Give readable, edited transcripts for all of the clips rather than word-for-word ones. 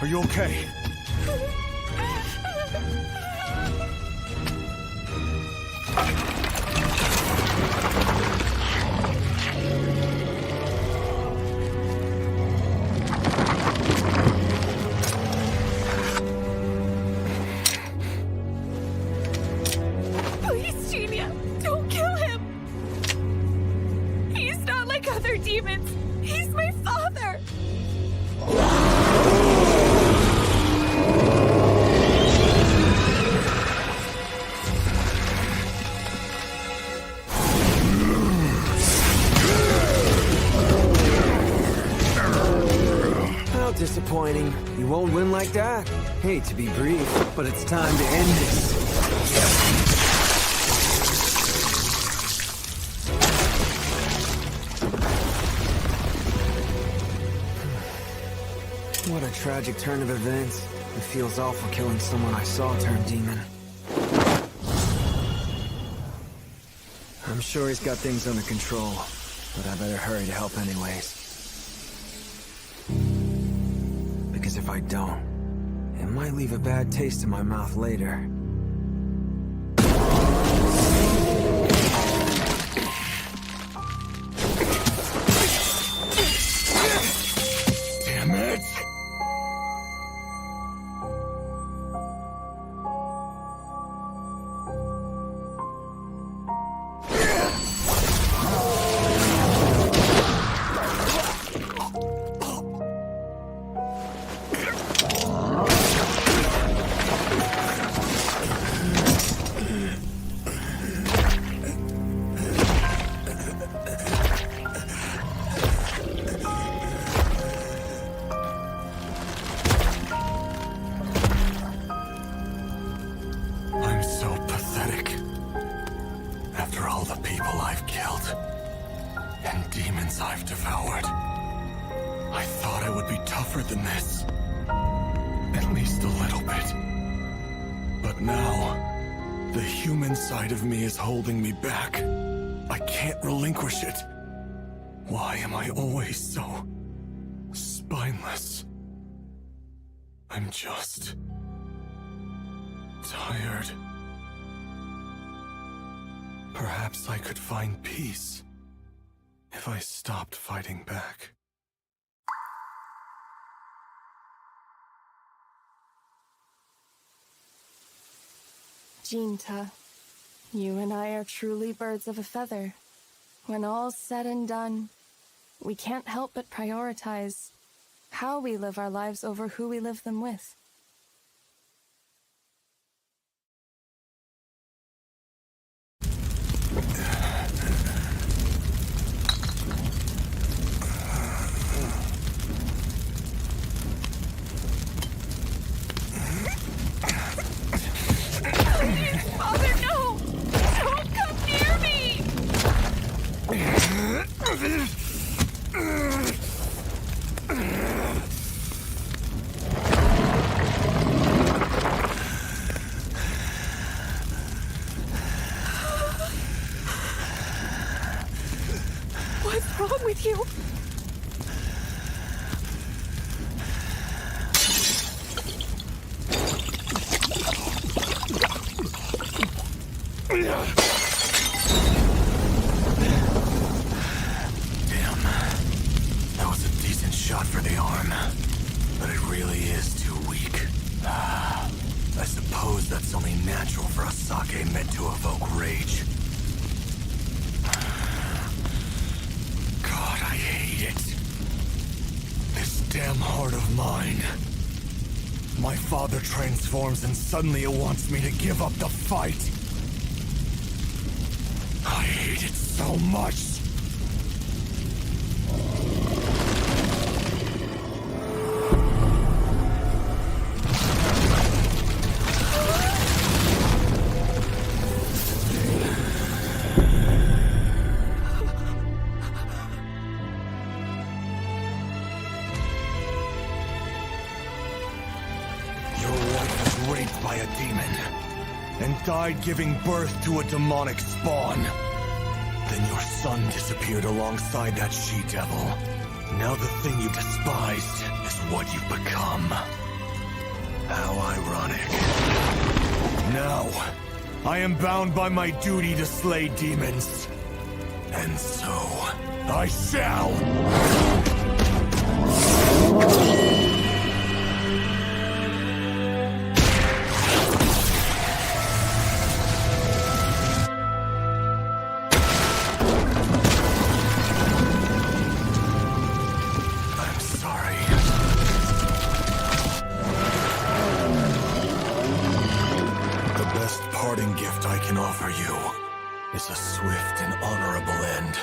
Are you okay? Please, Genia, don't kill him! He's not like other demons. He's my father! How disappointing. You won't win like that. Hate to be brief, but it's time to end this. What a tragic turn of events. It feels awful killing someone I saw turn demon. I'm sure he's got things under control, but I better hurry to help anyways. Because if I don't, it might leave a bad taste in my mouth later. Damn it! I'm so pathetic. After all the people I've killed, and demons I've devoured, I thought I would be tougher than this. At least a little bit. But now, the human side of me is holding me back. I can't relinquish it. Why am I always so spineless? I'm just tired. Perhaps I could find peace if I stopped fighting back. Jinta, you and I are truly birds of a feather. When all's said and done, we can't help but prioritize how we live our lives over who we live them with. Father, no! Don't come near me! What's wrong with you? Damn. That was a decent shot for the arm. But it really is too weak. I suppose that's only natural for a sake meant to evoke rage. God, I hate it. This damn heart of mine. My father transforms and suddenly it wants me to give up the fight. I hate it so much. Raped by a demon, and died giving birth to a demonic spawn. Then your son disappeared alongside that she-devil. Now the thing you despised is what you've become. How ironic. Now, I am bound by my duty to slay demons. And so, I shall! I'm sorry. The best parting gift I can offer you is a swift and honorable end.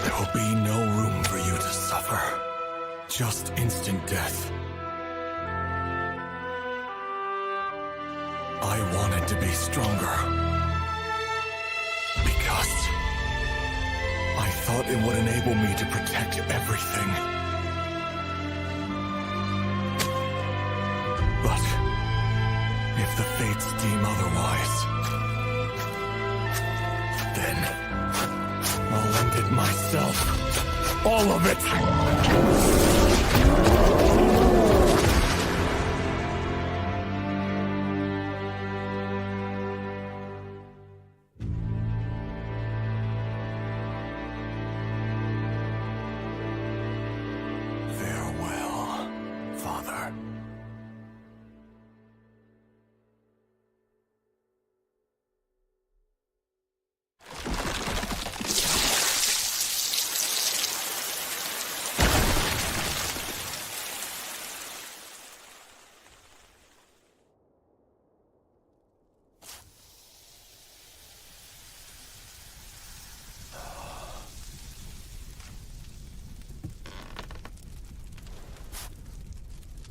There will be no room for you to suffer. Just instant death. I wanted to be stronger. Because I thought it would enable me to protect everything. But if the fates deem otherwise, then I'll end it myself. All of it! Farewell, Father.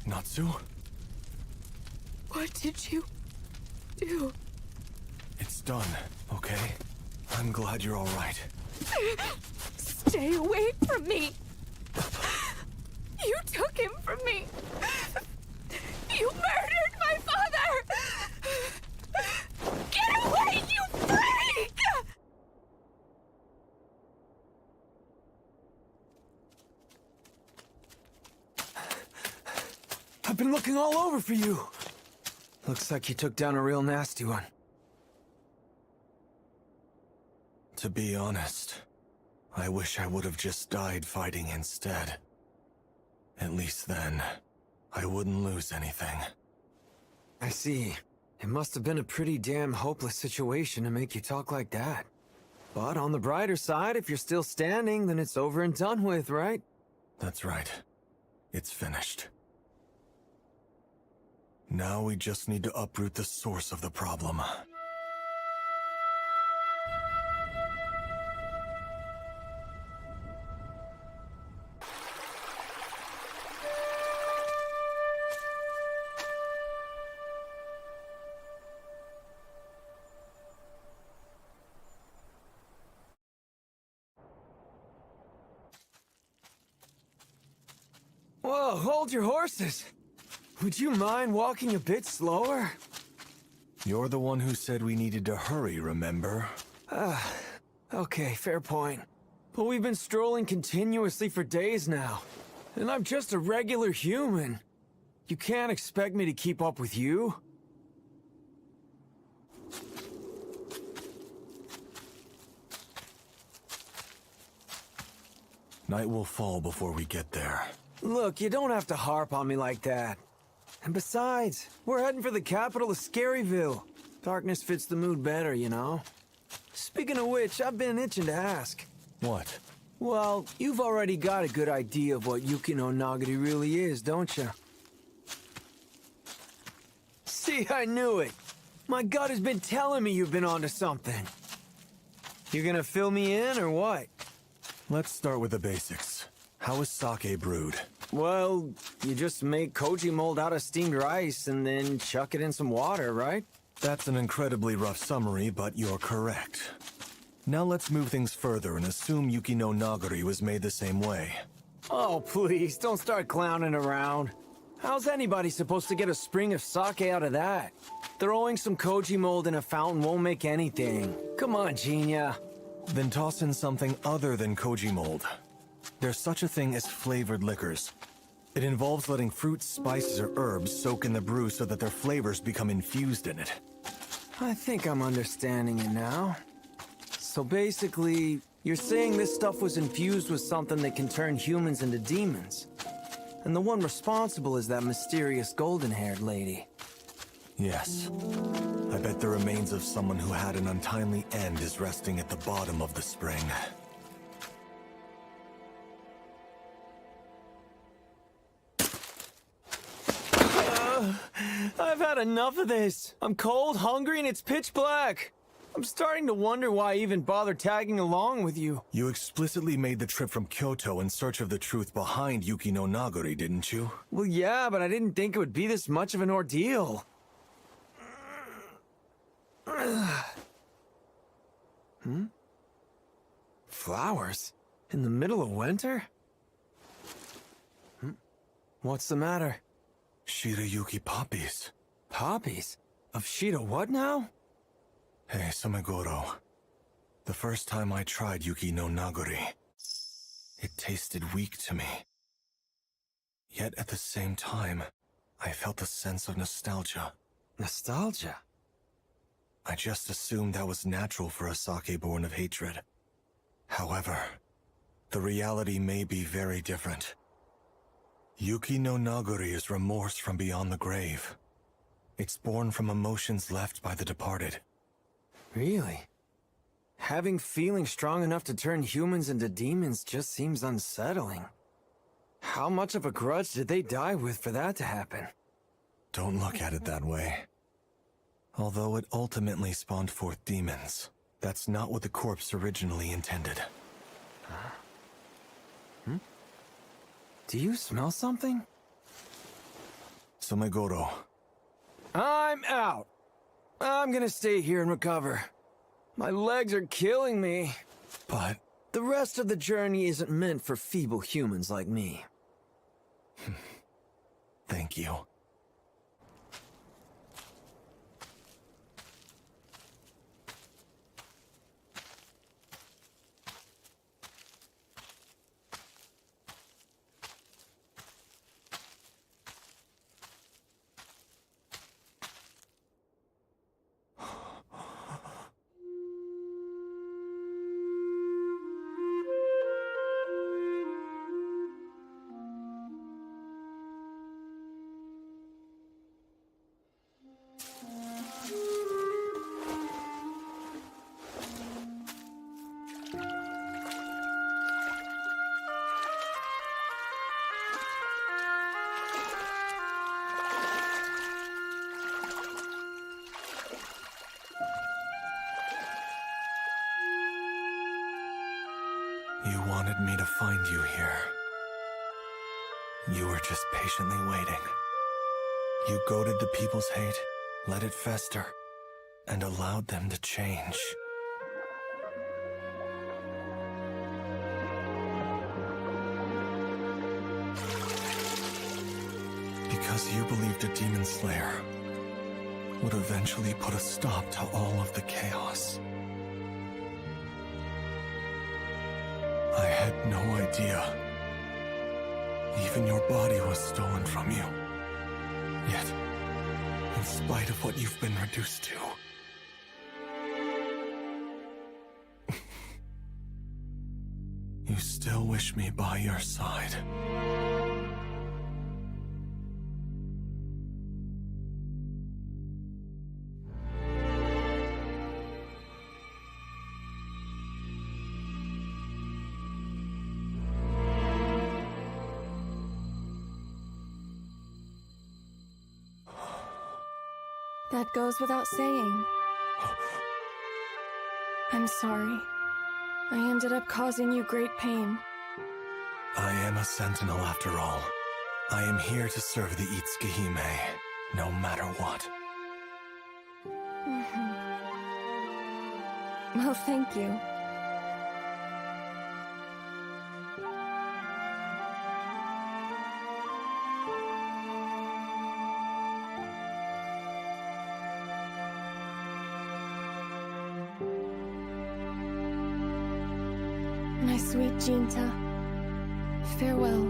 Natsu? What did you do? It's done, okay? I'm glad you're all right. Stay away from me! You took him from me! You murdered my father! Get away, you freak! I've been looking all over for you. Looks like you took down a real nasty one. To be honest, I wish I would have just died fighting instead. At least then, I wouldn't lose anything. I see. It must have been a pretty damn hopeless situation to make you talk like that. But on the brighter side, if you're still standing, then it's over and done with, right? That's right. It's finished. Now we just need to uproot the source of the problem. Whoa, hold your horses! Would you mind walking a bit slower? You're the one who said we needed to hurry, remember? Okay, fair point. But we've been strolling continuously for days now. And I'm just a regular human. You can't expect me to keep up with you. Night will fall before we get there. Look, you don't have to harp on me like that. And besides, we're heading for the capital of Scaryville. Darkness fits the mood better, you know? Speaking of which, I've been itching to ask. What? Well, you've already got a good idea of what Yuki no Nagari really is, don't you? See, I knew it. My gut has been telling me you've been onto something. You gonna fill me in, or what? Let's start with the basics. How is sake brewed? Well, you just make koji mold out of steamed rice and then chuck it in some water, right? That's an incredibly rough summary, but you're correct. Now let's move things further and assume Yuki no Nagari was made the same way. Oh, please, don't start clowning around. How's anybody supposed to get a spring of sake out of that? Throwing some koji mold in a fountain won't make anything. Come on, Genia. Then toss in something other than koji mold. There's such a thing as flavored liquors. It involves letting fruits, spices, or herbs soak in the brew so that their flavors become infused in it. I think I'm understanding it now. So basically, you're saying this stuff was infused with something that can turn humans into demons. And the one responsible is that mysterious golden-haired lady. Yes. I bet the remains of someone who had an untimely end is resting at the bottom of the spring. I've had enough of this. I'm cold, hungry, and it's pitch black. I'm starting to wonder why I even bother tagging along with you. You explicitly made the trip from Kyoto in search of the truth behind Yuki no Nagori, didn't you? Well, yeah, but I didn't think it would be this much of an ordeal. Flowers? In the middle of winter? What's the matter? Shirayuki poppies. Poppies? Of Shida what now? Hey, Samegoro. The first time I tried Yuki no Nagori, it tasted weak to me. Yet at the same time, I felt a sense of nostalgia. Nostalgia? I just assumed that was natural for a sake born of hatred. However, the reality may be very different. Yuki no Nagori is remorse from beyond the grave. It's born from emotions left by the departed. Really? Having feelings strong enough to turn humans into demons just seems unsettling. How much of a grudge did they die with for that to happen? Don't look at it that way. Although it ultimately spawned forth demons, that's not what the corpse originally intended. Do you smell something? Samegoro, I'm out. I'm gonna stay here and recover. My legs are killing me. but The rest of the journey isn't meant for feeble humans like me. thank you. You wanted me to find you here. You were just patiently waiting. You goaded the people's hate, let it fester, and allowed them to change. Because you believed a demon slayer would eventually put a stop to all of the chaos. I had no idea. Even your body was stolen from you. Yet, in spite of what you've been reduced to, you still wish me by your side. That goes without saying. I'm sorry. I ended up causing you great pain. I am a sentinel after all. I am here to serve the Itsuki-hime, no matter what. Well, thank you. My sweet Jinta, farewell.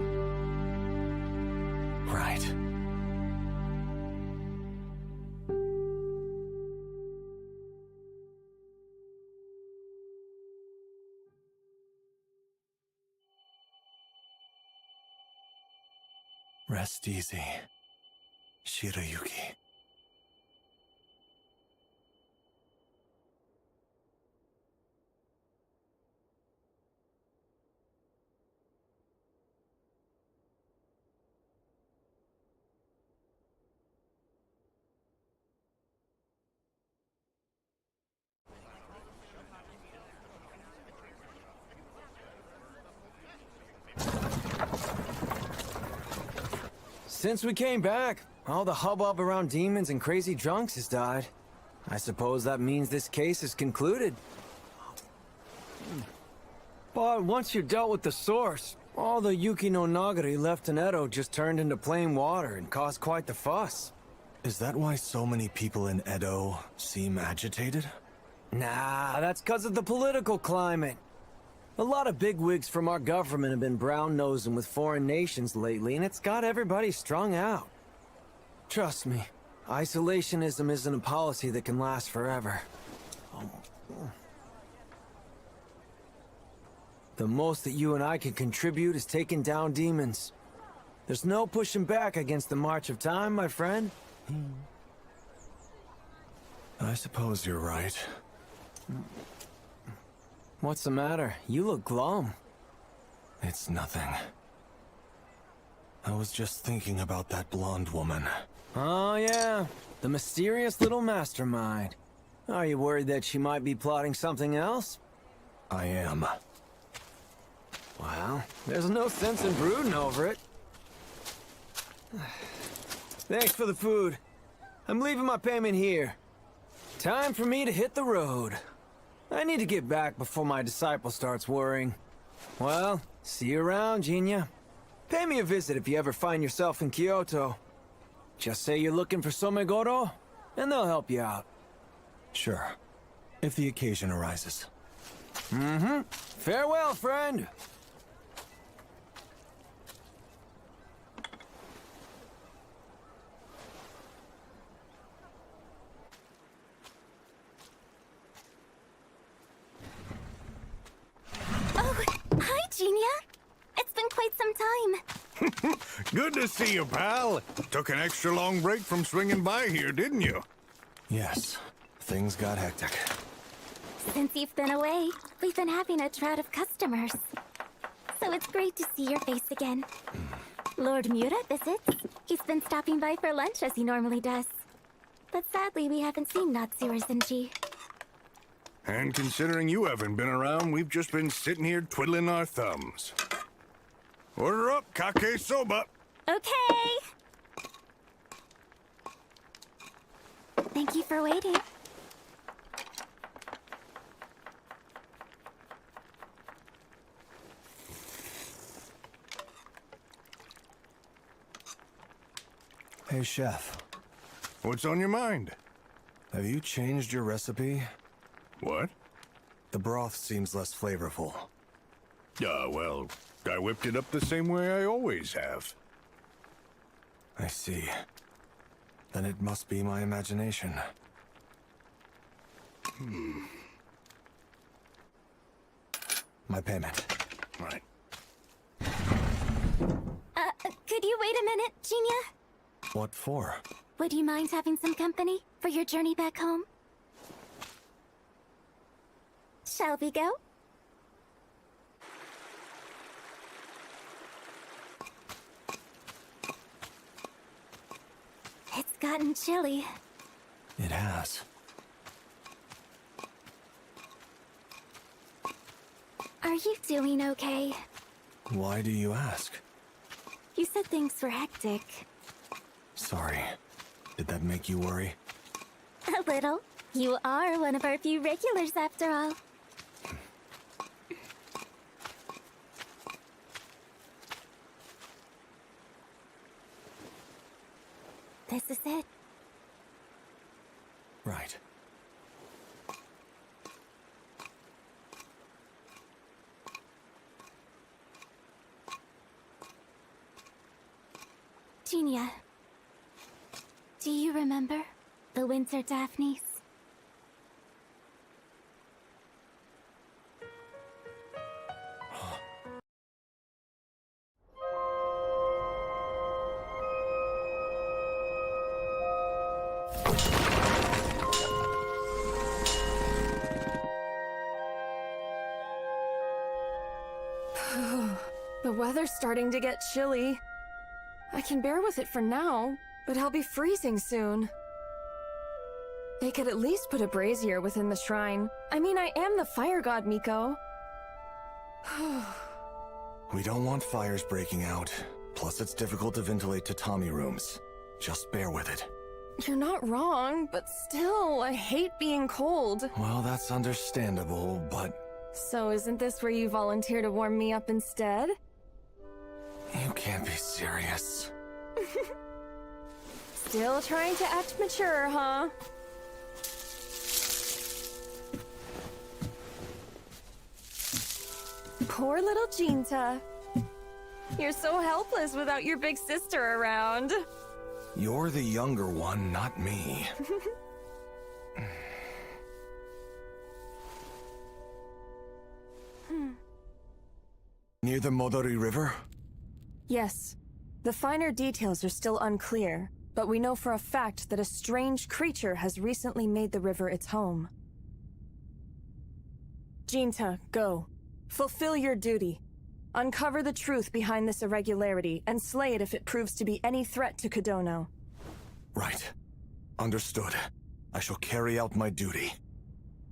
right. Rest easy, Shirayuki. Since we came back, all the hubbub around demons and crazy drunks has died. I suppose that means this case is concluded. But once you dealt with the source, all the Yuki no Nagari left in Edo just turned into plain water and caused quite the fuss. Is that why so many people in Edo seem agitated? Nah, that's because of the political climate. A lot of bigwigs from our government have been brown-nosing with foreign nations lately, and it's got everybody strung out. Trust me, isolationism isn't a policy that can last forever. The most that you and I can contribute is taking down demons. There's no pushing back against the march of time, my friend. I suppose you're right. What's the matter? You look glum. It's nothing. I was just thinking about that blonde woman. Oh yeah, the mysterious little mastermind. Are you worried that she might be plotting something else? I am. Well, there's no sense in brooding over it. Thanks for the food. I'm leaving my payment here. Time for me to hit the road. I need to get back before my disciple starts worrying. Well, see you around, Jinya. Pay me a visit if you ever find yourself in Kyoto. Just say you're looking for Somegoro, and they'll help you out. Sure. If the occasion arises. Mm-hmm. Farewell, friend. Hi, Genia. It's been quite some time. Good to see you, pal. Took an extra long break from swinging by here, didn't you? Yes. Things got hectic. Since you've been away, we've been having a drought of customers. So it's great to see your face again. Lord Mura visits. He's been stopping by for lunch as he normally does. But sadly, we haven't seen Natsu or Zenji. And considering you haven't been around, we've just been sitting here twiddling our thumbs. Order up, Kake Soba. Okay! Thank you for waiting. Hey, chef. What's on your mind? Have you changed your recipe? What? The broth seems less flavorful. Well, I whipped it up the same way I always have. I see. Then it must be my imagination. My payment. Right. Could you wait a minute, Genia? What for? Would you mind having some company for your journey back home? Shall we go? It's gotten chilly. It has. Are you doing okay? Why do you ask? You said things were hectic. Sorry. Did that make you worry? A little. You are one of our few regulars after all. This is it. Right. Eugenia, do you remember the Winter Daphnes? The weather's starting to get chilly. I can bear with it for now, but I'll be freezing soon. They could at least put a brazier within the shrine. I mean, I am the fire god, Miko. We don't want fires breaking out. Plus, it's difficult to ventilate tatami rooms. Just bear with it. You're not wrong, but still, I hate being cold. Well, that's understandable, but So isn't this where you volunteer to warm me up instead? you can't be serious. Still trying to act mature, huh? Poor little Jinta. You're so helpless without your big sister around. You're the younger one, not me. Near the Modori River? Yes. The finer details are still unclear, but we know for a fact that a strange creature has recently made the river its home. Jinta, go. Fulfill your duty. Uncover the truth behind this irregularity, and slay it if it proves to be any threat to Kodono. Right. Understood. I shall carry out my duty.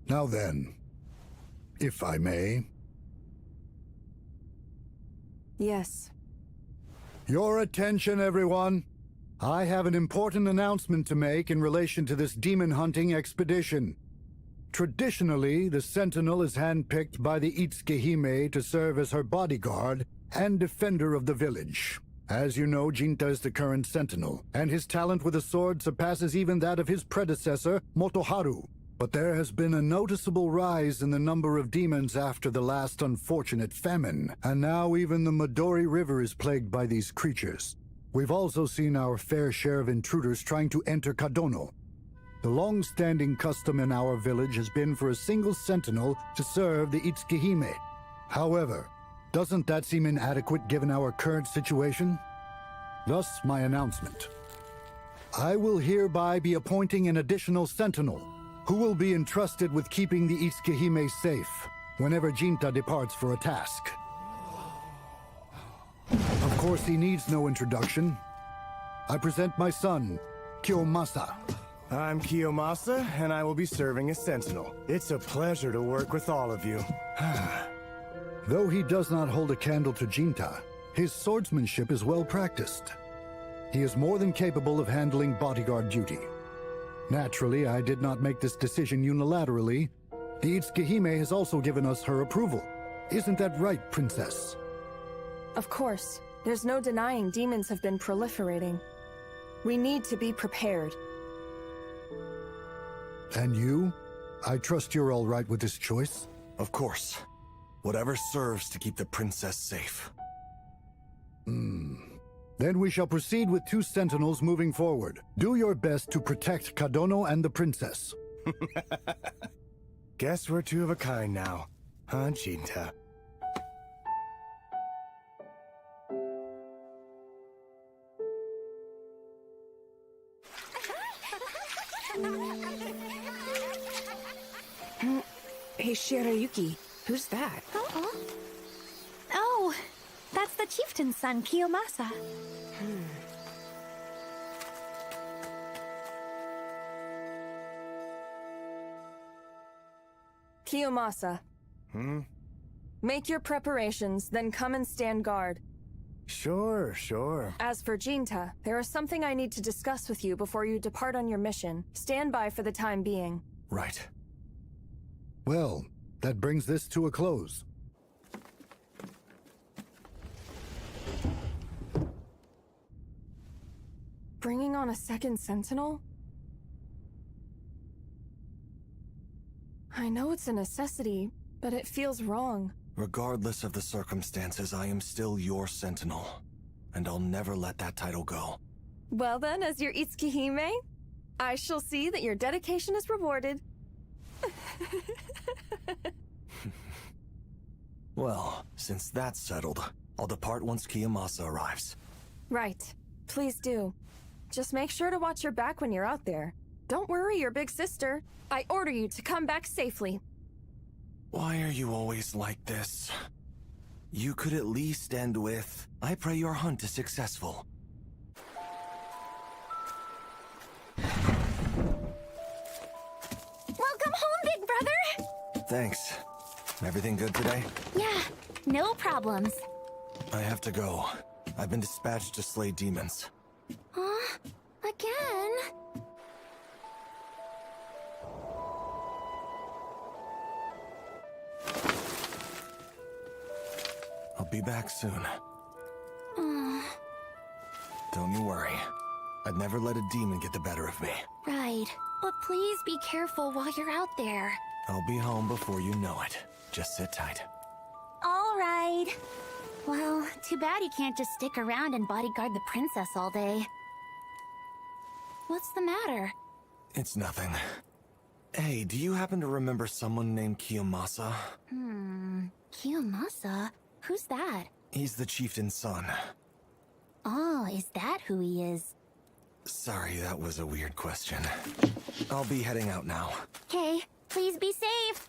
Now then, if I may, Yes. your attention, everyone. I have an important announcement to make in relation to this demon hunting expedition. Traditionally, the Sentinel is handpicked by the Itsuki-hime to serve as her bodyguard and defender of the village. As you know, Jinta is the current Sentinel, and his talent with a sword surpasses even that of his predecessor, Motoharu. But there has been a noticeable rise in the number of demons after the last unfortunate famine, and now even the Midori River is plagued by these creatures. We've also seen our fair share of intruders trying to enter Kadono. The long-standing custom in our village has been for a single sentinel to serve the Itsuki-hime. However, doesn't that seem inadequate given our current situation? Thus, my announcement. I will hereby be appointing an additional sentinel, who will be entrusted with keeping the Itsuki-hime safe whenever Jinta departs for a task. Of course, he needs no introduction. I present my son, Kiyomasa. I'm Kiyomasa, and I will be serving as Sentinel. It's a pleasure to work with all of you. Though he does not hold a candle to Jinta, his swordsmanship is well practiced. He is more than capable of handling bodyguard duty. Naturally, I did not make this decision unilaterally. The Itsuki-hime has also given us her approval. Isn't that right, Princess? Of course. There's no denying demons have been proliferating. We need to be prepared. And you? I trust you're all right with this choice? Of course. Whatever serves to keep the princess safe. Then we shall proceed with 2 sentinels moving forward. Do your best to protect Kadono and the princess. Guess we're 2 of a kind now, huh, Jinta? Hey, Shirayuki, who's that? Oh, that's the chieftain's son, Kiyomasa. Kiyomasa. Make your preparations, then come and stand guard. Sure. As for Jinta, there is something I need to discuss with you before you depart on your mission. Stand by for the time being. Right. Well, that brings this to a close. Bringing on a second sentinel? I know it's a necessity, but it feels wrong. Regardless of the circumstances, I am still your sentinel. And I'll never let that title go. Well then, as your Itsuki-hime, I shall see that your dedication is rewarded. Well, since that's settled, I'll depart once Kiyomasa arrives. Right. Please do. Just make sure to watch your back when you're out there. Don't worry your big sister. I order you to come back safely. Why are you always like this? You could at least end with, I pray your hunt is successful. Welcome home, big brother! Thanks. Everything good today? Yeah, no problems. I have to go. I've been dispatched to slay demons. Huh? Again? I'll be back soon. Don't you worry. I'd never let a demon get the better of me. Right. But please be careful while you're out there. I'll be home before you know it. Just sit tight. All right. Well, too bad you can't just stick around and bodyguard the princess all day. What's the matter? It's nothing. Hey, do you happen to remember someone named Kiyomasa? Kiyomasa? Who's that? He's the chieftain's son. Oh, is that who he is? Sorry, that was a weird question. I'll be heading out now. Okay, please be safe.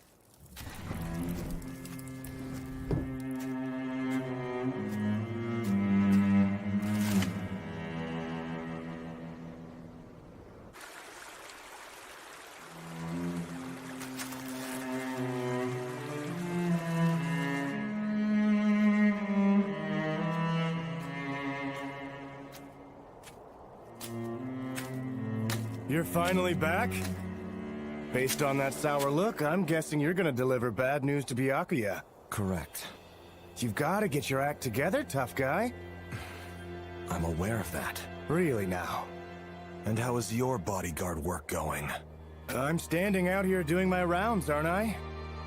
You're finally back? Based on that sour look, I'm guessing you're gonna deliver bad news to Byakuya. Correct. You've gotta get your act together, tough guy. I'm aware of that. Really now. And how is your bodyguard work going? I'm standing out here doing my rounds, aren't I?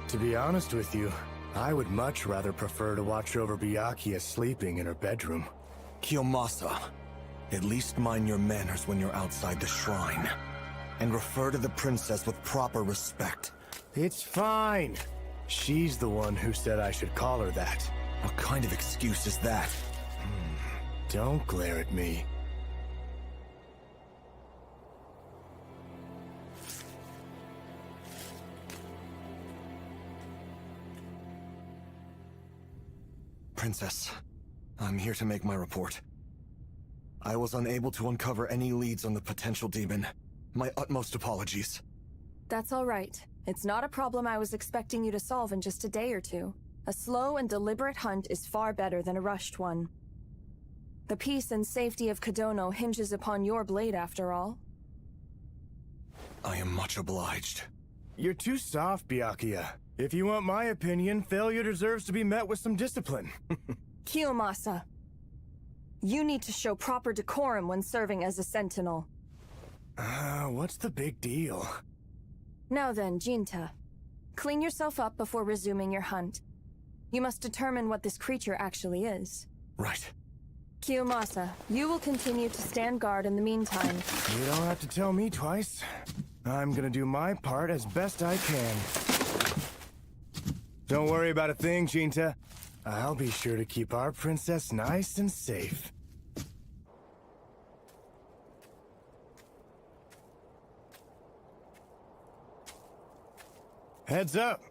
To be honest with you, I would much rather prefer to watch over Byakuya sleeping in her bedroom. Kiyomasa, at least mind your manners when you're outside the shrine. And refer to the princess with proper respect. It's fine. She's the one who said I should call her that. What kind of excuse is that? Don't glare at me. Princess, I'm here to make my report. I was unable to uncover any leads on the potential demon. My utmost apologies. That's all right. It's not a problem I was expecting you to solve in just a day or two. A slow and deliberate hunt is far better than a rushed one. The peace and safety of Kodono hinges upon your blade, after all. I am much obliged. You're too soft, Byakuya. If you want my opinion, failure deserves to be met with some discipline. Kiyomasa, you need to show proper decorum when serving as a sentinel. What's the big deal? Now then, Jinta. Clean yourself up before resuming your hunt. You must determine what this creature actually is. Right. Kiyomasa, you will continue to stand guard in the meantime. You don't have to tell me twice. I'm gonna do my part as best I can. Don't worry about a thing, Jinta. I'll be sure to keep our princess nice and safe. Heads up!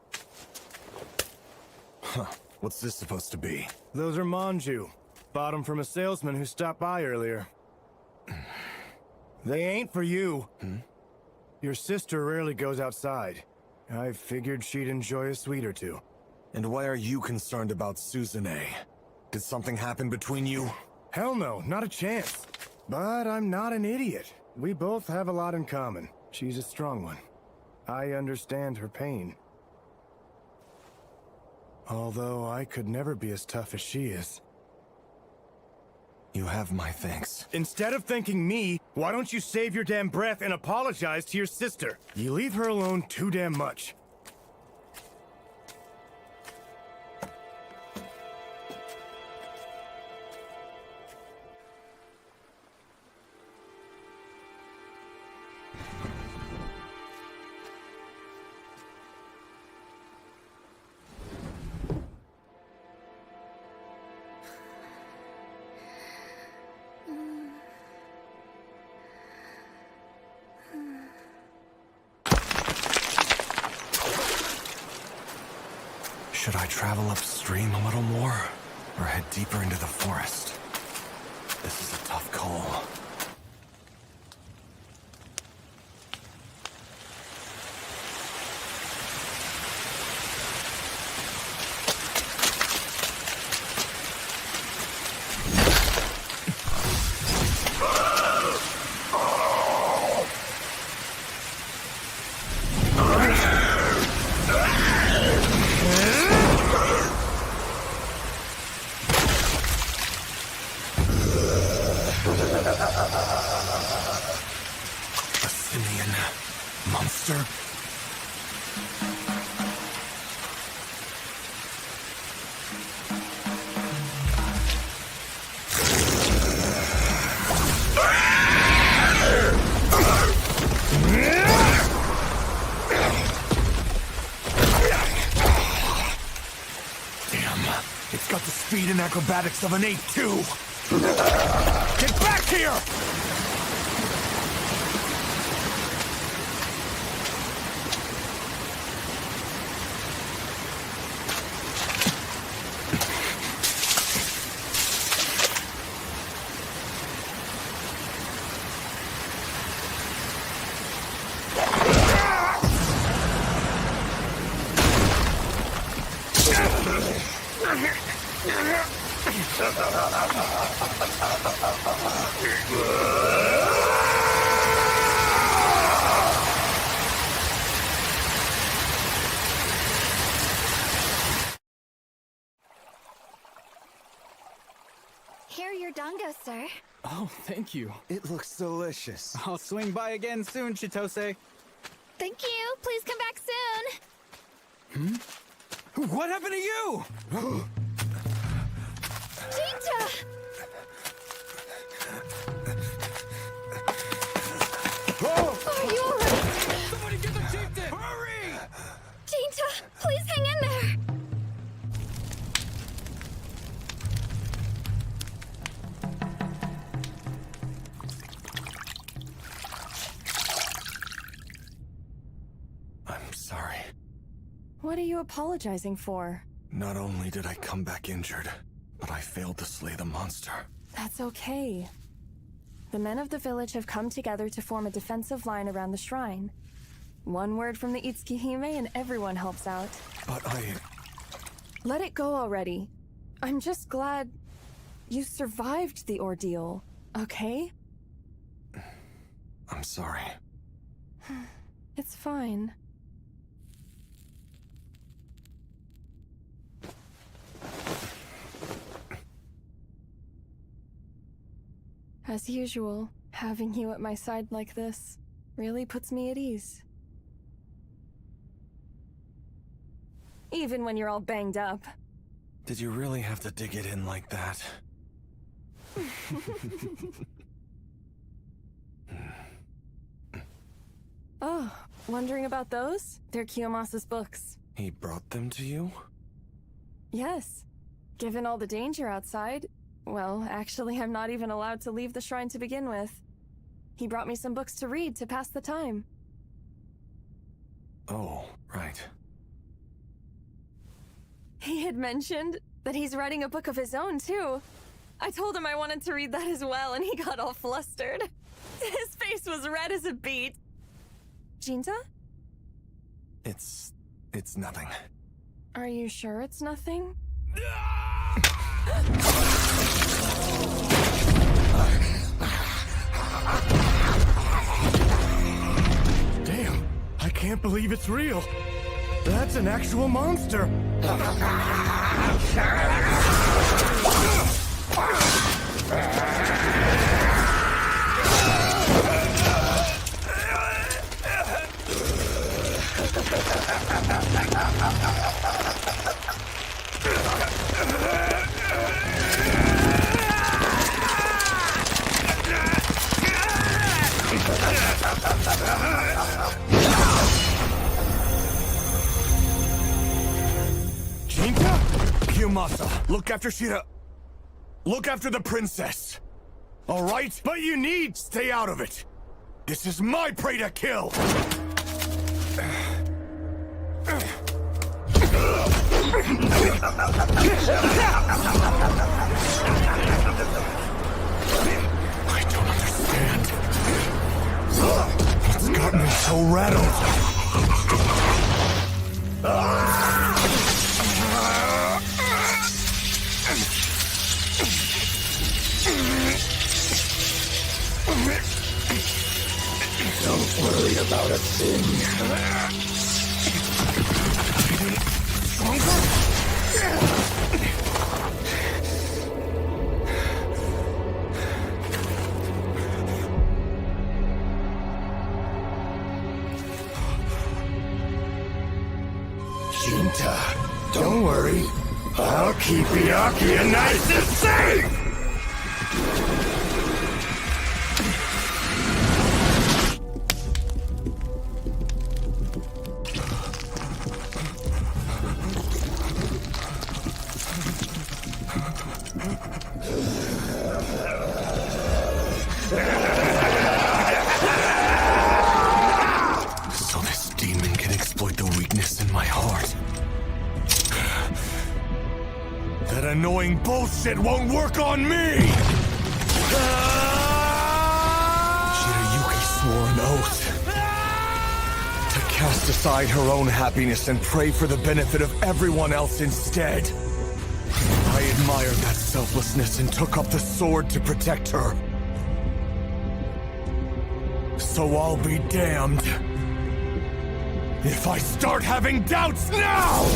Huh. What's this supposed to be? Those are manju. Bought 'em from a salesman who stopped by earlier. They ain't for you. Your sister rarely goes outside. I figured she'd enjoy a sweet or two. And why are you concerned about Suzune? Did something happen between you? Hell no, not a chance. But I'm not an idiot. We both have a lot in common. She's a strong one. I understand her pain. Although I could never be as tough as she is. You have my thanks. Instead of thanking me, why don't you save your damn breath and apologize to your sister? You leave her alone too damn much. Should I travel upstream a little more, or head deeper into the forest? This is a tough call. A simian monster? Damn, it's got the speed and acrobatics of an ape, too! Get back here! Here are your dongos, sir. Oh, thank you. It looks delicious. I'll swing by again soon, Chitose. Thank you. Please come back soon. What happened to you? Jinta! Are you alright? Somebody get the chieftain! Hurry! Jinta, please hang in there. I'm sorry. What are you apologizing for? Not only did I come back injured, but I failed to slay the monster. That's okay. The men of the village have come together to form a defensive line around the shrine. One word from the Itsuki-hime and everyone helps out. But Let it go already. I'm just glad you survived the ordeal, okay? I'm sorry. It's fine. As usual, having you at my side like this really puts me at ease. Even when you're all banged up. Did you really have to dig it in like that? Oh, wondering about those? They're Kiyomasa's books. He brought them to you? Yes. Given all the danger outside, well, actually, I'm not even allowed to leave the shrine to begin with. He brought me some books to read to pass the time. Oh, right. He had mentioned that he's writing a book of his own, too. I told him I wanted to read that as well, and he got all flustered. His face was red as a beet. Jinta? It's nothing. Are you sure it's nothing? Damn, I can't believe it's real. That's an actual monster. Jinka? Kiyomasa, look after Shira. Look after the princess. All right? But you need stay out of it. This is my prey to kill. I don't understand. What's got me so rattled? Don't worry about a thing. Jinta, don't worry. I'll keep Byakuya nice and safe! So this demon can exploit the weakness in my heart. That annoying bullshit won't work on me! Shirayuki swore an oath to cast aside her own happiness and pray for the benefit of everyone else instead. I admired that selflessness and took up the sword to protect her. So I'll be damned if I start having doubts now!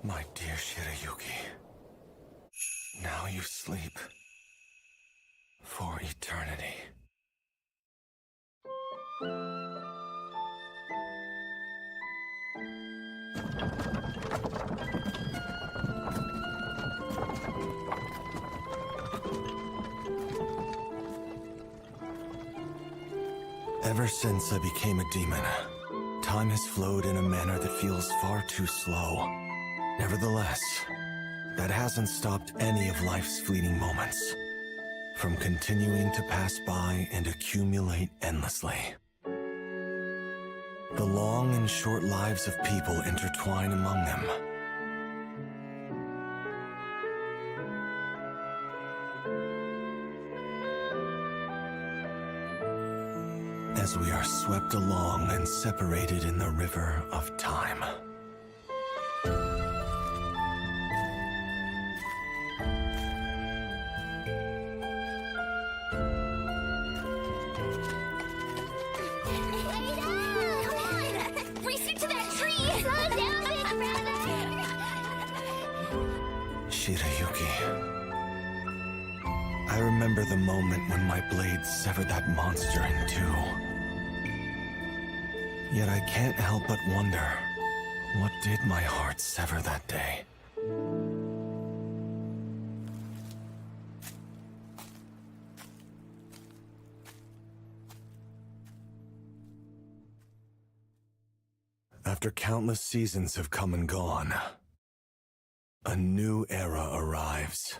My dear Shirayuki, now you sleep for eternity. Ever since I became a demon, time has flowed in a manner that feels far too slow. Nevertheless, that hasn't stopped any of life's fleeting moments from continuing to pass by and accumulate endlessly. The long and short lives of people intertwine among them. As we are swept along and separated in the river of time. Shirayuki. I remember the moment when my blade severed that monster in two. Yet I can't help but wonder, what did my heart sever that day? After countless seasons have come and gone, a new era arrives.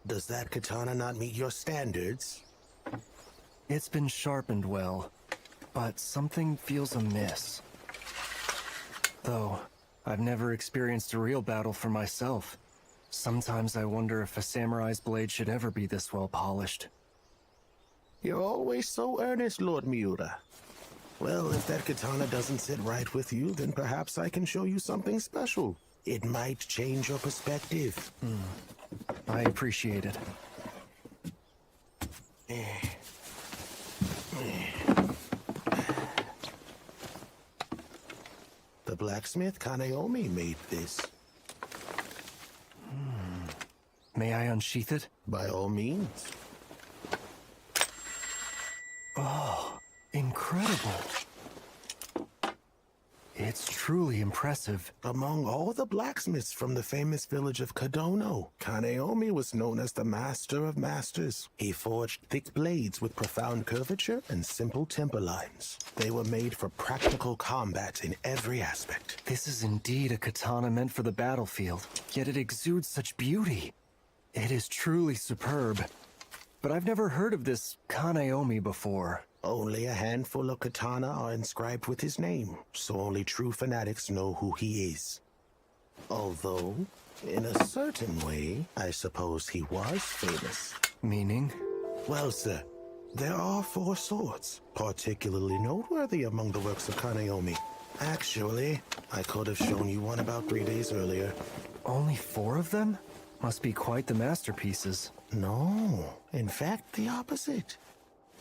Does that katana not meet your standards? It's been sharpened well, but something feels amiss. Though, I've never experienced a real battle for myself. Sometimes I wonder if a samurai's blade should ever be this well polished. You're always so earnest, Lord Miura. Well, if that katana doesn't sit right with you, then perhaps I can show you something special. It might change your perspective. I appreciate it. The blacksmith Kaneomi made this. May I unsheath it? By all means. Oh, incredible. It's truly impressive. Among all the blacksmiths from the famous village of Kadono, Kaneomi was known as the Master of Masters. He forged thick blades with profound curvature and simple temper lines. They were made for practical combat in every aspect. This is indeed a katana meant for the battlefield, yet it exudes such beauty. It is truly superb. But I've never heard of this Kaneomi before. Only a handful of katana are inscribed with his name, so only true fanatics know who he is. Although, in a certain way, I suppose he was famous. Meaning? Well, sir, there are 4 swords, particularly noteworthy among the works of Kaneomi. Actually, I could have shown you one about 3 days earlier. Only 4 of them? Must be quite the masterpieces. No, in fact, the opposite.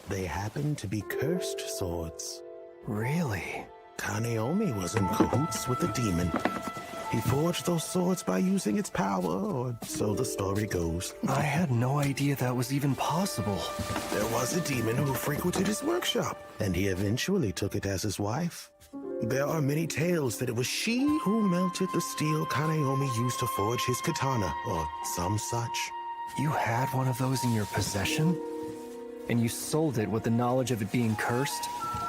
They happen to be cursed swords. Really? Kaneomi was in cahoots with the demon. He forged those swords by using its power, or so the story goes. I had no idea that was even possible. There was a demon who frequented his workshop, and he eventually took it as his wife. There are many tales that it was she who melted the steel Kaneomi used to forge his katana, or some such. You had one of those in your possession? And you sold it with the knowledge of it being cursed?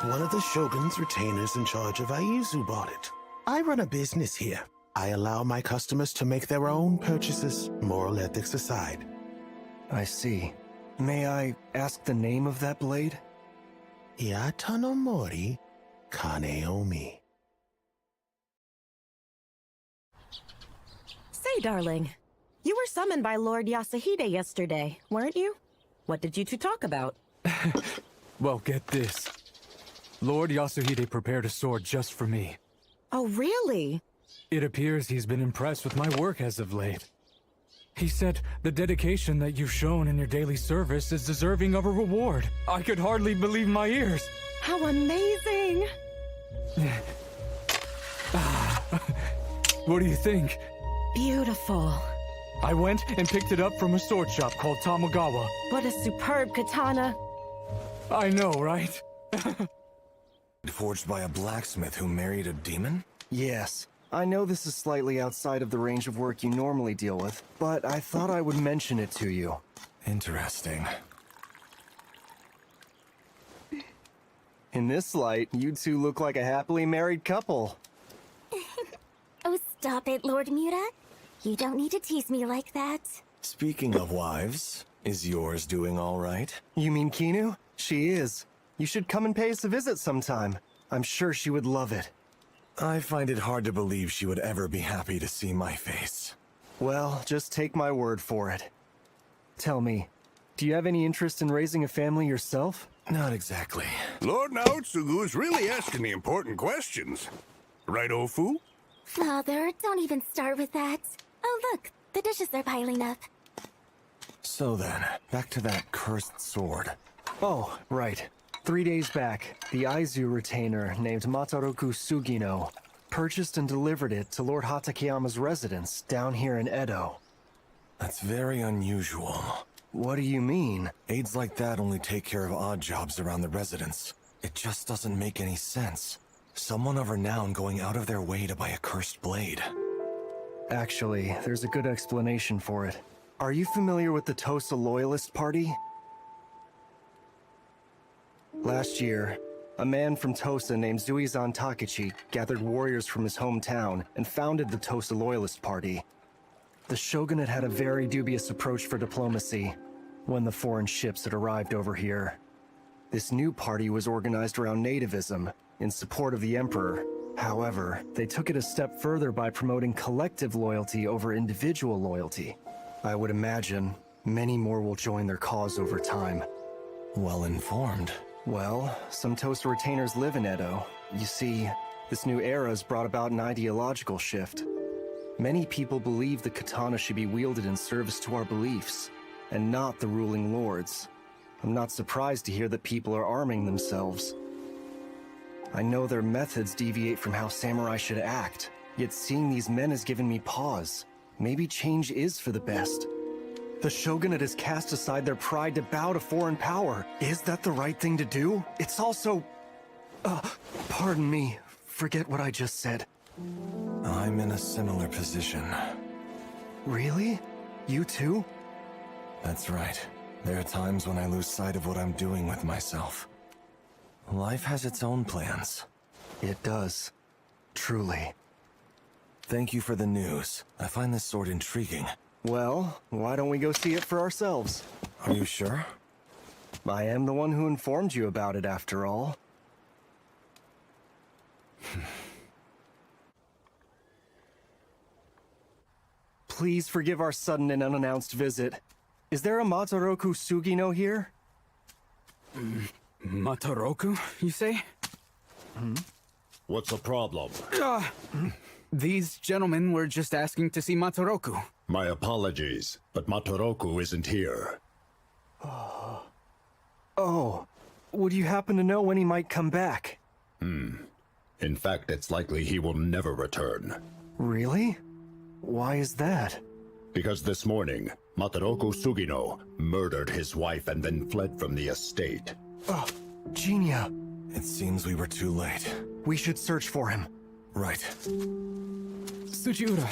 One of the Shogun's retainers in charge of Aizu bought it. I run a business here. I allow my customers to make their own purchases, moral ethics aside. I see. May I ask the name of that blade? Yatanomori Kaneomi. Say, darling, you were summoned by Lord Yasuhide yesterday, weren't you? What did you two talk about? Well, get this. Lord Yasuhide prepared a sword just for me. Oh, really? It appears he's been impressed with my work as of late. He said the dedication that you've shown in your daily service is deserving of a reward. I could hardly believe my ears. How amazing! What do you think? Beautiful. I went and picked it up from a sword shop called Tamagawa. What a superb katana. I know, right? Forged by a blacksmith who married a demon? Yes. I know this is slightly outside of the range of work you normally deal with, but I thought I would mention it to you. Interesting. In this light, you two look like a happily married couple. Oh, stop it, Lord Mura. You don't need to tease me like that. Speaking of wives, is yours doing all right? You mean Kinu? She is. You should come and pay us a visit sometime. I'm sure she would love it. I find it hard to believe she would ever be happy to see my face. Well, just take my word for it. Tell me, do you have any interest in raising a family yourself? Not exactly. Lord Naotsugu is really asking the important questions. Right, Ofu? Father, don't even start with that. Oh, look, the dishes are piling up. So then, back to that cursed sword. Oh, right. 3 days back, the Aizu retainer named Mataroku Sugino purchased and delivered it to Lord Hatakeyama's residence down here in Edo. That's very unusual. What do you mean? Aides like that only take care of odd jobs around the residence. It just doesn't make any sense. Someone of renown going out of their way to buy a cursed blade. Actually, there's a good explanation for it. Are you familiar with the Tosa Loyalist Party? Last year, a man from Tosa named Zuizan Takechi gathered warriors from his hometown and founded the Tosa Loyalist Party. The shogunate had a very dubious approach for diplomacy when the foreign ships had arrived over here. This new party was organized around nativism in support of the emperor. However, they took it a step further by promoting collective loyalty over individual loyalty. I would imagine many more will join their cause over time. Well informed. Well, some Tosa retainers live in Edo. You see, this new era has brought about an ideological shift. Many people believe the katana should be wielded in service to our beliefs, and not the ruling lords. I'm not surprised to hear that people are arming themselves. I know their methods deviate from how samurai should act, yet seeing these men has given me pause. Maybe change is for the best. The shogunate has cast aside their pride to bow to foreign power. Is that the right thing to do? It's also... pardon me. Forget what I just said. I'm in a similar position. Really? You too? That's right. There are times when I lose sight of what I'm doing with myself. Life has its own plans. It does. Truly. Thank you for the news. I find this sword intriguing. Well, why don't we go see it for ourselves? Are you sure? I am the one who informed you about it, after all. Please forgive our sudden and unannounced visit. Is there a Matoroku Sugino here? Matoroku, you say? What's the problem? These gentlemen were just asking to see Matoroku. My apologies, but Matoroku isn't here. Oh, would you happen to know when he might come back? In fact, it's likely he will never return. Really? Why is that? Because this morning, Matoroku Sugino murdered his wife and then fled from the estate. Genia. It seems we were too late. We should search for him. Right. Tsuchiura.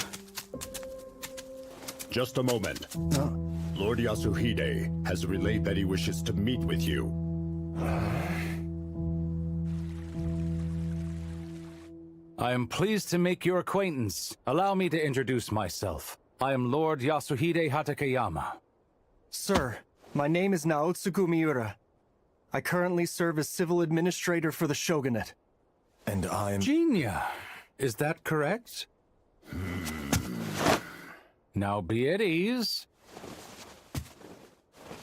Just a moment. Lord Yasuhide has relayed that he wishes to meet with you. I am pleased to make your acquaintance. Allow me to introduce myself. I am Lord Yasuhide Hatakeyama. Sir, my name is Naotsugu Miura. I currently serve as civil administrator for the shogunate. And I'm... Genia. Is that correct? Now be at ease.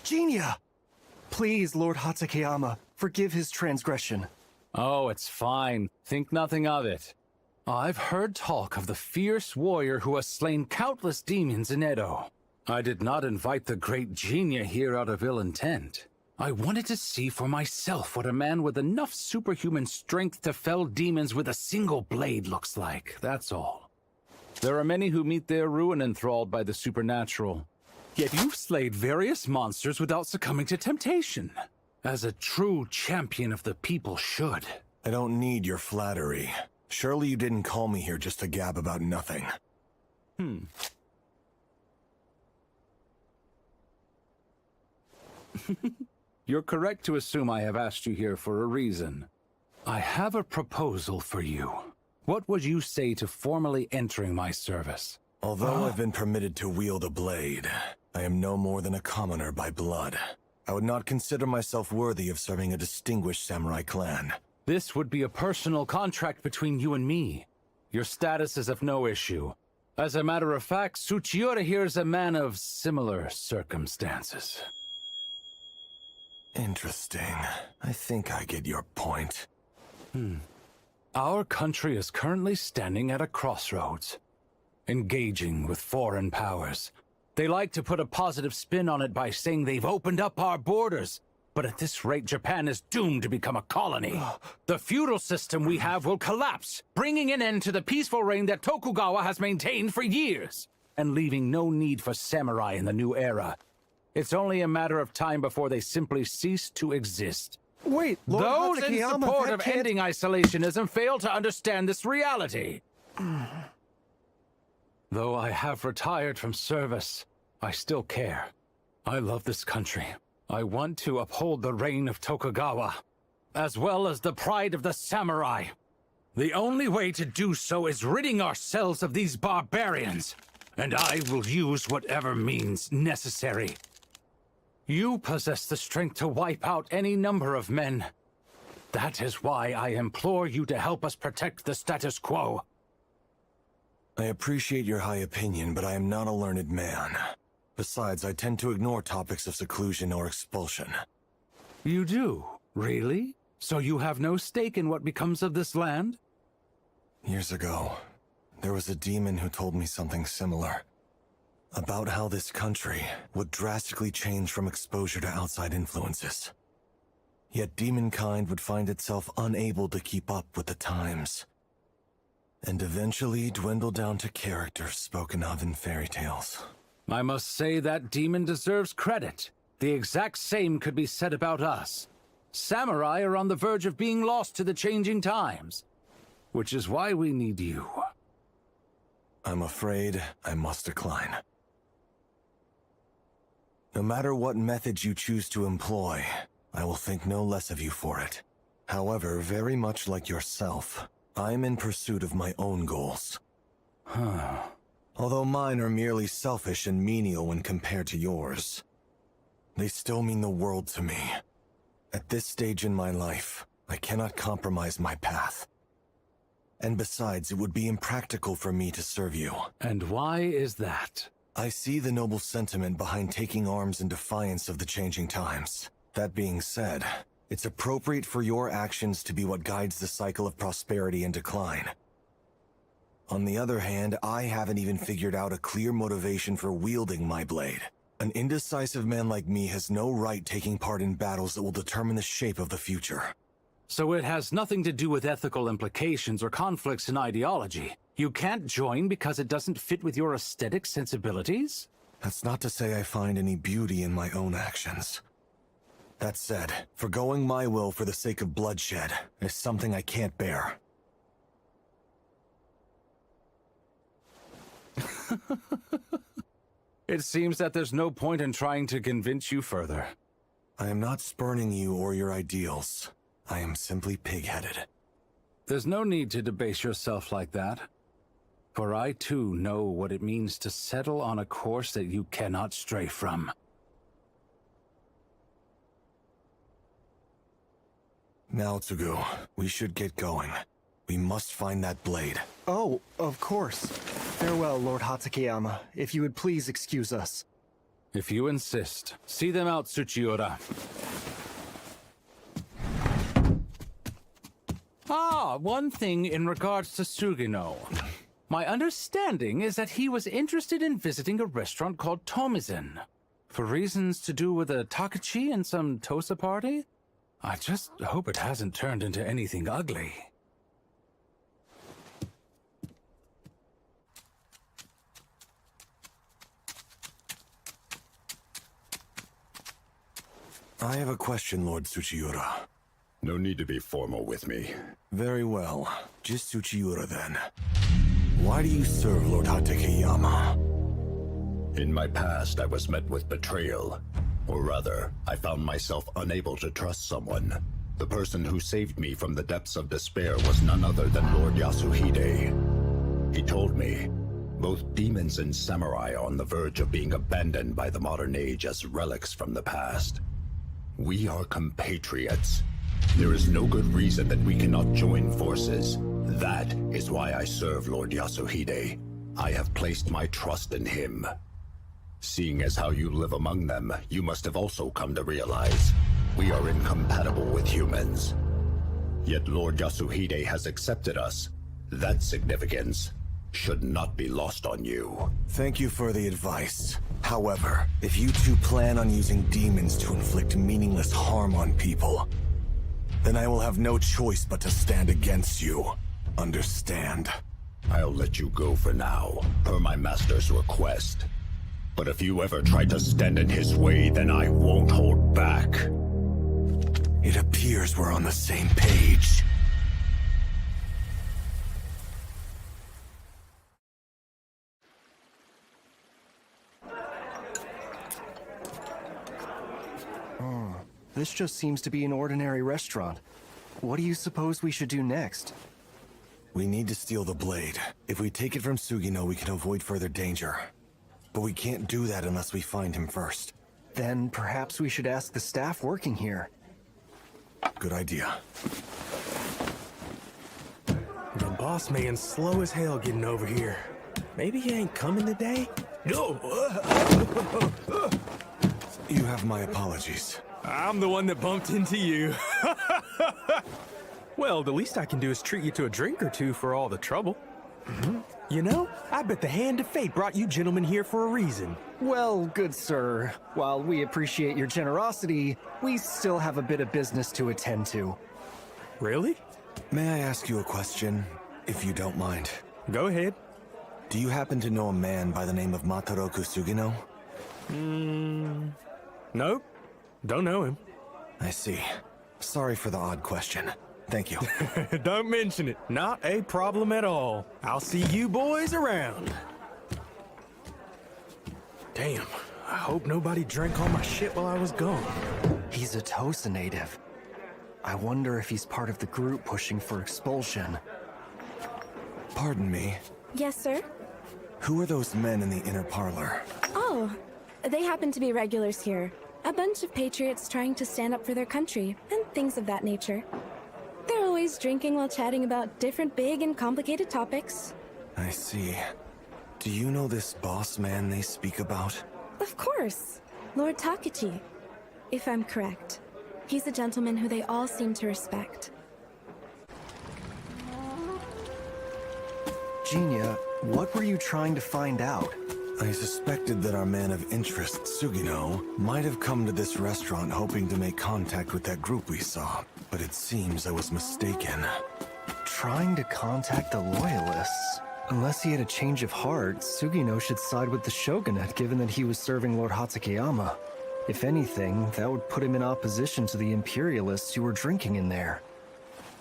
Genia! Please, Lord Hatakeyama, forgive his transgression. Oh, it's fine. Think nothing of it. I've heard talk of the fierce warrior who has slain countless demons in Edo. I did not invite the great Genia here out of ill intent. I wanted to see for myself what a man with enough superhuman strength to fell demons with a single blade looks like, that's all. There are many who meet their ruin enthralled by the supernatural. Yet you've slayed various monsters without succumbing to temptation, as a true champion of the people should. I don't need your flattery. Surely you didn't call me here just to gab about nothing. You're correct to assume I have asked you here for a reason. I have a proposal for you. What would you say to formally entering my service? Although I've been permitted to wield a blade, I am no more than a commoner by blood. I would not consider myself worthy of serving a distinguished samurai clan. This would be a personal contract between you and me. Your status is of no issue. As a matter of fact, Tsuchiura here is a man of similar circumstances. Interesting. I think I get your point. Our country is currently standing at a crossroads, engaging with foreign powers. They like to put a positive spin on it by saying they've opened up our borders. But at this rate, Japan is doomed to become a colony. The feudal system we have will collapse, bringing an end to the peaceful reign that Tokugawa has maintained for years, and leaving no need for samurai in the new era. It's only a matter of time before they simply cease to exist. Wait, Lord Those in Hatakeyama, support that of can't... ending isolationism fail to understand this reality. Though I have retired from service, I still care. I love this country. I want to uphold the reign of Tokugawa, as well as the pride of the samurai. The only way to do so is ridding ourselves of these barbarians, and I will use whatever means necessary. You possess the strength to wipe out any number of men. That is why I implore you to help us protect the status quo. I appreciate your high opinion, but I am not a learned man. Besides, I tend to ignore topics of seclusion or expulsion. You do? Really? So you have no stake in what becomes of this land? Years ago, there was a demon who told me something similar. About how this country would drastically change from exposure to outside influences. Yet demonkind would find itself unable to keep up with the times. And eventually dwindle down to characters spoken of in fairy tales. I must say that demon deserves credit. The exact same could be said about us. Samurai are on the verge of being lost to the changing times. Which is why we need you. I'm afraid I must decline. No matter what methods you choose to employ, I will think no less of you for it. However, very much like yourself, I am in pursuit of my own goals. Although mine are merely selfish and menial when compared to yours, they still mean the world to me. At this stage in my life, I cannot compromise my path. And besides, it would be impractical for me to serve you. And why is that? I see the noble sentiment behind taking arms in defiance of the changing times. That being said, it's appropriate for your actions to be what guides the cycle of prosperity and decline. On the other hand, I haven't even figured out a clear motivation for wielding my blade. An indecisive man like me has no right taking part in battles that will determine the shape of the future. So it has nothing to do with ethical implications or conflicts in ideology. You can't join because it doesn't fit with your aesthetic sensibilities? That's not to say I find any beauty in my own actions. That said, forgoing my will for the sake of bloodshed is something I can't bear. It seems that there's no point in trying to convince you further. I am not spurning you or your ideals. I am simply pig-headed. There's no need to debase yourself like that. For I too know what it means to settle on a course that you cannot stray from. Now, Tsugu, we should get going. We must find that blade. Oh, of course. Farewell, Lord Hatsukeyama. If you would please excuse us. If you insist. See them out, Tsuchiura. One thing in regards to Sugino. My understanding is that he was interested in visiting a restaurant called Tomizen. For reasons to do with a Takachi and some Tosa party? I just hope it hasn't turned into anything ugly. I have a question, Lord Tsuchiura. No need to be formal with me. Very well. Just Tsuchiura then. Why do you serve Lord Hatakeyama? In my past, I was met with betrayal. Or rather, I found myself unable to trust someone. The person who saved me from the depths of despair was none other than Lord Yasuhide. He told me, both demons and samurai are on the verge of being abandoned by the modern age as relics from the past. We are compatriots. There is no good reason that we cannot join forces. That is why I serve Lord Yasuhide. I have placed my trust in him. Seeing as how you live among them, you must have also come to realize we are incompatible with humans. Yet Lord Yasuhide has accepted us. That significance should not be lost on you. Thank you for the advice. However, if you two plan on using demons to inflict meaningless harm on people, then I will have no choice but to stand against you. Understand? I'll let you go for now, per my master's request. But if you ever try to stand in his way, then I won't hold back. It appears we're on the same page. This just seems to be an ordinary restaurant. What do you suppose we should do next? We need to steal the blade. If we take it from Sugino, we can avoid further danger. But we can't do that unless we find him first. Then perhaps we should ask the staff working here. Good idea. The boss man's slow as hell getting over here. Maybe he ain't coming today? No! You have my apologies. I'm the one that bumped into you. Well, the least I can do is treat you to a drink or two for all the trouble. You know, I bet the hand of fate brought you gentlemen here for a reason. Well, good sir, while we appreciate your generosity, we still have a bit of business to attend to. Really? May I ask you a question, if you don't mind? Go ahead. Do you happen to know a man by the name of Mataroku Sugino? Nope. Don't know him. I see. Sorry for the odd question. Thank you. Don't mention it. Not a problem at all. I'll see you boys around. Damn. I hope nobody drank all my shit while I was gone. He's a Tosa native. I wonder if he's part of the group pushing for expulsion. Pardon me. Yes, sir? Who are those men in the inner parlor? Oh, they happen to be regulars here. A bunch of patriots trying to stand up for their country, and things of that nature. They're always drinking while chatting about different big and complicated topics. I see. Do you know this boss man they speak about? Of course. Lord Takechi. If I'm correct. He's a gentleman who they all seem to respect. Genia, what were you trying to find out? I suspected that our man of interest, Sugino, might have come to this restaurant hoping to make contact with that group we saw, but it seems I was mistaken. Trying to contact the Loyalists? Unless he had a change of heart, Sugino should side with the Shogunate given that he was serving Lord Hatsukeyama. If anything, that would put him in opposition to the Imperialists who were drinking in there.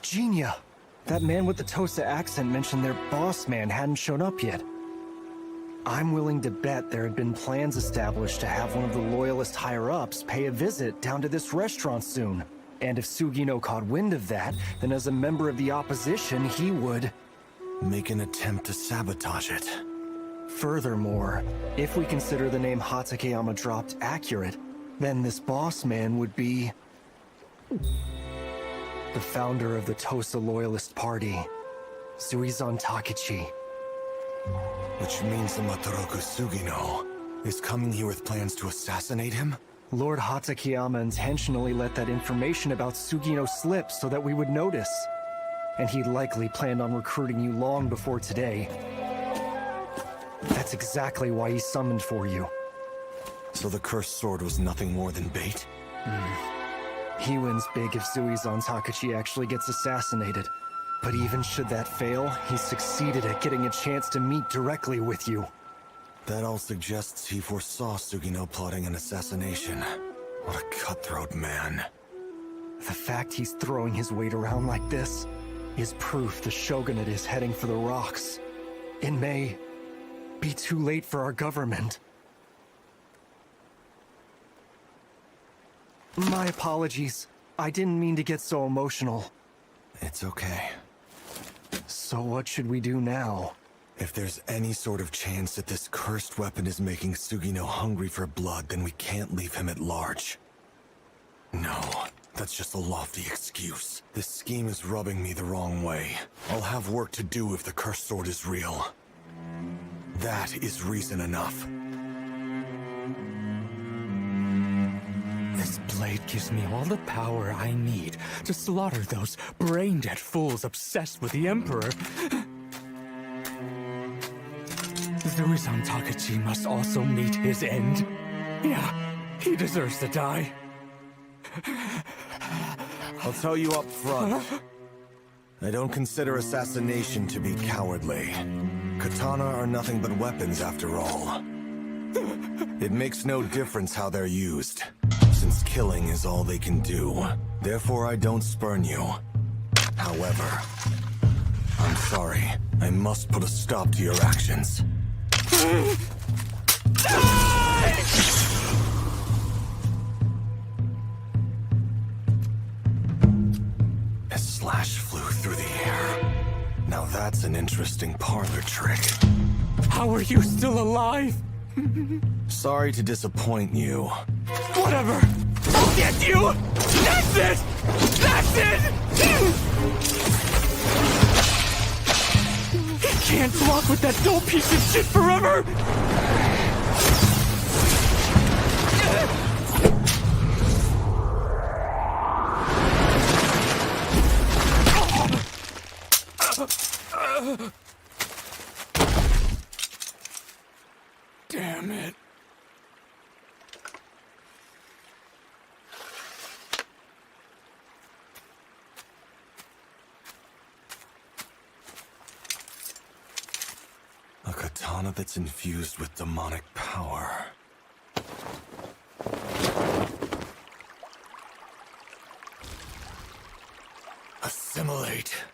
Genia! That man with the Tosa accent mentioned their boss man hadn't shown up yet. I'm willing to bet there had been plans established to have one of the Loyalist higher-ups pay a visit down to this restaurant soon. And if Sugino caught wind of that, then as a member of the opposition, he would... make an attempt to sabotage it. Furthermore, if we consider the name Hatsukeyama dropped accurate, then this boss man would be... the founder of the Tosa Loyalist Party, Suizan Takechi. Which means the Mataroku Sugino is coming here with plans to assassinate him? Lord Hatsukeyama intentionally let that information about Sugino slip so that we would notice. And he likely planned on recruiting you long before today. That's exactly why he summoned for you. So the cursed sword was nothing more than bait? He wins big if Suizan Takechi actually gets assassinated. But even should that fail, he succeeded at getting a chance to meet directly with you. That all suggests he foresaw Sugino plotting an assassination. What a cutthroat man. The fact he's throwing his weight around like this is proof the Shogunate is heading for the rocks. It may be too late for our government. My apologies. I didn't mean to get so emotional. It's okay. So what should we do now? If there's any sort of chance that this cursed weapon is making Sugino hungry for blood, then we can't leave him at large. No, that's just a lofty excuse. This scheme is rubbing me the wrong way. I'll have work to do if the cursed sword is real. That is reason enough. This blade gives me all the power I need to slaughter those brain-dead fools obsessed with the Emperor. Suizan Takechi must also meet his end. Yeah, he deserves to die. I'll tell you up front. I don't consider assassination to be cowardly. Katana are nothing but weapons after all. It makes no difference how they're used, since killing is all they can do. Therefore, I don't spurn you. However, I'm sorry. I must put a stop to your actions. A slash flew through the air. Now that's an interesting parlor trick. How are you still alive? Sorry to disappoint you. Whatever! I'll get you! That's it! That's it! He can't walk with that dull piece of shit forever! Damn it. A katana that's infused with demonic power. Assimilate.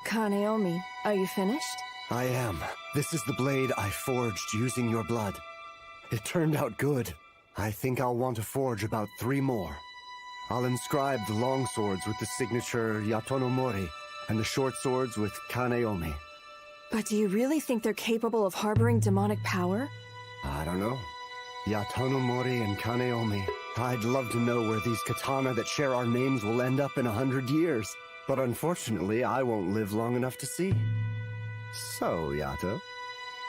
Kaneomi, are you finished? I am. This is the blade I forged using your blood. It turned out good. I think I'll want to forge about 3 more. I'll inscribe the long swords with the signature Yatonomori, and the short swords with Kaneomi. But do you really think they're capable of harboring demonic power? I don't know. Yatonomori and Kaneomi. I'd love to know where these katana that share our names will end up in 100 years. But unfortunately, I won't live long enough to see. So, Yato,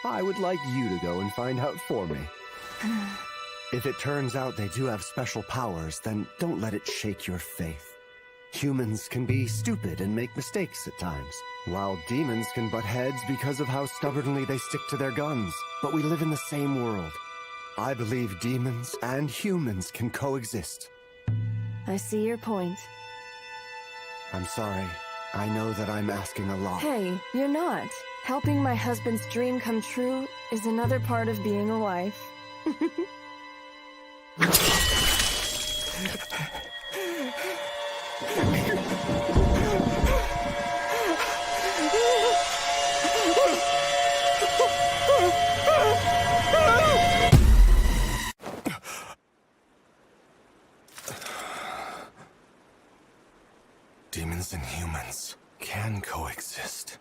I would like you to go and find out for me. If it turns out they do have special powers, then don't let it shake your faith. Humans can be stupid and make mistakes at times, while demons can butt heads because of how stubbornly they stick to their guns. But we live in the same world. I believe demons and humans can coexist. I see your point. I'm sorry. I know that I'm asking a lot. Hey, you're not. Helping my husband's dream come true is another part of being a wife. Demons and humans can coexist.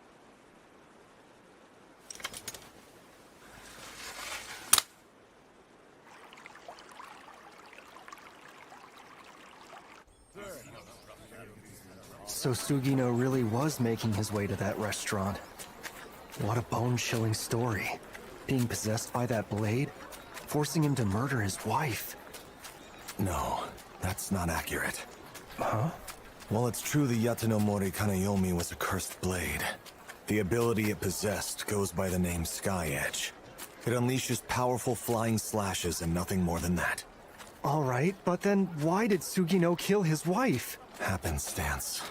So Sugino really was making his way to that restaurant. What a bone-chilling story. Being possessed by that blade, forcing him to murder his wife. No, that's not accurate. Huh? While it's true the Yatonomori Kaneomi was a cursed blade, the ability it possessed goes by the name Sky Edge. It unleashes powerful flying slashes and nothing more than that. All right, but then why did Sugino kill his wife? Happenstance.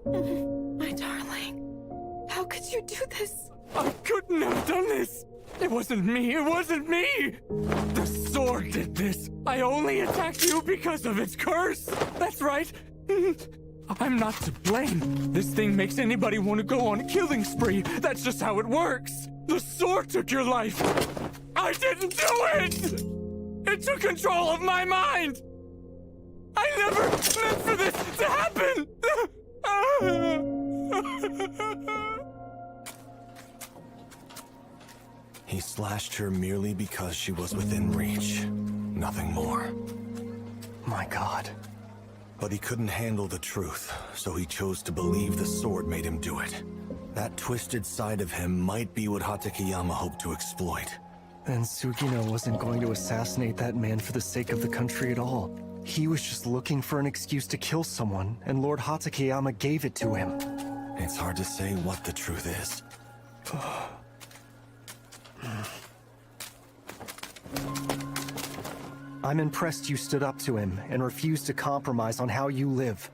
My darling, how could you do this? I couldn't have done this! It wasn't me! It wasn't me! The sword did this! I only attacked you because of its curse! That's right! I'm not to blame. This thing makes anybody want to go on a killing spree. That's just how it works. The sword took your life. I didn't do it! It took control of my mind! I never meant for this to happen! He slashed her merely because she was within reach. Nothing more. My God. But he couldn't handle the truth, so he chose to believe the sword made him do it. That twisted side of him might be what Hatakeyama hoped to exploit. Then Sugino wasn't going to assassinate that man for the sake of the country at all. He was just looking for an excuse to kill someone, and Lord Hatakeyama gave it to him. It's hard to say what the truth is. I'm impressed you stood up to him and refused to compromise on how you live.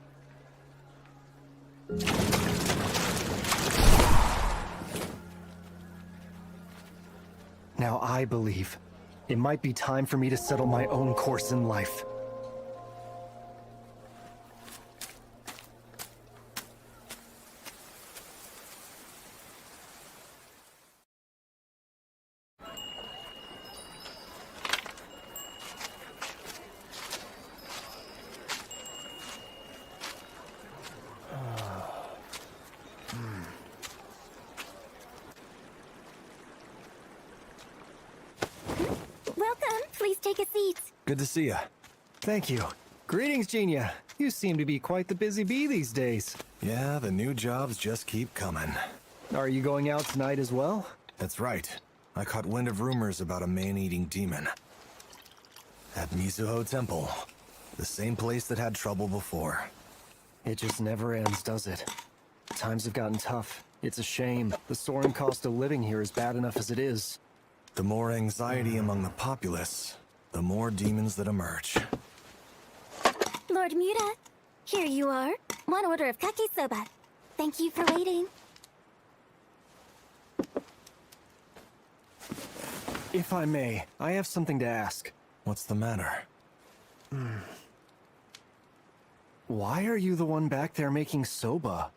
Now I believe it might be time for me to settle my own course in life. Welcome. Please take a seat. Good to see ya. Thank you. Greetings, Genia. You seem to be quite the busy bee these days. Yeah, the new jobs just keep coming. Are you going out tonight as well? That's right. I caught wind of rumors about a man-eating demon. At Mizuho Temple, the same place that had trouble before. It just never ends, does it? Times have gotten tough. It's a shame. The soaring cost of living here is bad enough as it is. The more anxiety among the populace, the more demons that emerge. Lord Muta, here you are. One order of kake soba. Thank you for waiting. If I may, I have something to ask. What's the matter? Why are you the one back there making soba?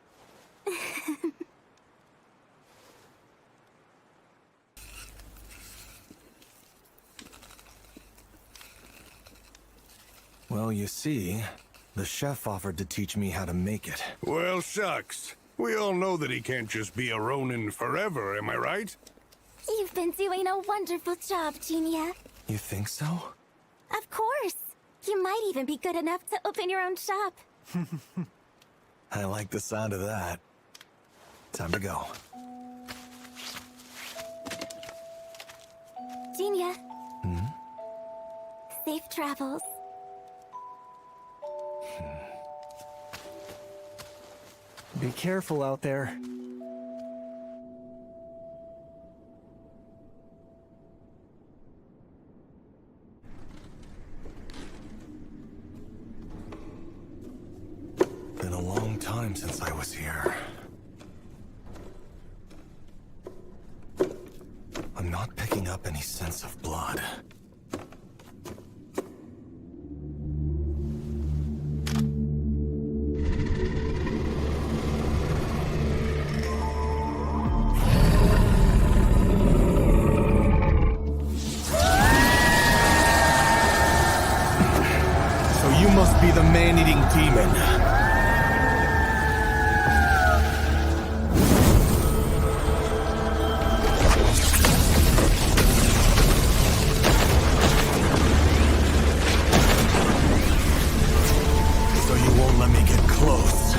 Well, you see, the chef offered to teach me how to make it. Well, shucks. We all know that he can't just be a Ronin forever, am I right? You've been doing a wonderful job, Genia. You think so? Of course. You might even be good enough to open your own shop. I like the sound of that. Time to go. Genia. Safe travels. Be careful out there. Been a long time since I was here. I'm not picking up any sense of blood. You must be the man-eating demon. So you won't let me get close.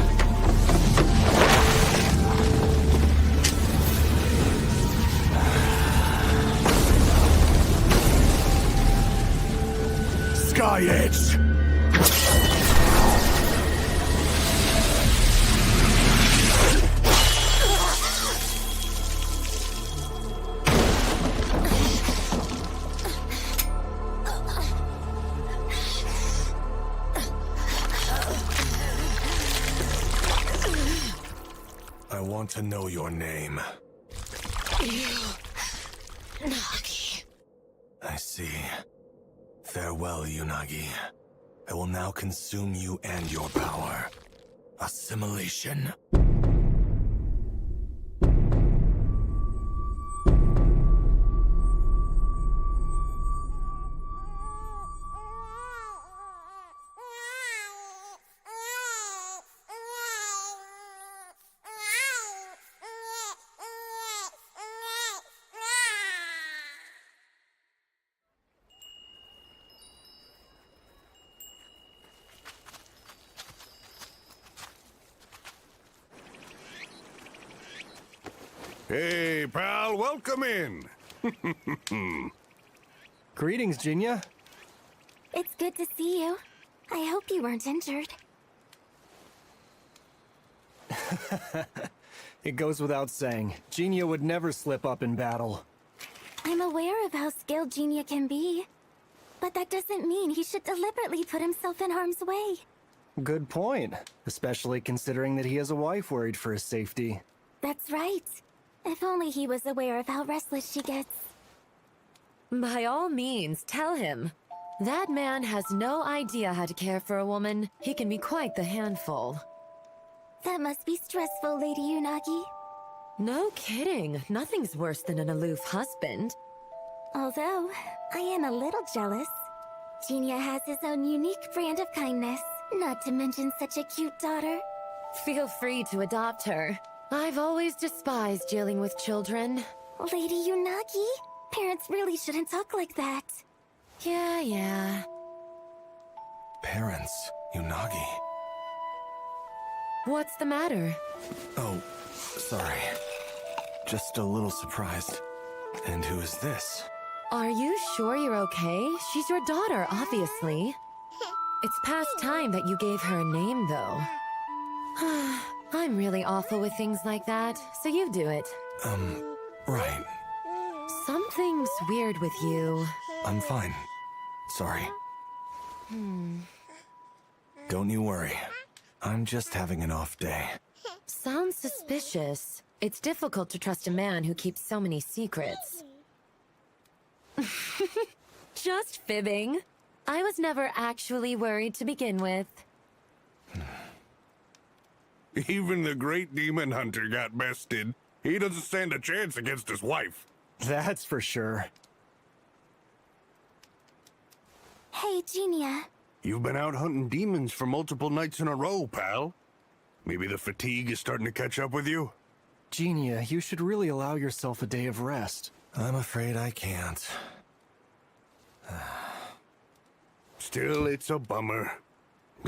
Sky Edge! I want to know your name. Nagi. I see. Farewell, Unagi. I will now consume you and your power. Assimilation. Hey, pal, welcome in. Greetings, Genia. It's good to see you. I hope you weren't injured. It goes without saying, Genia would never slip up in battle. I'm aware of how skilled Genia can be. But that doesn't mean he should deliberately put himself in harm's way. Good point, especially considering that he has a wife worried for his safety. That's right. If only he was aware of how restless she gets. By all means, tell him. That man has no idea how to care for a woman. He can be quite the handful. That must be stressful, Lady Unagi. No kidding. Nothing's worse than an aloof husband. Although, I am a little jealous. Genia has his own unique brand of kindness, not to mention such a cute daughter. Feel free to adopt her. I've always despised dealing with children. Lady Unagi, parents really shouldn't talk like that. Yeah. Parents, Unagi. What's the matter? Oh, sorry. Just a little surprised. And who is this? Are you sure you're okay? She's your daughter, obviously. It's past time that you gave her a name, though. I'm really awful with things like that, so you do it. Right. Something's weird with you. I'm fine. Sorry. Don't you worry. I'm just having an off day. Sounds suspicious. It's difficult to trust a man who keeps so many secrets. Just fibbing. I was never actually worried to begin with. Even the great demon hunter got bested. He doesn't stand a chance against his wife. That's for sure. Hey, Genia. You've been out hunting demons for multiple nights in a row, pal. Maybe the fatigue is starting to catch up with you? Genia, you should really allow yourself a day of rest. I'm afraid I can't. Still, it's a bummer.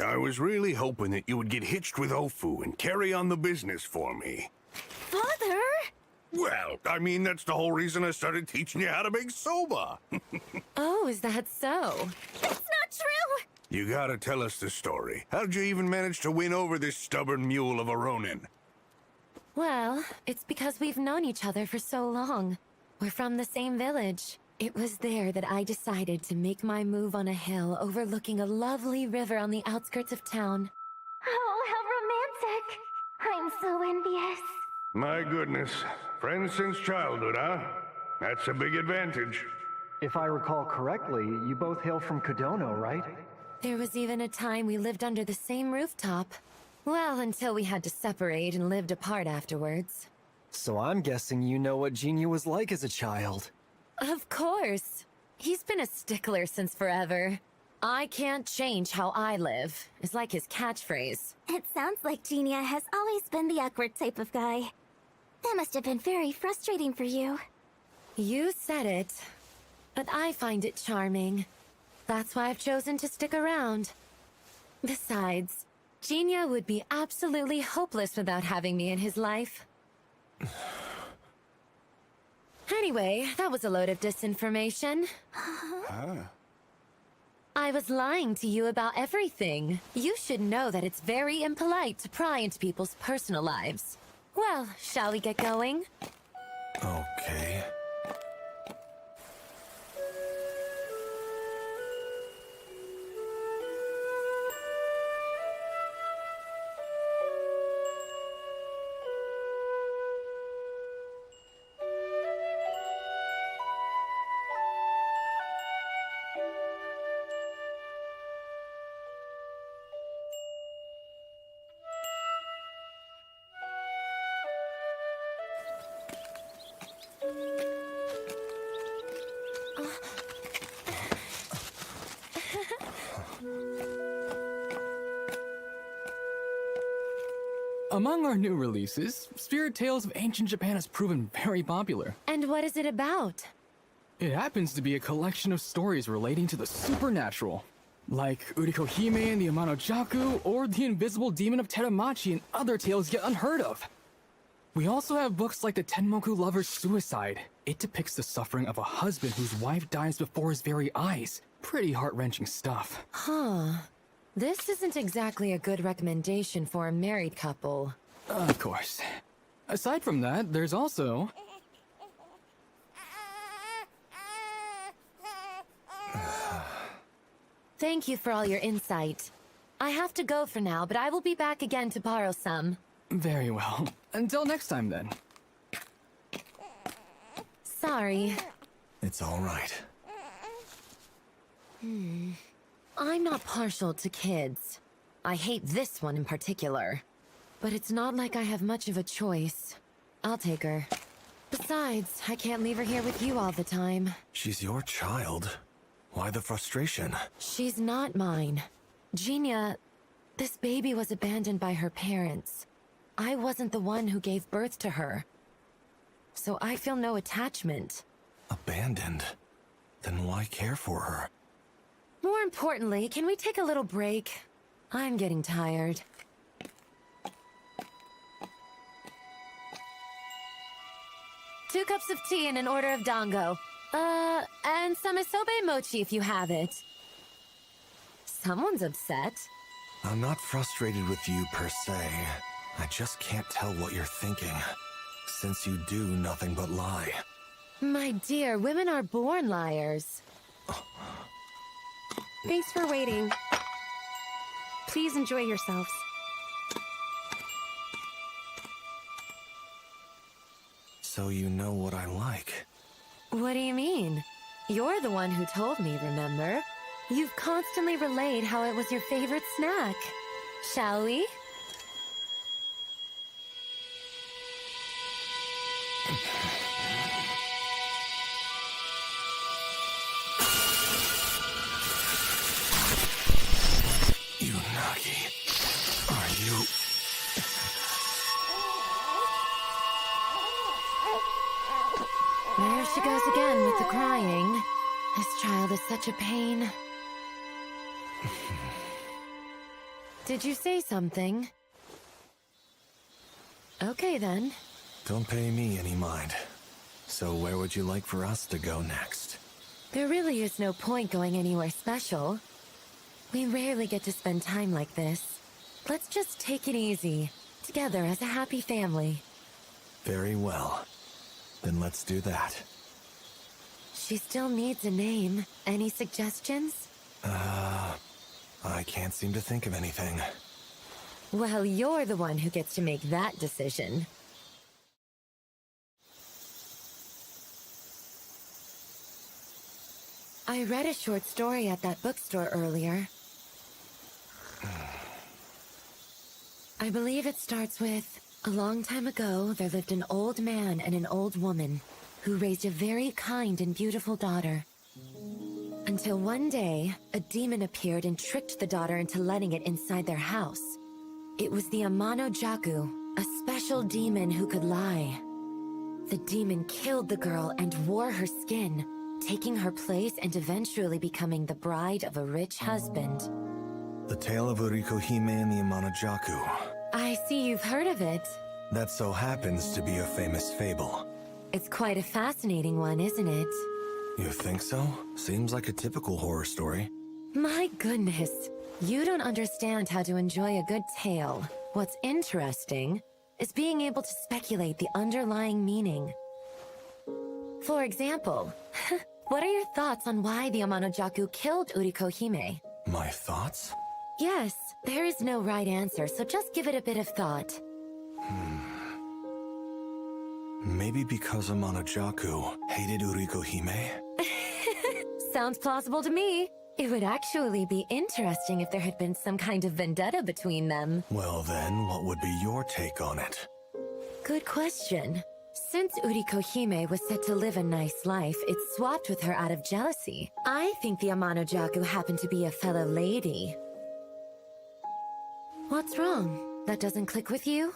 I was really hoping that you would get hitched with Ofu and carry on the business for me. Father? Well, I mean, that's the whole reason I started teaching you how to make soba. Oh, is that so? That's not true! You gotta tell us the story. How'd you even manage to win over this stubborn mule of a Ronin? Well, it's because we've known each other for so long. We're from the same village. It was there that I decided to make my move on a hill overlooking a lovely river on the outskirts of town. Oh, how romantic! I'm so envious. My goodness. Friends since childhood, huh? That's a big advantage. If I recall correctly, you both hail from Kodono, right? There was even a time we lived under the same rooftop. Well, until we had to separate and lived apart afterwards. So I'm guessing you know what Genia was like as a child. Of course. He's been a stickler since forever. I can't change how I live, is like his catchphrase. It sounds like Genia has always been the awkward type of guy. That must have been very frustrating for you. You said it, but I find it charming. That's why I've chosen to stick around. Besides, Genia would be absolutely hopeless without having me in his life. Anyway, that was a load of disinformation. I was lying to you about everything. You should know that it's very impolite to pry into people's personal lives. Well, shall we get going? Okay. Among our new releases, Spirit Tales of Ancient Japan has proven very popular. And what is it about? It happens to be a collection of stories relating to the supernatural, like Uriko Hime and the Amano Jaku, or the Invisible Demon of Teramachi and other tales yet unheard of. We also have books like The Tenmoku Lover's Suicide. It depicts the suffering of a husband whose wife dies before his very eyes. Pretty heart-wrenching stuff. Huh. This isn't exactly a good recommendation for a married couple. Of course. Aside from that, there's also... Thank you for all your insight. I have to go for now, but I will be back again to borrow some. Very well. Until next time, then. Sorry. It's all right. I'm not partial to kids. I hate this one in particular. But it's not like I have much of a choice. I'll take her. Besides, I can't leave her here with you all the time. She's your child. Why the frustration? She's not mine. Genia, this baby was abandoned by her parents. I wasn't the one who gave birth to her. So I feel no attachment. Abandoned? Then why care for her? More importantly, can we take a little break? I'm getting tired. 2 cups of tea and an order of dango. And some isobe mochi if you have it. Someone's upset. I'm not frustrated with you per se. I just can't tell what you're thinking, since you do nothing but lie. My dear, women are born liars. Thanks for waiting. Please enjoy yourselves. So you know what I like. What do you mean? You're the one who told me, remember? You've constantly relayed how it was your favorite snack. Shall we? Unagi, are you... There she goes again with the crying. This child is such a pain. Did you say something? Okay then. Don't pay me any mind. So where would you like for us to go next? There really is no point going anywhere special. We rarely get to spend time like this. Let's just take it easy, together as a happy family. Very well. Then let's do that. She still needs a name. Any suggestions? I can't seem to think of anything. Well, you're the one who gets to make that decision. I read a short story at that bookstore earlier. I believe it starts with, a long time ago, there lived an old man and an old woman who raised a very kind and beautiful daughter. Until one day, a demon appeared and tricked the daughter into letting it inside their house. It was the Amano Jaku, a special demon who could lie. The demon killed the girl and wore her skin, taking her place and eventually becoming the bride of a rich husband. The tale of Uriko Hime and the Amano-Jaku. I see you've heard of it. That so happens to be a famous fable. It's quite a fascinating one, isn't it? You think so? Seems like a typical horror story. My goodness. You don't understand how to enjoy a good tale. What's interesting is being able to speculate the underlying meaning. For example, what are your thoughts on why the Amano-Jaku killed Uriko Hime? My thoughts? Yes, there is no right answer, so just give it a bit of thought. Maybe because Amano-Jaku hated Uriko Hime? Sounds plausible to me. It would actually be interesting if there had been some kind of vendetta between them. Well then, what would be your take on it? Good question. Since Uriko Hime was set to live a nice life, it swapped with her out of jealousy. I think the Amano-Jaku happened to be a fellow lady. What's wrong? That doesn't click with you?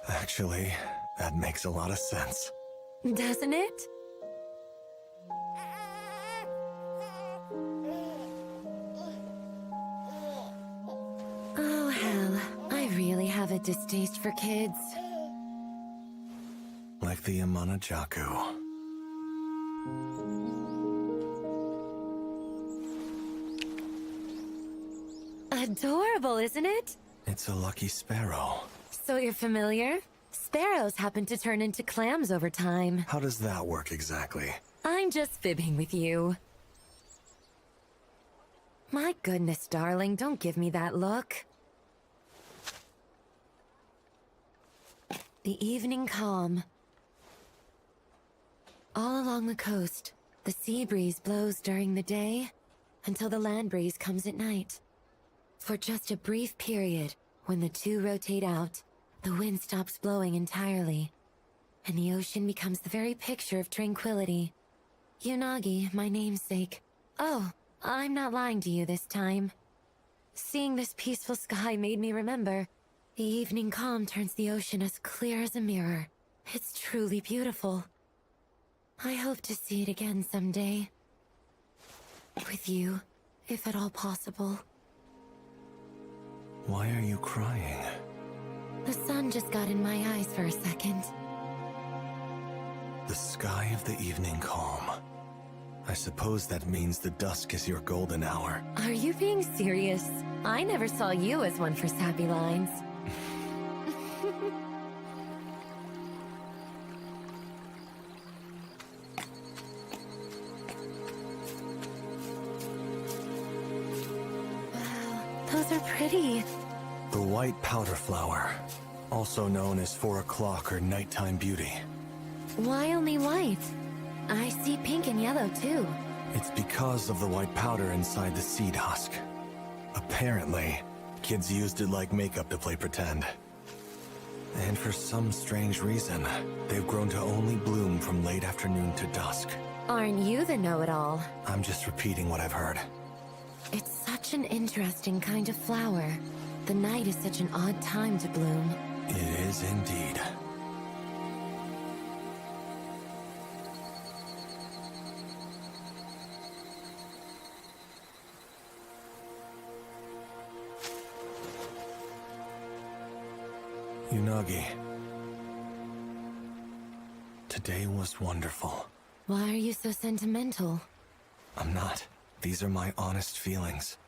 Actually, that makes a lot of sense. Doesn't it? Oh, hell. I really have a distaste for kids. Like the Amano-Jaku. Adorable, isn't it? It's a lucky sparrow. So you're familiar? Sparrows happen to turn into clams over time. How does that work exactly? I'm just fibbing with you. My goodness, darling, don't give me that look. The evening calm. All along the coast, the sea breeze blows during the day until the land breeze comes at night. For just a brief period, when the two rotate out, the wind stops blowing entirely, and the ocean becomes the very picture of tranquility. Unagi, my namesake. Oh, I'm not lying to you this time. Seeing this peaceful sky made me remember. The evening calm turns the ocean as clear as a mirror. It's truly beautiful. I hope to see it again someday. With you, if at all possible. Why are you crying? The sun just got in my eyes for a second. The sky of the evening calm. I suppose that means the dusk is your golden hour. Are you being serious? I never saw you as one for sappy lines. Wow, those are pretty. The white powder flower, also known as 4 o'clock or nighttime beauty. Why only white? I see pink and yellow too. It's because of the white powder inside the seed husk. Apparently, kids used it like makeup to play pretend. And for some strange reason, they've grown to only bloom from late afternoon to dusk. Aren't you the know-it-all? I'm just repeating what I've heard. It's such an interesting kind of flower. The night is such an odd time to bloom. It is indeed. Unagi. Today was wonderful. Why are you so sentimental? I'm not. These are my honest feelings.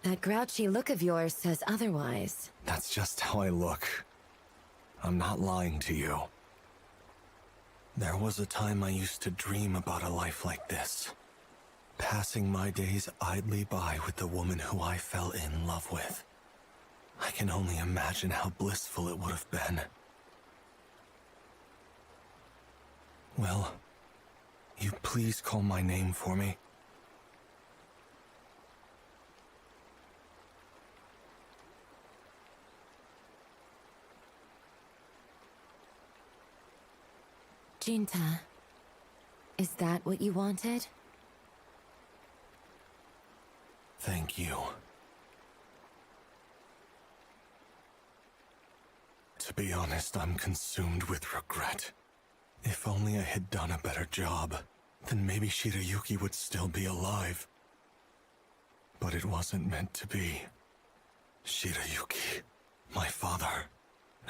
That grouchy look of yours says otherwise. That's just how I look. I'm not lying to you. There was a time I used to dream about a life like this. Passing my days idly by with the woman who I fell in love with. I can only imagine how blissful it would have been. Will you please call my name for me? Jinta, is that what you wanted? Thank you. To be honest, I'm consumed with regret. If only I had done a better job, then maybe Shirayuki would still be alive. But it wasn't meant to be. Shirayuki, my father,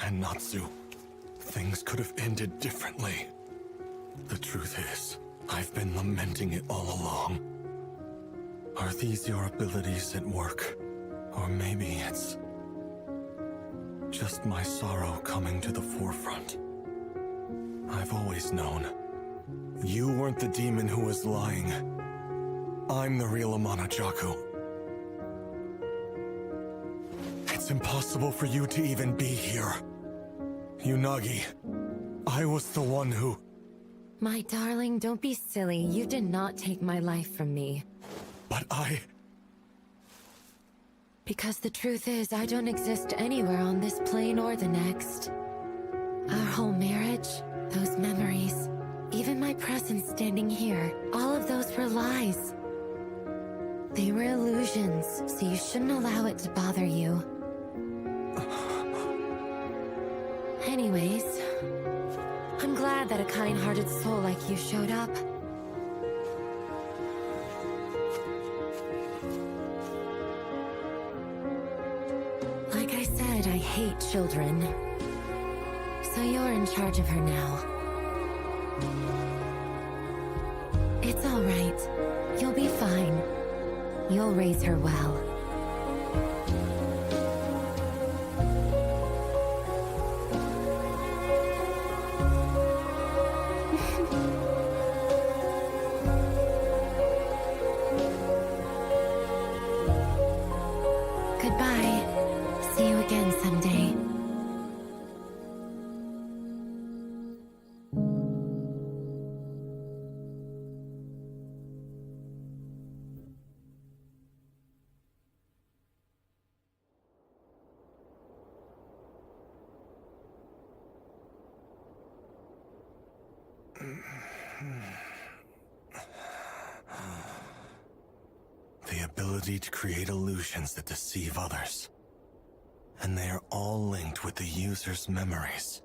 and Natsu. Things could have ended differently. The truth is, I've been lamenting it all along. Are these your abilities at work? Or maybe it's just my sorrow coming to the forefront. I've always known. You weren't the demon who was lying. I'm the real Amana Jaku. It's impossible for you to even be here. Unagi, I was the one who... My darling, don't be silly. You did not take my life from me. But I... Because the truth is, I don't exist anywhere on this plane or the next. Our whole marriage, those memories, even my presence standing here, all of those were lies. They were illusions, so you shouldn't allow it to bother you. Anyways, I'm glad that a kind-hearted soul like you showed up. Like I said, I hate children. So you're in charge of her now. It's all right. You'll be fine. You'll raise her well. Goodbye. See you again someday. The ability to create illusions that deceive others. And they are all linked with the user's memories.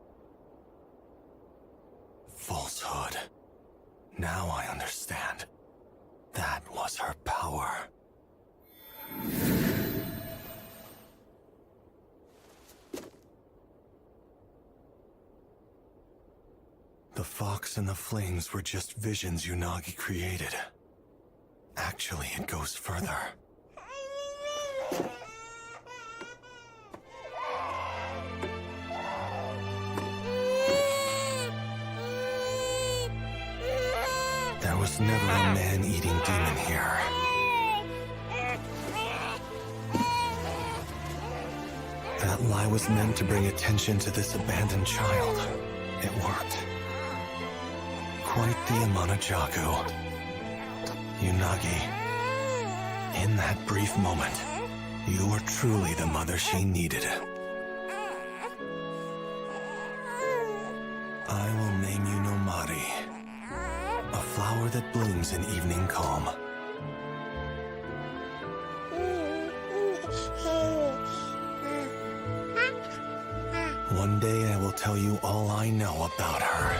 Falsehood. Now I understand. That was her power. The fox and the flames were just visions Unagi created. Actually, it goes further. There was never a man-eating demon here. That lie was meant to bring attention to this abandoned child. It worked. Quite the Amano-Jaku. Unagi, in that brief moment, you were truly the mother she needed. I will name you Nomari, a flower that blooms in evening calm. One day I will tell you all I know about her.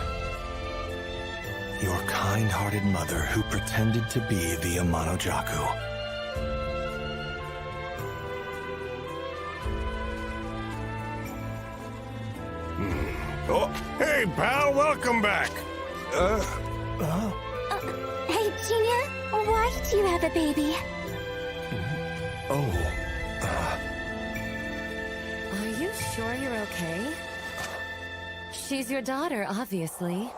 Your kind-hearted mother who pretended to be the Amano-Jaku. Oh, hey, pal, welcome back. Hey, Junior, why do you have a baby? Are you sure you're okay? She's your daughter, obviously.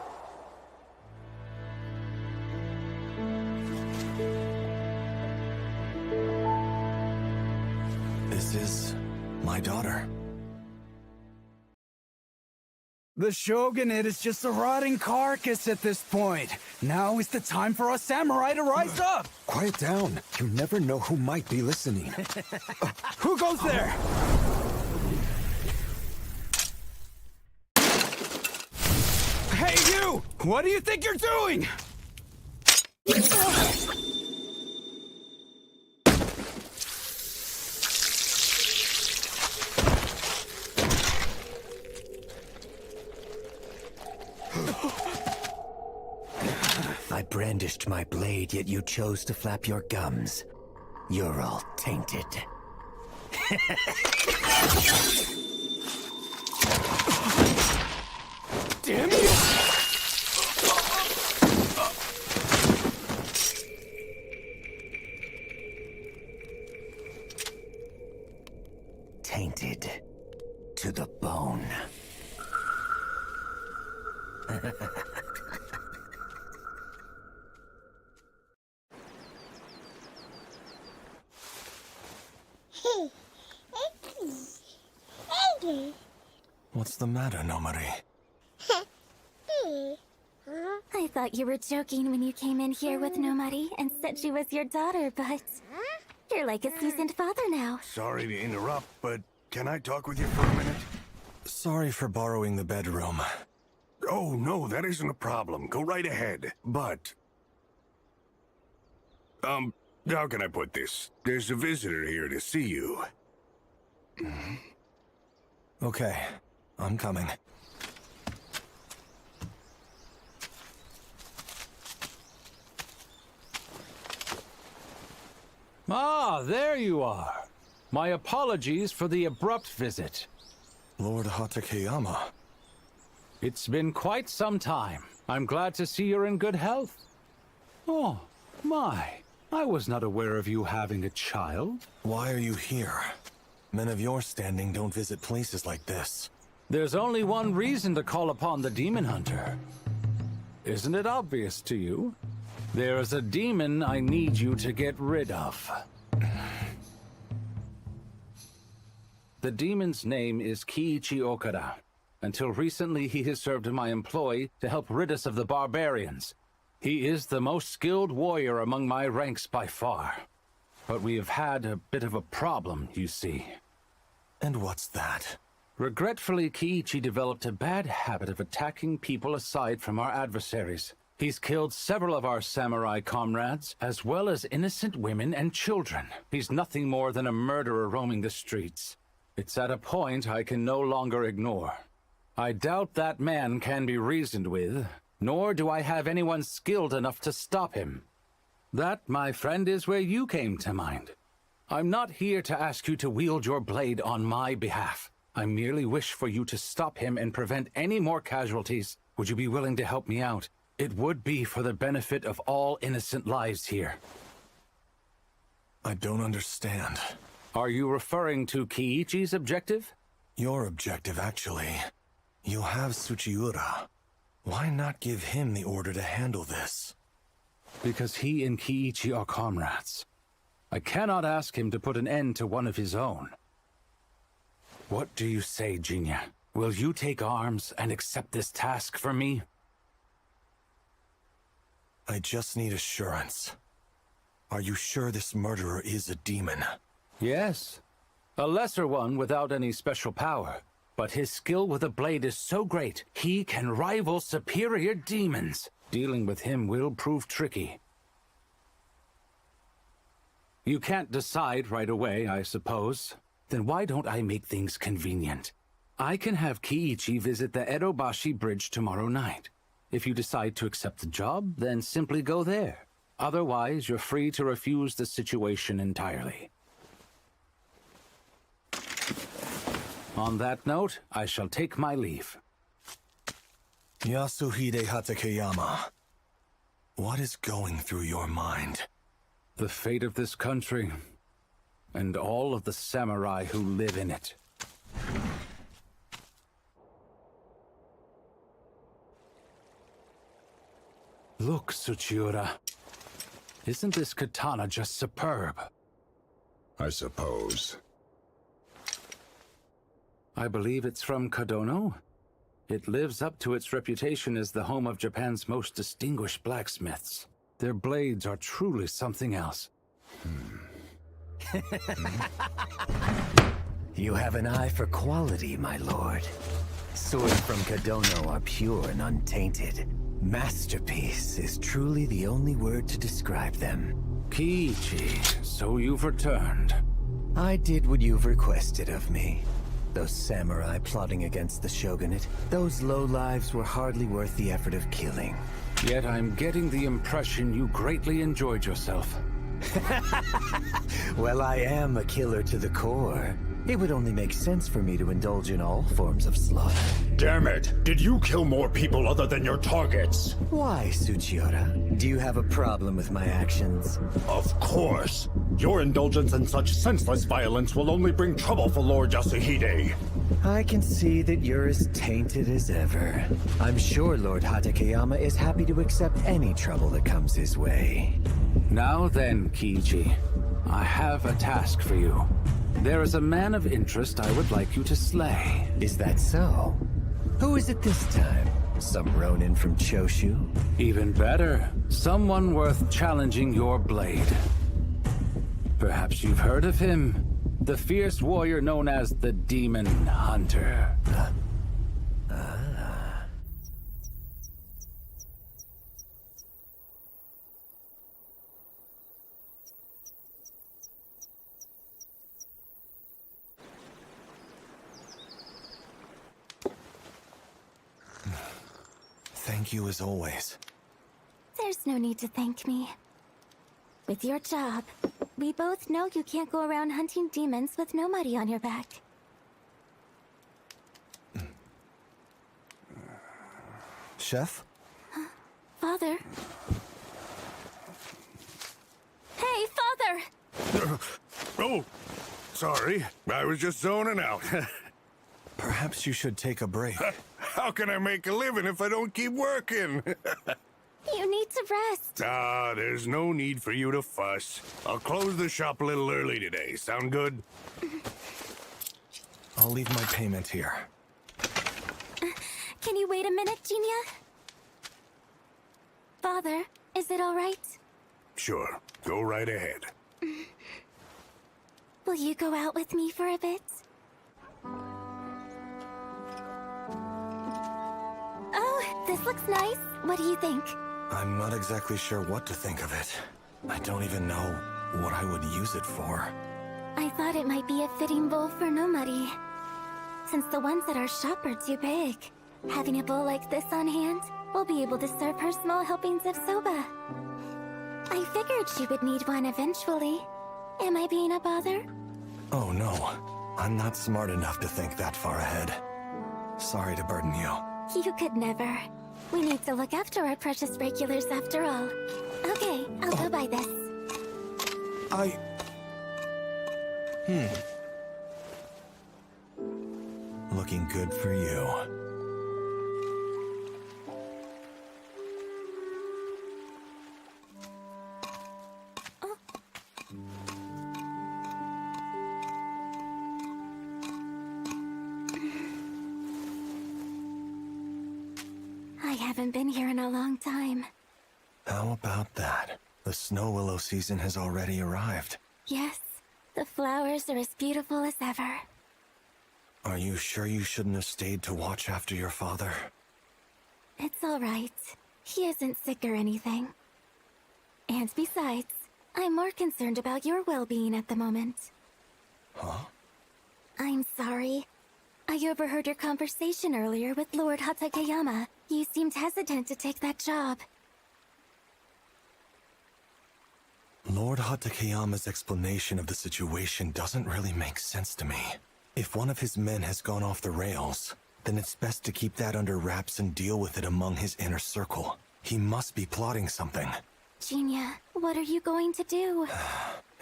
This is my daughter. The Shogunate is just a rotting carcass at this point. Now is the time for our samurai to rise up! Quiet down. You never know who might be listening. Who goes there? Hey, you! What do you think you're doing? I brandished my blade, yet you chose to flap your gums. You're all tainted. Damn you! Tainted to the bone. What's the matter, Nomari? I thought you were joking when you came in here with Nomari and said she was your daughter, but you're like a seasoned father now. Sorry to interrupt, but can I talk with you for a minute? Sorry for borrowing the bedroom. Oh, no, that isn't a problem. Go right ahead. But... how can I put this? There's a visitor here to see you. Okay, I'm coming. Ah, there you are. My apologies for the abrupt visit. Lord Hatakeyama. It's been quite some time. I'm glad to see you're in good health. Oh, my. I was not aware of you having a child. Why are you here? Men of your standing don't visit places like this. There's only one reason to call upon the Demon Hunter. Isn't it obvious to you? There is a demon I need you to get rid of. The demon's name is Kiichi Okada. Until recently, he has served in my employ to help rid us of the barbarians. He is the most skilled warrior among my ranks by far. But we have had a bit of a problem, you see. And what's that? Regretfully, Kiichi developed a bad habit of attacking people aside from our adversaries. He's killed several of our samurai comrades, as well as innocent women and children. He's nothing more than a murderer roaming the streets. It's at a point I can no longer ignore. I doubt that man can be reasoned with, nor do I have anyone skilled enough to stop him. That, my friend, is where you came to mind. I'm not here to ask you to wield your blade on my behalf. I merely wish for you to stop him and prevent any more casualties. Would you be willing to help me out? It would be for the benefit of all innocent lives here. I don't understand. Are you referring to Kiichi's objective? Your objective, actually. You have Tsuchiura. Why not give him the order to handle this? Because he and Kiichi are comrades. I cannot ask him to put an end to one of his own. What do you say, Jinya? Will you take arms and accept this task for me? I just need assurance. Are you sure this murderer is a demon? Yes. A lesser one without any special power. But his skill with a blade is so great, he can rival superior demons. Dealing with him will prove tricky. You can't decide right away, I suppose. Then why don't I make things convenient? I can have Kiichi visit the Edobashi Bridge tomorrow night. If you decide to accept the job, then simply go there. Otherwise, you're free to refuse the situation entirely. On that note, I shall take my leave. Yasuhide Hatakeyama, what is going through your mind? The fate of this country, and all of the samurai who live in it. Look, Tsuchiura. Isn't this katana just superb? I suppose. I believe it's from Kadono. It lives up to its reputation as the home of Japan's most distinguished blacksmiths. Their blades are truly something else. You have an eye for quality, my lord. Swords from Kadono are pure and untainted. Masterpiece is truly the only word to describe them. Kiichi, so you've returned. I did what you've requested of me. Those samurai plotting against the shogunate, those lowlives were hardly worth the effort of killing. Yet I'm getting the impression you greatly enjoyed yourself. Well, I am a killer to the core. It would only make sense for me to indulge in all forms of slaughter. Damn it! Did you kill more people other than your targets? Why, Tsuchiura? Do you have a problem with my actions? Of course! Your indulgence in such senseless violence will only bring trouble for Lord Yasuhide. I can see that you're as tainted as ever. I'm sure Lord Hatakeyama is happy to accept any trouble that comes his way. Now then, Kiichi, I have a task for you. There is a man of interest I would like you to slay. Is that so? Who is it this time? Some Ronin from Choshu? Even better, someone worth challenging your blade. Perhaps you've heard of him. The fierce warrior known as the Demon Hunter. Thank you as always. There's no need to thank me. With your job, we both know you can't go around hunting demons with nobody on your back. Chef? Father? Hey, Father! Oh, sorry. I was just zoning out. Perhaps you should take a break. How can I make a living if I don't keep working? You need to rest. There's no need for you to fuss. I'll close the shop a little early today. Sound good? I'll leave my payment here. Can you wait a minute, Jinya? Father, is it all right? Sure. Go right ahead. Will you go out with me for a bit? Oh, this looks nice. What do you think? I'm not exactly sure what to think of it. I don't even know what I would use it for. I thought it might be a fitting bowl for Nomari. Since the ones at our shop are too big, having a bowl like this on hand, we'll be able to serve her small helpings of soba. I figured she would need one eventually. Am I being a bother? Oh no, I'm not smart enough to think that far ahead. Sorry to burden you. You could never. We need to look after our precious regulars after all. Okay, I'll go buy this. Looking good for you. I haven't been here in a long time. How about that? The snow willow season has already arrived. Yes, the flowers are as beautiful as ever. Are you sure you shouldn't have stayed to watch after your father? It's all right. He isn't sick or anything. And besides, I'm more concerned about your well-being at the moment. Huh? I'm sorry. I overheard your conversation earlier with Lord Hatakeyama. You seemed hesitant to take that job. Lord Hatakeyama's explanation of the situation doesn't really make sense to me. If one of his men has gone off the rails, then it's best to keep that under wraps and deal with it among his inner circle. He must be plotting something. Genia, what are you going to do?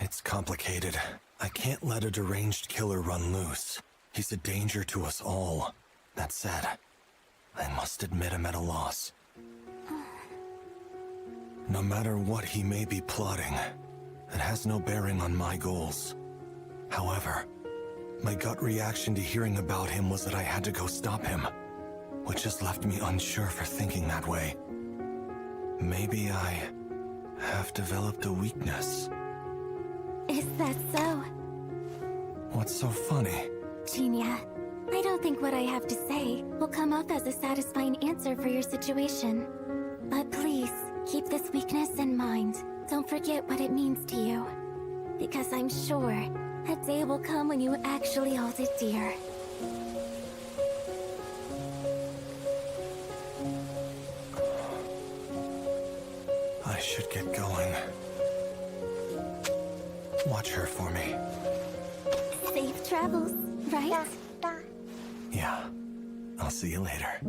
It's complicated. I can't let a deranged killer run loose. He's a danger to us all. That said, I must admit I'm at a loss. No matter what he may be plotting, it has no bearing on my goals. However, my gut reaction to hearing about him was that I had to go stop him, which has left me unsure for thinking that way. Maybe I have developed a weakness. Is that so? What's so funny? Genia, I don't think what I have to say will come up as a satisfying answer for your situation. But please, keep this weakness in mind. Don't forget what it means to you. Because I'm sure a day will come when you actually hold it dear. I should get going. Watch her for me. Safe travels, right? Yeah. I'll see you later.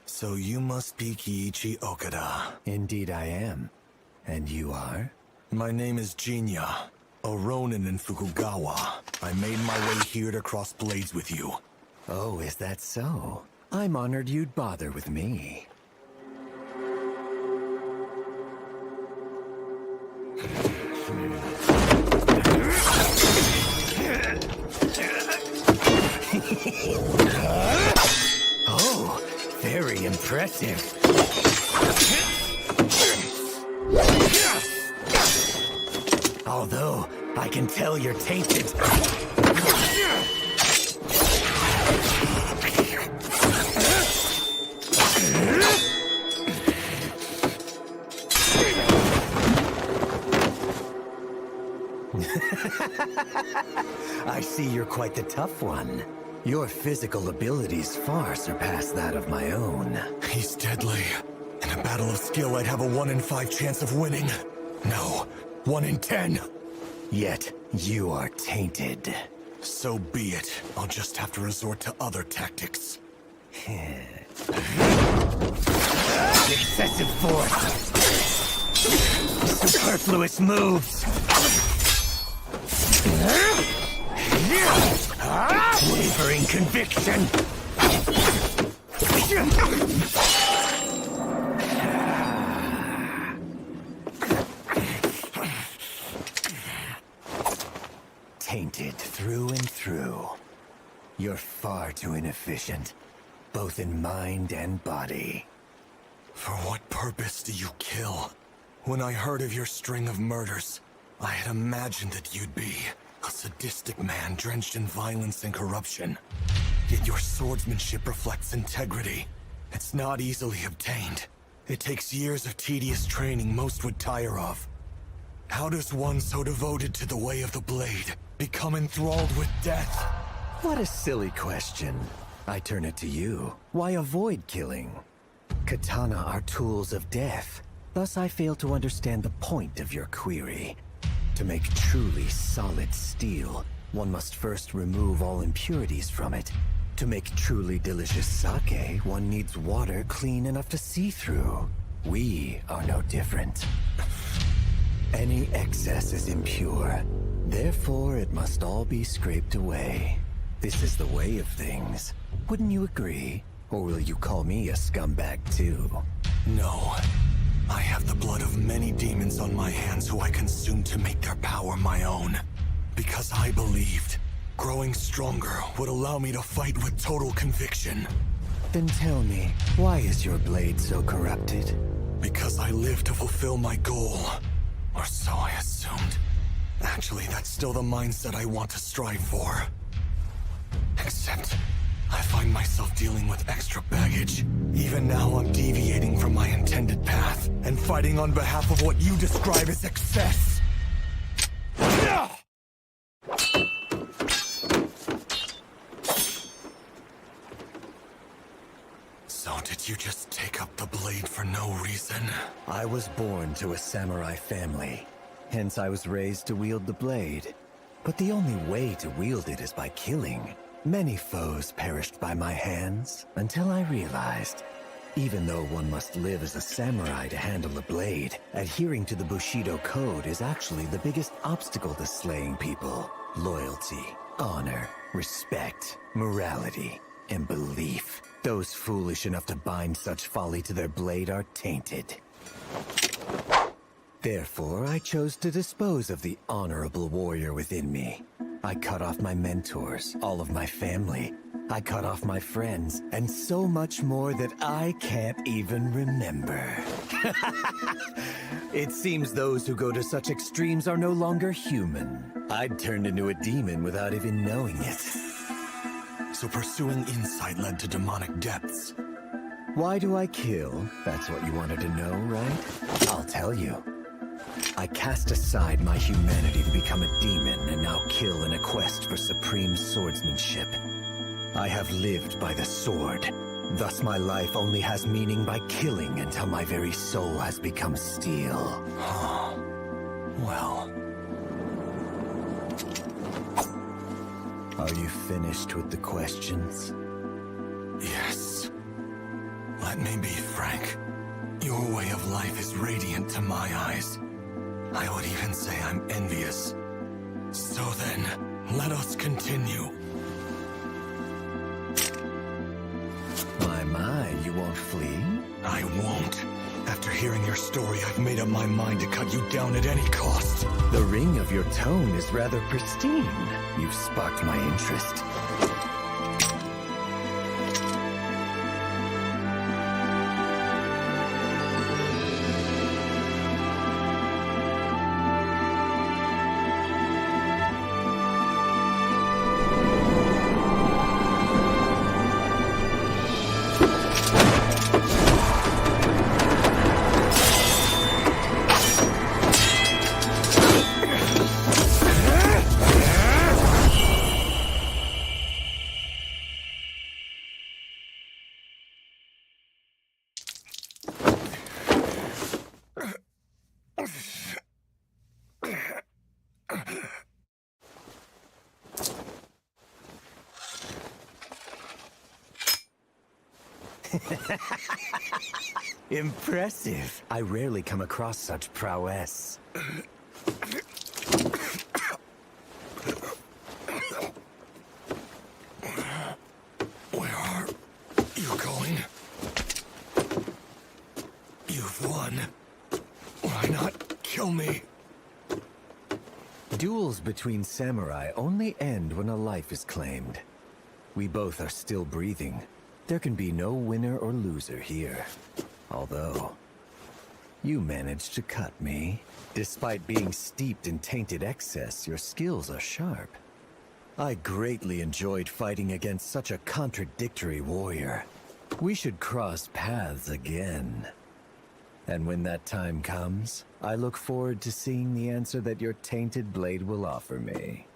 So you must be Kiichi Okada. Indeed I am. And you are? My name is Jinya, a Ronin in Fukugawa. I made my way here to cross blades with you. Oh, is that so? I'm honored you'd bother with me. Oh, very impressive. Although, I can tell you're tainted. I see you're quite the tough one. Your physical abilities far surpass that of my own. He's deadly. In a battle of skill, I'd have a 1 in 5 chance of winning. No, 1 in 10. Yet, you are tainted. So be it. I'll just have to resort to other tactics. Excessive force. Superfluous moves. Wavering conviction. Tainted through and through. You're far too inefficient, both in mind and body. For what purpose do you kill? When I heard of your string of murders, I had imagined that you'd be a sadistic man drenched in violence and corruption. Yet your swordsmanship reflects integrity. It's not easily obtained. It takes years of tedious training most would tire of. How does one so devoted to the way of the blade become enthralled with death? What a silly question. I turn it to you. Why avoid killing? Katana are tools of death. Thus I fail to understand the point of your query. To make truly solid steel, one must first remove all impurities from it. To make truly delicious sake, one needs water clean enough to see through. We are no different. Any excess is impure. Therefore, it must all be scraped away. This is the way of things. Wouldn't you agree? Or will you call me a scumbag too? No. I have the blood of many demons on my hands who I consumed to make their power my own. Because I believed growing stronger would allow me to fight with total conviction. Then tell me, why is your blade so corrupted? Because I live to fulfill my goal. Or so I assumed. Actually, that's still the mindset I want to strive for. Except, I find myself dealing with extra baggage. Even now, I'm deviating from my intended path and fighting on behalf of what you describe as excess. So did you just take up the blade for no reason? I was born to a samurai family. Hence I was raised to wield the blade. But the only way to wield it is by killing. Many foes perished by my hands, until I realized, even though one must live as a samurai to handle a blade, adhering to the Bushido code is actually the biggest obstacle to slaying people. Loyalty, honor, respect, morality, and belief. Those foolish enough to bind such folly to their blade are tainted. Therefore, I chose to dispose of the honorable warrior within me. I cut off my mentors, all of my family. I cut off my friends, and so much more that I can't even remember. It seems those who go to such extremes are no longer human. I'd turned into a demon without even knowing it. So pursuing insight led to demonic depths. Why do I kill? That's what you wanted to know, right? I'll tell you. I cast aside my humanity to become a demon and now kill in a quest for supreme swordsmanship. I have lived by the sword. Thus my life only has meaning by killing until my very soul has become steel. Well. Are you finished with the questions? Yes. Let me be frank. Your way of life is radiant to my eyes. I would even say I'm envious. So then, let us continue. My, you won't flee? I won't. After hearing your story, I've made up my mind to cut you down at any cost. The ring of your tone is rather pristine. You've sparked my interest. Impressive. I rarely come across such prowess. Where are you going? You've won. Why not kill me? Duels between samurai only end when a life is claimed. We both are still breathing. There can be no winner or loser here. Although, you managed to cut me. Despite being steeped in tainted excess, your skills are sharp. I greatly enjoyed fighting against such a contradictory warrior. We should cross paths again. And when that time comes, I look forward to seeing the answer that your tainted blade will offer me.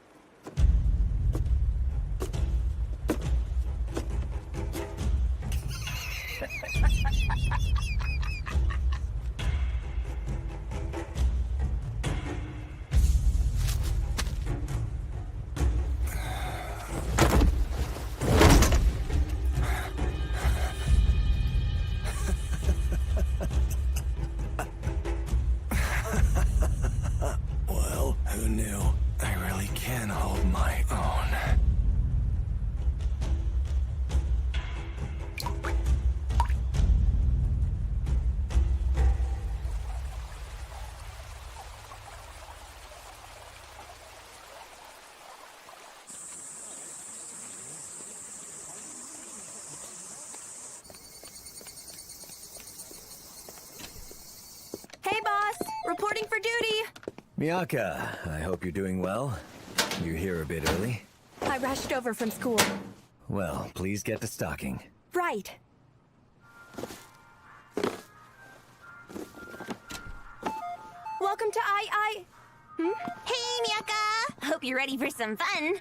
Well, who knew? I really can hold my own. Hey, boss! Reporting for duty! Miyaka, I hope you're doing well. You're here a bit early. I rushed over from school. Well, please get to stocking. Right. Welcome to Hey, Miyaka! Hope you're ready for some fun.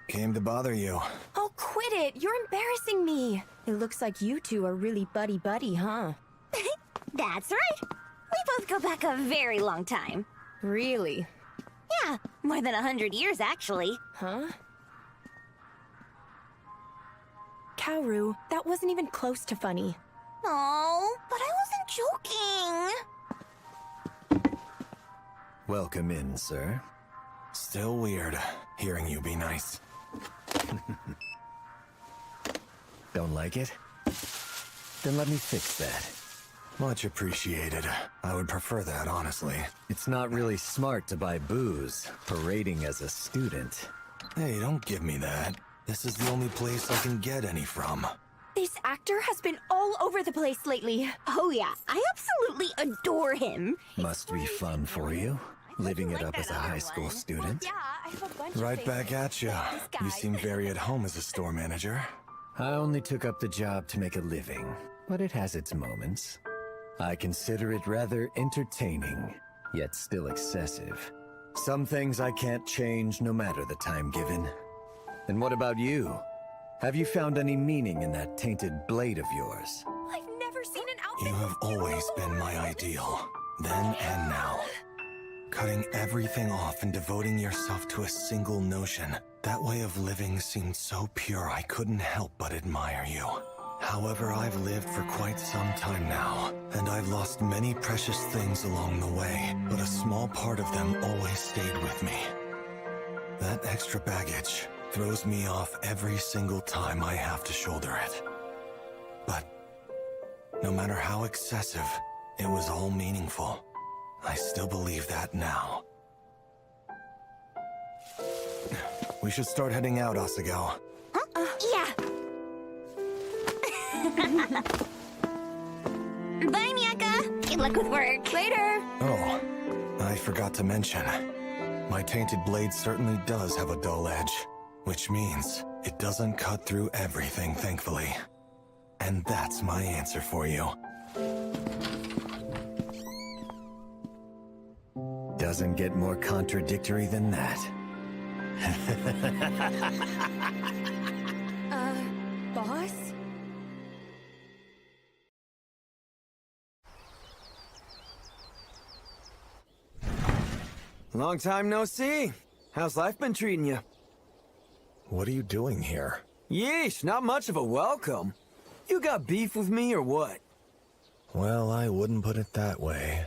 Came to bother you. Oh, quit it! You're embarrassing me! It looks like you two are really buddy-buddy, huh? That's right. We both go back a very long time. Really? Yeah, more than 100 years, actually. Huh? Kaoru, that wasn't even close to funny. Oh, but I wasn't joking. Welcome in, sir. Still weird, hearing you be nice. Don't like it? Then let me fix that. Much appreciated. I would prefer that, honestly. It's not really smart to buy booze, parading as a student. Hey, don't give me that. This is the only place I can get any from. This actor has been all over the place lately. Oh yeah, I absolutely adore him. Must be fun for you, living it up as a high school student. Yeah, I have a bunch Right of back at ya. You seem very at home as a store manager. I only took up the job to make a living, but it has its moments. I consider it rather entertaining, yet still excessive. Some things I can't change no matter the time given. And what about you? Have you found any meaning in that tainted blade of yours? I've never seen an outfit. You have always been my ideal, then and now. Cutting everything off and devoting yourself to a single notion. That way of living seemed so pure I couldn't help but admire you. However, I've lived for quite some time now, and I've lost many precious things along the way, but a small part of them always stayed with me. That extra baggage throws me off every single time I have to shoulder it. But no matter how excessive, it was all meaningful. I still believe that now. We should start heading out, Asagao. Yeah. Bye, Miyaka. Good luck with work. Later. Oh, I forgot to mention. My tainted blade certainly does have a dull edge, which means it doesn't cut through everything, thankfully. And that's my answer for you. Doesn't get more contradictory than that. Boss? Long time no see. How's life been treating you? What are you doing here? Yeesh, not much of a welcome. You got beef with me or what? Well, I wouldn't put it that way.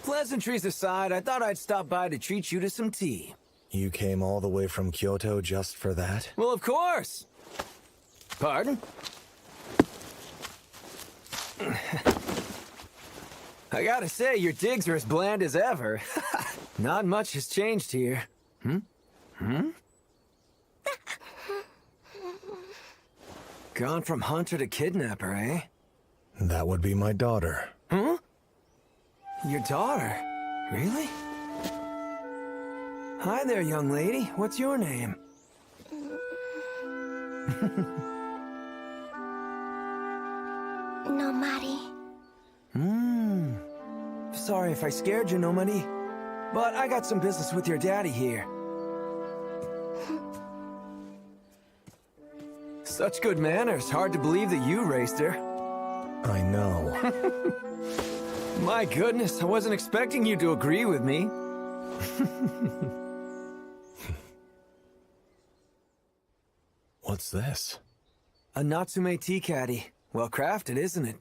Pleasantries aside, I thought I'd stop by to treat you to some tea. You came all the way from Kyoto just for that? Well, of course. Pardon? I gotta say, your digs are as bland as ever. Not much has changed here. Gone from hunter to kidnapper, eh? That would be my daughter. Huh? Your daughter? Really? Hi there, young lady. What's your name? Nomari. if I scared you, Nomani. But I got some business with your daddy here. Such good manners. Hard to believe that you raised her. I know. My goodness, I wasn't expecting you to agree with me. What's this? A Natsume tea caddy. Well crafted, isn't it?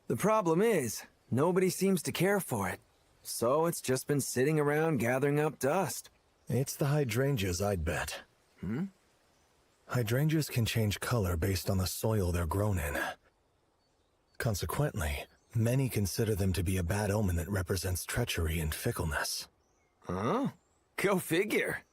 The problem is, nobody seems to care for it. So it's just been sitting around gathering up dust. It's the hydrangeas, I'd bet. Hmm? Hydrangeas can change color based on the soil they're grown in. Consequently, many consider them to be a bad omen that represents treachery and fickleness. Huh? Go figure.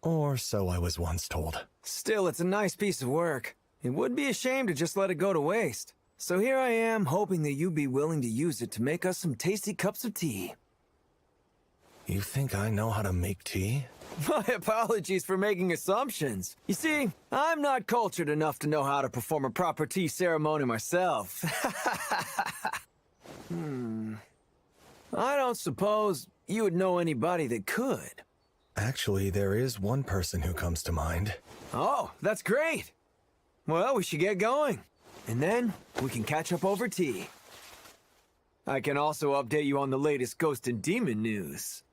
Or so I was once told. Still, it's a nice piece of work. It would be a shame to just let it go to waste. So here I am, hoping that you'd be willing to use it to make us some tasty cups of tea. You think I know how to make tea? My apologies for making assumptions. You see, I'm not cultured enough to know how to perform a proper tea ceremony myself. I don't suppose you would know anybody that could. Actually, there is one person who comes to mind. Oh, that's great. Well, we should get going. And then we can catch up over tea. I can also update you on the latest ghost and demon news.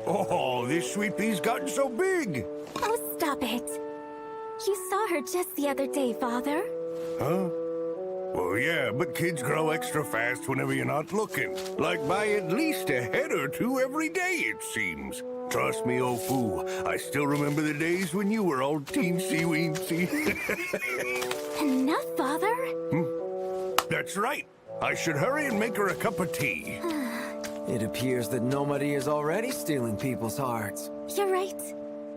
Oh, this sweepie's gotten so big! Oh, stop it. You saw her just the other day, Father. Huh? Well, yeah, but kids grow extra fast whenever you're not looking. Like by at least a head or two every day, it seems. Trust me, Ofu, I still remember the days when you were all teensy-weensy. Enough, Father. That's right. I should hurry and make her a cup of tea. It appears that nobody is already stealing people's hearts. You're right.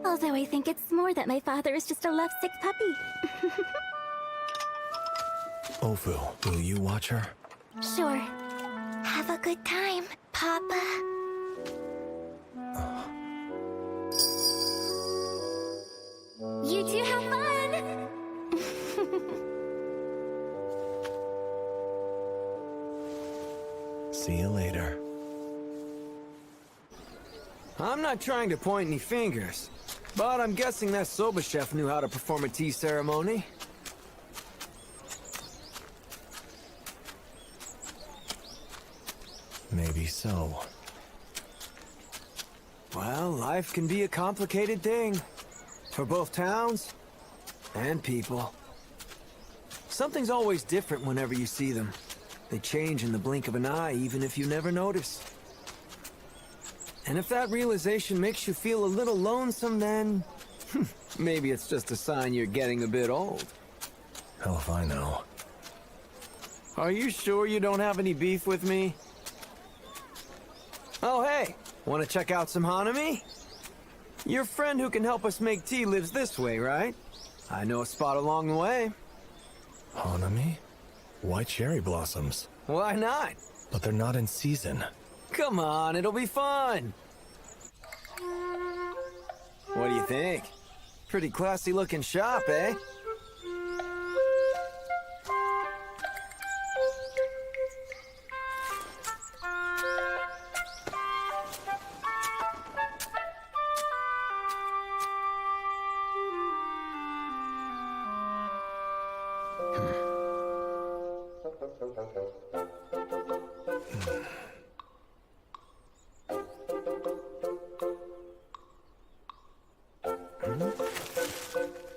Although I think it's more that my father is just a lovesick puppy. Ofu, will you watch her? Sure. Have a good time, Papa. You two have fun! See you later. I'm not trying to point any fingers, but I'm guessing that soba chef knew how to perform a tea ceremony. Maybe so. Well, life can be a complicated thing. For both towns and people. Something's always different whenever you see them. They change in the blink of an eye, even if you never notice. And if that realization makes you feel a little lonesome, then maybe it's just a sign you're getting a bit old. Hell if I know. Are you sure you don't have any beef with me? Oh, hey, want to check out some Hanami? Your friend who can help us make tea lives this way, right? I know a spot along the way. Hanami? Why cherry blossoms? Why not? But they're not in season. Come on, it'll be fun. What do you think? Pretty classy looking shop, eh?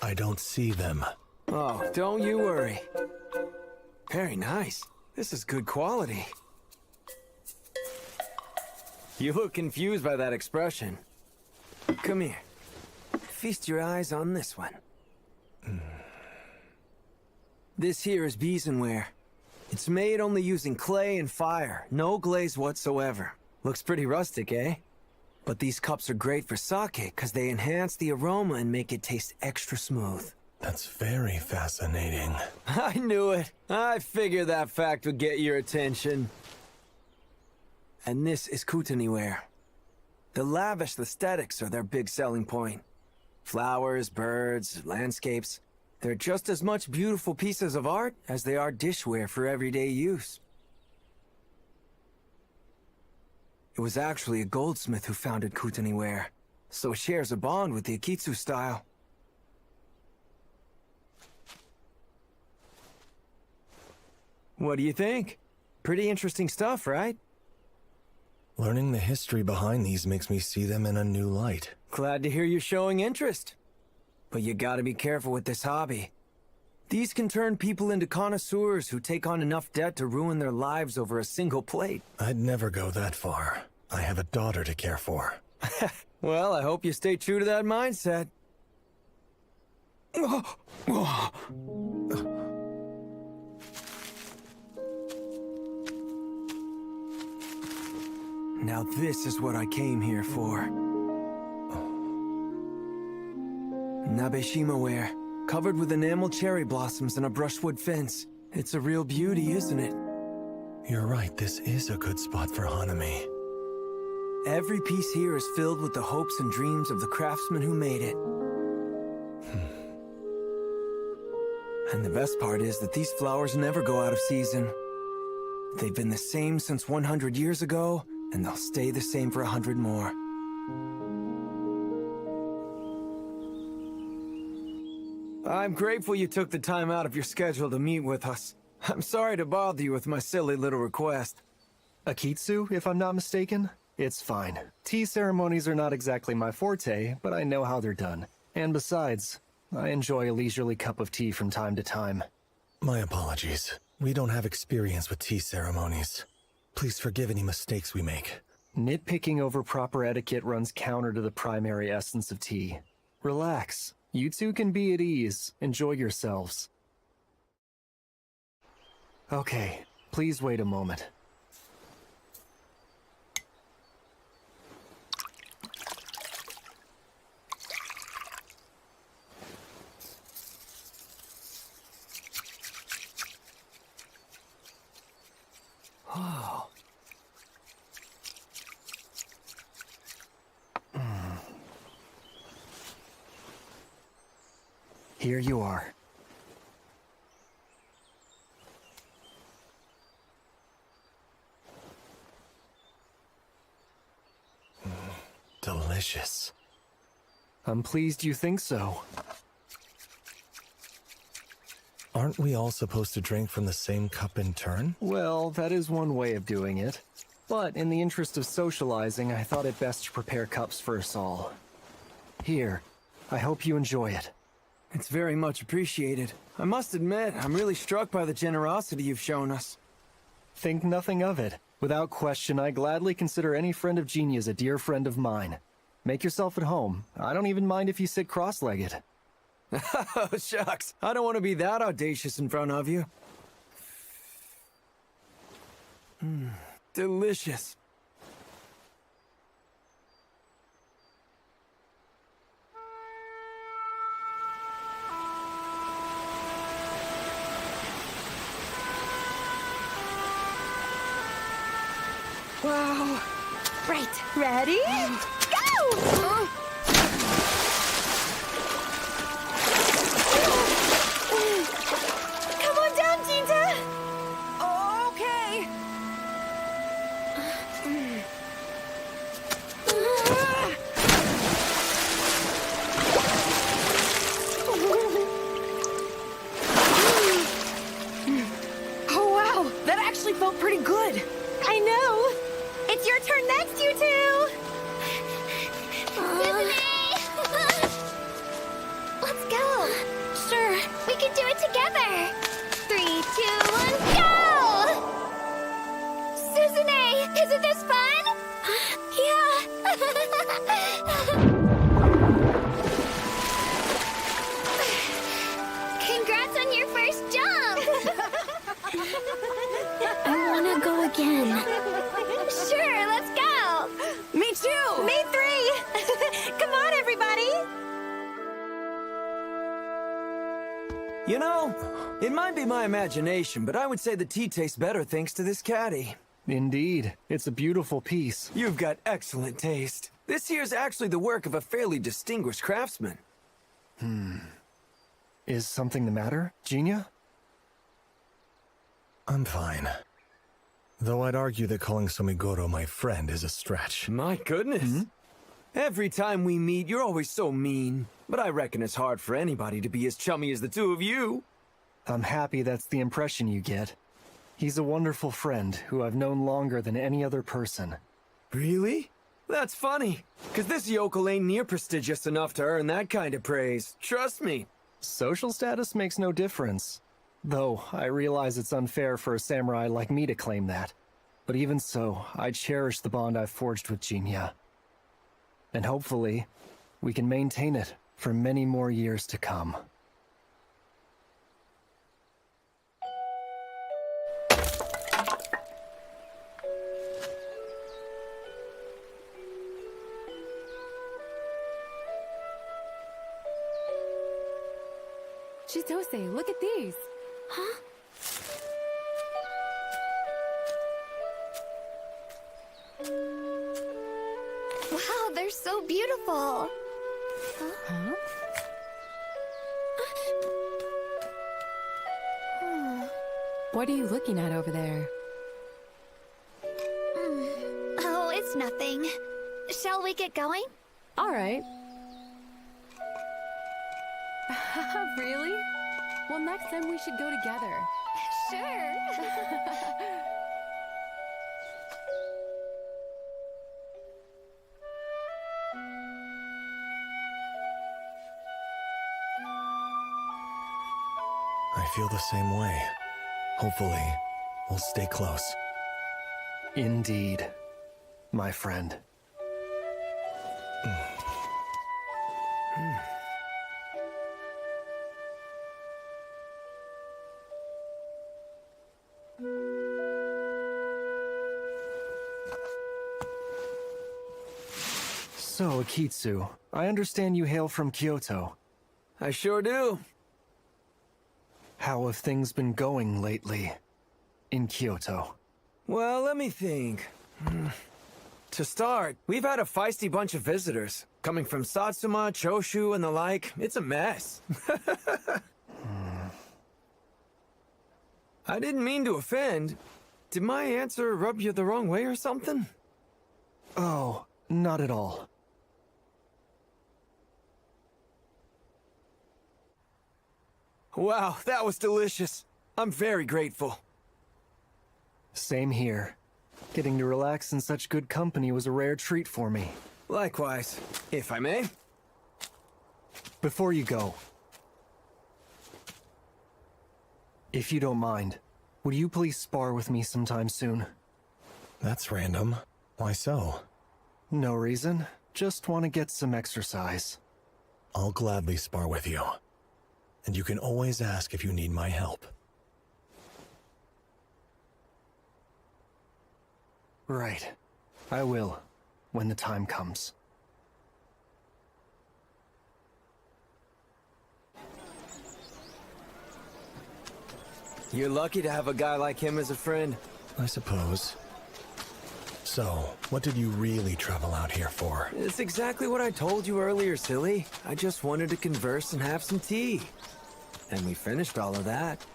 I don't see them. Oh, don't you worry. Very nice. This is good quality. You look confused by that expression. Come here. Feast your eyes on this one. This here is beesonware. It's made only using clay and fire, no glaze whatsoever. Looks pretty rustic, eh? But these cups are great for sake because they enhance the aroma and make it taste extra smooth. That's very fascinating. I knew it. I figured that fact would get your attention. And this is Kutaniware. The lavish aesthetics are their big selling point. Flowers, birds, landscapes. They're just as much beautiful pieces of art as they are dishware for everyday use. It was actually a goldsmith who founded Kutani Ware, so it shares a bond with the Akitsu style. What do you think? Pretty interesting stuff, right? Learning the history behind these makes me see them in a new light. Glad to hear you're showing interest. But you gotta be careful with this hobby. These can turn people into connoisseurs who take on enough debt to ruin their lives over a single plate. I'd never go that far. I have a daughter to care for. Well, I hope you stay true to that mindset. Now this is what I came here for. Nabeshima ware, covered with enamel cherry blossoms and a brushwood fence. It's a real beauty, isn't it? You're right, this is a good spot for Hanami. Every piece here is filled with the hopes and dreams of the craftsman who made it. And the best part is that these flowers never go out of season. They've been the same since 100 years ago, and they'll stay the same for 100 more. I'm grateful you took the time out of your schedule to meet with us. I'm sorry to bother you with my silly little request. Akitsu, if I'm not mistaken? It's fine. Tea ceremonies are not exactly my forte, but I know how they're done. And besides, I enjoy a leisurely cup of tea from time to time. My apologies. We don't have experience with tea ceremonies. Please forgive any mistakes we make. Nitpicking over proper etiquette runs counter to the primary essence of tea. Relax. You two can be at ease. Enjoy yourselves. Okay, please wait a moment. Oh. Here you are. Delicious. I'm pleased you think so. Aren't we all supposed to drink from the same cup in turn? Well, that is one way of doing it. But in the interest of socializing, I thought it best to prepare cups for us all. Here, I hope you enjoy it. It's very much appreciated. I must admit, I'm really struck by the generosity you've shown us. Think nothing of it. Without question, I gladly consider any friend of Genia's a dear friend of mine. Make yourself at home. I don't even mind if you sit cross-legged. Oh, shucks. I don't want to be that audacious in front of you. Delicious. Wow. Right. Ready? Go! Come on down, Jinta! Okay. Oh, wow. That actually felt pretty good. I know! It's your turn next, you two! Let's go! Sure, we can do it together! 3, 2, 1, go! Suzune, isn't this fun? Yeah! Congrats on your first jump! I wanna go again. Sure, let's go! Me too! Me 3! Come on, everybody! You know, it might be my imagination, but I would say the tea tastes better thanks to this caddy. Indeed. It's a beautiful piece. You've got excellent taste. This here's actually the work of a fairly distinguished craftsman. Is something the matter, Genia? I'm fine. Though I'd argue that calling Somigoro my friend is a stretch. My goodness. Every time we meet, you're always so mean. But I reckon it's hard for anybody to be as chummy as the two of you. I'm happy that's the impression you get. He's a wonderful friend who I've known longer than any other person. Really? That's funny, because this yokel ain't near prestigious enough to earn that kind of praise. Trust me. Social status makes no difference. Though, I realize it's unfair for a samurai like me to claim that. But even so, I cherish the bond I've forged with Genia. And hopefully, we can maintain it for many more years to come. Chitose, look at these. Huh? Wow, they're so beautiful. Huh? What are you looking at over there? Oh, it's nothing. Shall we get going? All right. Really? Well, next time we should go together. Sure. I feel the same way. Hopefully, we'll stay close. Indeed, my friend. So, Akitsu, I understand you hail from Kyoto. I sure do. How have things been going lately in Kyoto? Well, let me think. To start, we've had a feisty bunch of visitors. Coming from Satsuma, Choshu, and the like. It's a mess. I didn't mean to offend. Did my answer rub you the wrong way or something? Oh, not at all. Wow, that was delicious. I'm very grateful. Same here. Getting to relax in such good company was a rare treat for me. Likewise, if I may. Before you go, if you don't mind, would you please spar with me sometime soon? That's random. Why so? No reason. Just want to get some exercise. I'll gladly spar with you. And you can always ask if you need my help. Right. I will, when the time comes. You're lucky to have a guy like him as a friend. I suppose. So, what did you really travel out here for? It's exactly what I told you earlier, silly. I just wanted to converse and have some tea. And we finished all of that.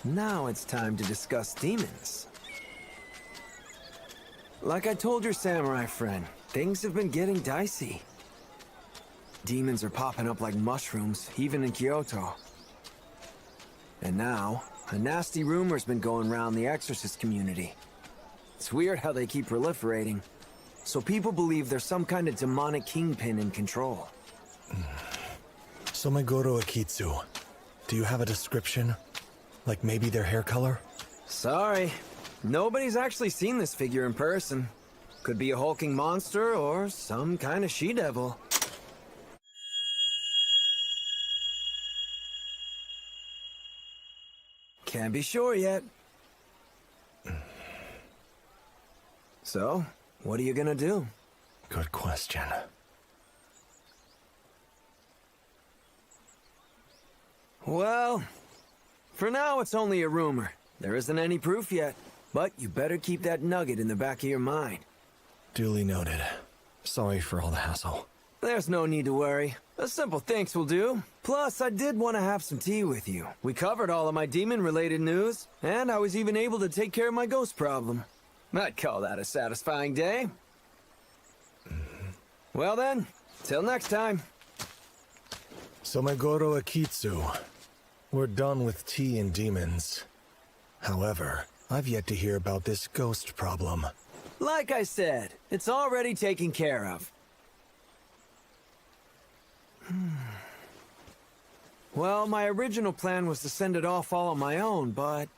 Now it's time to discuss demons. Like I told your samurai friend, things have been getting dicey. Demons are popping up like mushrooms, even in Kyoto. And now, a nasty rumor's been going around the exorcist community. It's weird how they keep proliferating. So people believe there's some kind of demonic kingpin in control. Somigoro Akitsu. Do you have a description? Like maybe their hair color? Sorry. Nobody's actually seen this figure in person. Could be a hulking monster or some kind of she-devil. Can't be sure yet. So, what are you gonna do? Good question. Well, for now it's only a rumor. There isn't any proof yet. But you better keep that nugget in the back of your mind. Duly noted. Sorry for all the hassle. There's no need to worry. A simple thanks will do. Plus, I did want to have some tea with you. We covered all of my demon-related news, and I was even able to take care of my ghost problem. I'd call that a satisfying day. Well then, till next time. So Megoro Akitsu, we're done with tea and demons. However, I've yet to hear about this ghost problem. Like I said, it's already taken care of. Well, my original plan was to send it off all on my own, but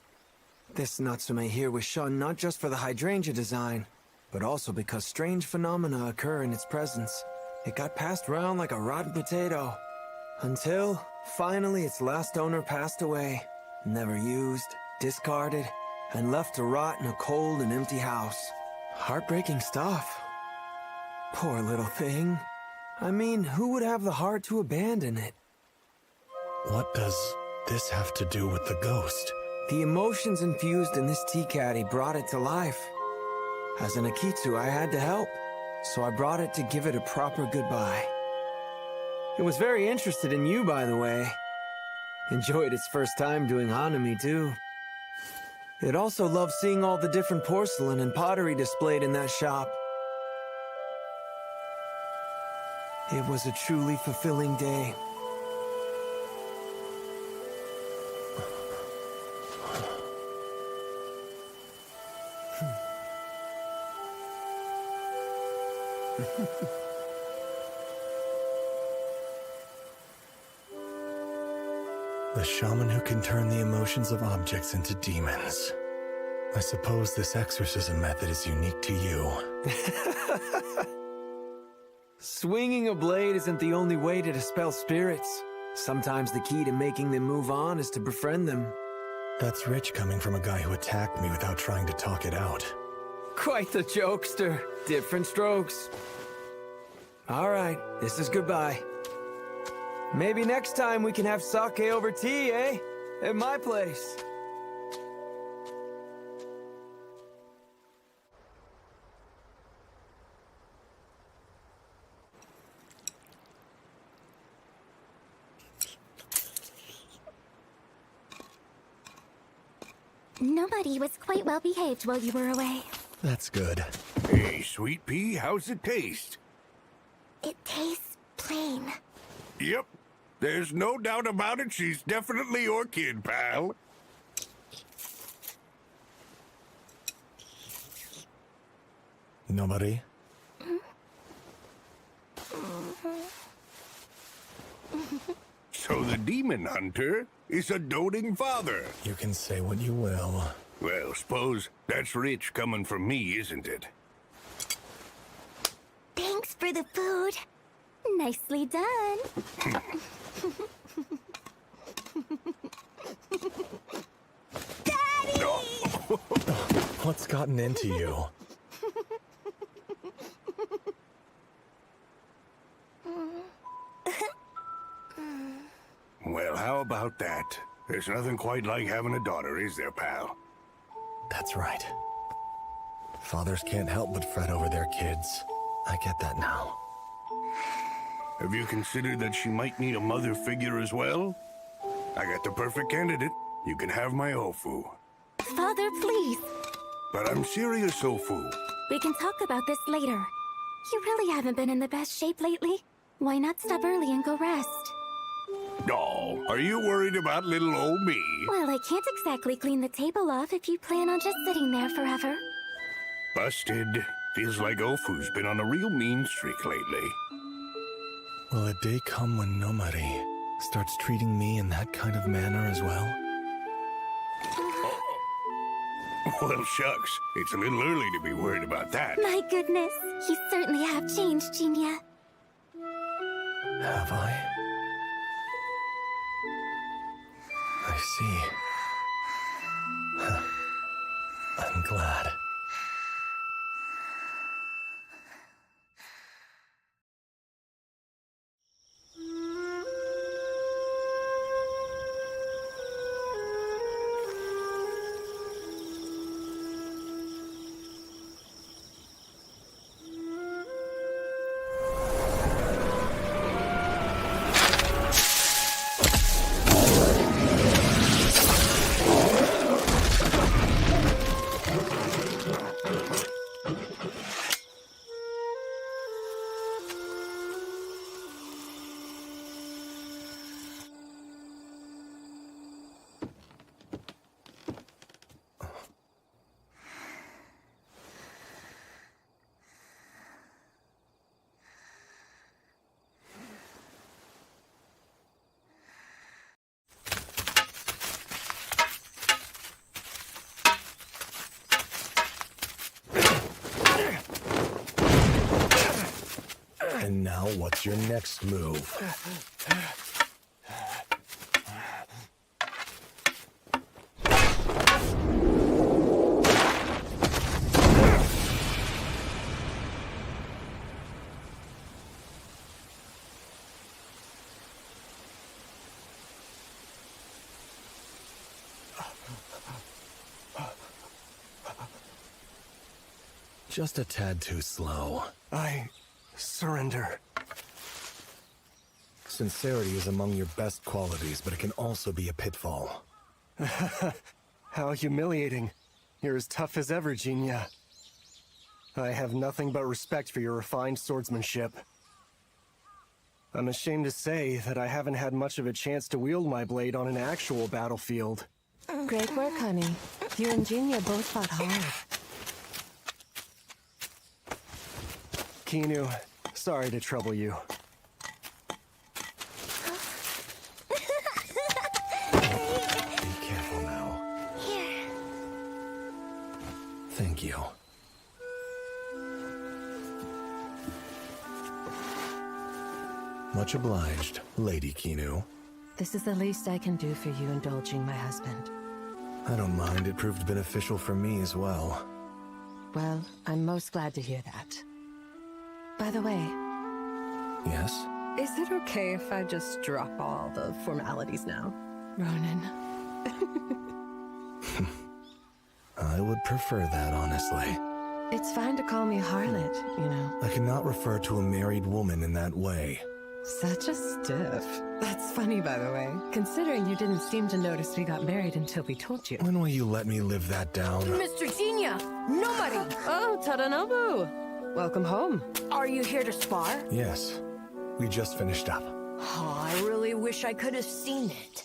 this Natsume here was shunned not just for the hydrangea design, but also because strange phenomena occur in its presence. It got passed around like a rotten potato, until, finally, its last owner passed away. Never used, discarded, and left to rot in a cold and empty house. Heartbreaking stuff. Poor little thing. I mean, who would have the heart to abandon it? What does this have to do with the ghost? The emotions infused in this tea caddy brought it to life. As an Akitsu, I had to help, so I brought it to give it a proper goodbye. It was very interested in you, by the way. Enjoyed its first time doing Hanami, too. It also loved seeing all the different porcelain and pottery displayed in that shop. It was a truly fulfilling day. The shaman who can turn the emotions of objects into demons. I suppose this exorcism method is unique to you. Swinging a blade isn't the only way to dispel spirits. Sometimes the key to making them move on is to befriend them. That's rich coming from a guy who attacked me without trying to talk it out. Quite the jokester. Different strokes. All right, this is goodbye. Maybe next time we can have sake over tea, eh? At my place. Nobody was quite well behaved while you were away. That's good. Hey, Sweet Pea, how's it taste? It tastes plain. Yep. There's no doubt about it. She's definitely your kid, pal. Nobody? So the demon hunter is a doting father. You can say what you will. Well, suppose that's rich coming from me, isn't it? Thanks for the food. Nicely done. Daddy! What's gotten into you? Well, how about that? There's nothing quite like having a daughter, is there, pal? That's right. Fathers can't help but fret over their kids. I get that now. Have you considered that she might need a mother figure as well? I got the perfect candidate. You can have my Ofu. Father, please. But I'm serious, Ofu. We can talk about this later. You really haven't been in the best shape lately. Why not stop early and go rest? Oh, are you worried about little old me? Well, I can't exactly clean the table off if you plan on just sitting there forever. Busted. Feels like Ofu's been on a real mean streak lately. Will a day come when Nomari starts treating me in that kind of manner as well? Well, shucks. It's a little early to be worried about that. My goodness, you certainly have changed, Jinya. Have I? I see. I'm glad. And now what's your next move? Just a tad too slow. I surrender. Sincerity is among your best qualities, but it can also be a pitfall. How humiliating. You're as tough as ever, Genia. I have nothing but respect for your refined swordsmanship. I'm ashamed to say that I haven't had much of a chance to wield my blade on an actual battlefield. Great work, honey. You and Genia both fought hard. Kinu, sorry to trouble you. Be careful now. Here. Thank you. Much obliged, Lady Kinu. This is the least I can do for you indulging my husband. I don't mind. It proved beneficial for me as well. Well, I'm most glad to hear that. By the way... Yes? Is it okay if I just drop all the formalities now? Ronan. I would prefer that, honestly. It's fine to call me harlot, you know. I cannot refer to a married woman in that way. Such a stiff. That's funny, by the way, considering you didn't seem to notice we got married until we told you. When will you let me live that down? Mr. Genia! Nobody! Oh, Tadanobu! Welcome home. Are you here to spar? Yes. We just finished up. Oh, I really wish I could have seen it.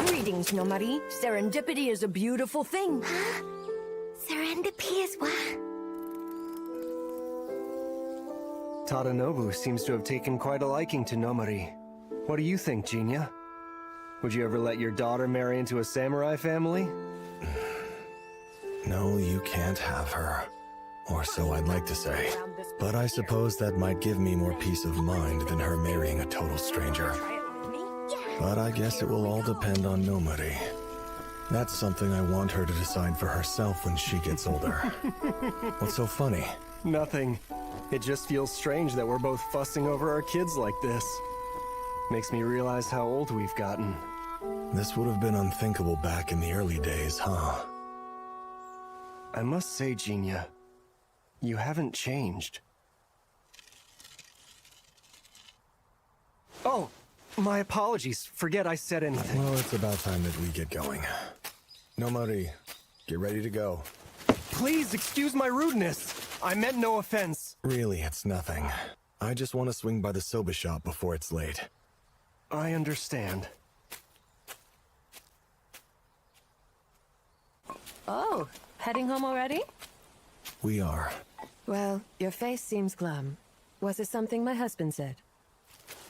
Greetings, Nomari. Serendipity is a beautiful thing. Serendipity is what? Tadanobu seems to have taken quite a liking to Nomari. What do you think, Genia? Would you ever let your daughter marry into a samurai family? No, you can't have her. Or so I'd like to say. But I suppose that might give me more peace of mind than her marrying a total stranger. But I guess it will all depend on Nomari. That's something I want her to decide for herself when she gets older. What's so funny? Nothing. It just feels strange that we're both fussing over our kids like this. Makes me realize how old we've gotten. This would have been unthinkable back in the early days, huh? I must say, Genia, you haven't changed. Oh, my apologies. Forget I said anything. Well, it's about time that we get going. Nomari, get ready to go. Please excuse my rudeness. I meant no offense. Really, it's nothing. I just want to swing by the soba shop before it's late. I understand. Oh, heading home already? We are. Well, your face seems glum. Was it something my husband said?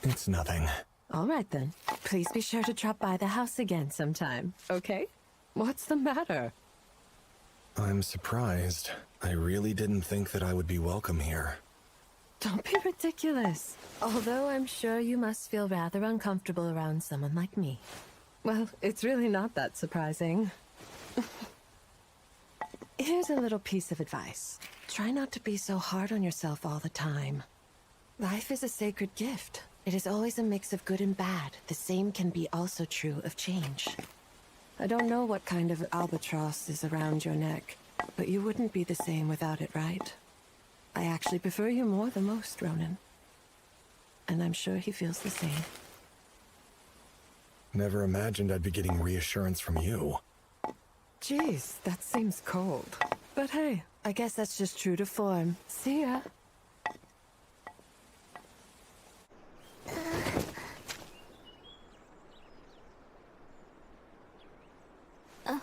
It's nothing. All right then. Please be sure to drop by the house again sometime, okay? What's the matter? I'm surprised. I really didn't think that I would be welcome here. Don't be ridiculous. Although I'm sure you must feel rather uncomfortable around someone like me. Well, it's really not that surprising. Here's a little piece of advice. Try not to be so hard on yourself all the time. Life is a sacred gift. It is always a mix of good and bad. The same can be also true of change. I don't know what kind of albatross is around your neck, but you wouldn't be the same without it, right? I actually prefer you more than most, Ronan. And I'm sure he feels the same. Never imagined I'd be getting reassurance from you. Jeez, that seems cold. But hey, I guess that's just true to form. See ya. Oh,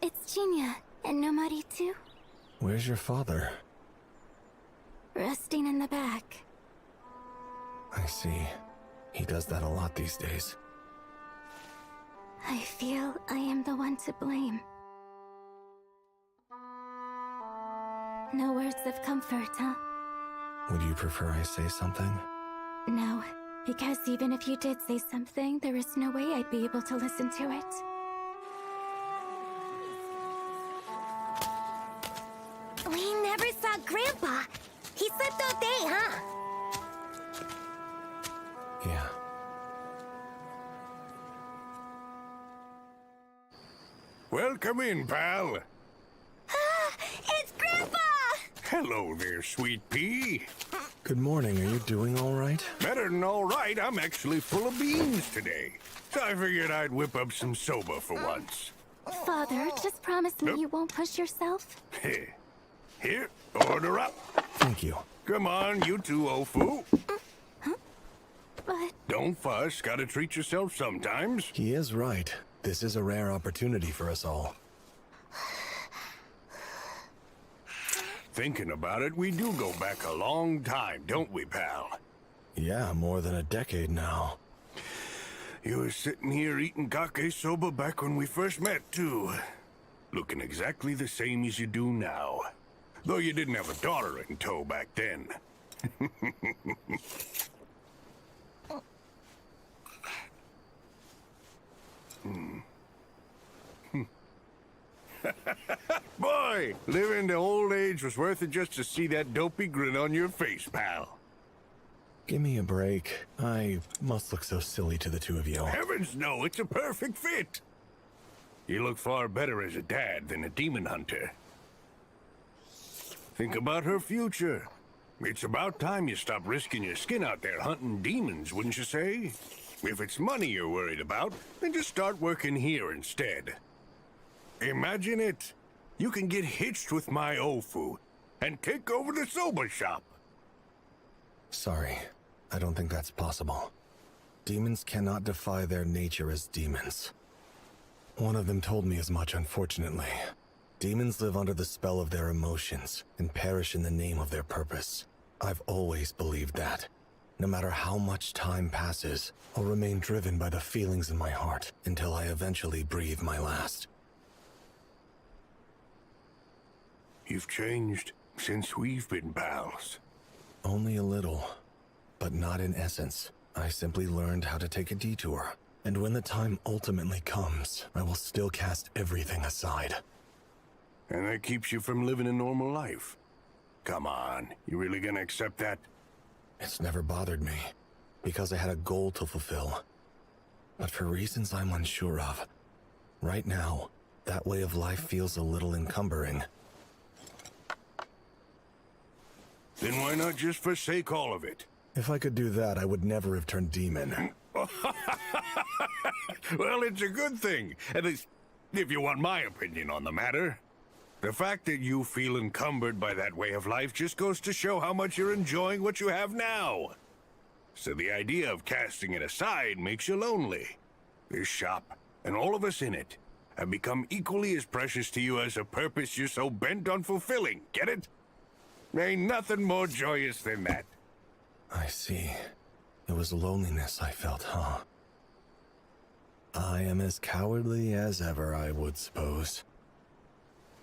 it's Genia and Nomari too. Where's your father? Resting in the back. I see. He does that a lot these days. I feel I am the one to blame. No words of comfort, huh? Would you prefer I say something? No, because even if you did say something, there is no way I'd be able to listen to it. We never saw Grandpa. He slept all day, huh? Yeah. Welcome in, pal. It's Grandpa! Hello there, sweet pea. Good morning. Are you doing all right? Better than all right. I'm actually full of beans today. So I figured I'd whip up some soba for once. Father, just promise me you won't push yourself. Here, order up. Thank you. Come on, you two, Ofu. But... Don't fuss. Gotta treat yourself sometimes. He is right. This is a rare opportunity for us all. Thinking about it, we do go back a long time, don't we, pal? Yeah, more than a decade now. You were sitting here eating kake soba back when we first met, too. Looking exactly the same as you do now. Though you didn't have a daughter in tow back then. Boy, living to old age was worth it just to see that dopey grin on your face, pal. Give me a break. I must look so silly to the two of you. Heavens no, it's a perfect fit. You look far better as a dad than a demon hunter. Think about her future. It's about time you stop risking your skin out there hunting demons, wouldn't you say? If it's money you're worried about, then just start working here instead. Imagine it. You can get hitched with my Ofu and take over the soba shop. Sorry, I don't think that's possible. Demons cannot defy their nature as demons. One of them told me as much, unfortunately. Demons live under the spell of their emotions and perish in the name of their purpose. I've always believed that. No matter how much time passes, I'll remain driven by the feelings in my heart until I eventually breathe my last. You've changed since we've been pals. Only a little, but not in essence. I simply learned how to take a detour. And when the time ultimately comes, I will still cast everything aside. And that keeps you from living a normal life. Come on, you really gonna accept that? It's never bothered me, because I had a goal to fulfill. But for reasons I'm unsure of, right now, that way of life feels a little encumbering. Then why not just forsake all of it? If I could do that, I would never have turned demon. Well, it's a good thing. At least, if you want my opinion on the matter. The fact that you feel encumbered by that way of life just goes to show how much you're enjoying what you have now. So the idea of casting it aside makes you lonely. This shop, and all of us in it, have become equally as precious to you as a purpose you're so bent on fulfilling. Get it? Ain't nothing more joyous than that. I see. It was loneliness I felt, huh? I am as cowardly as ever, I would suppose.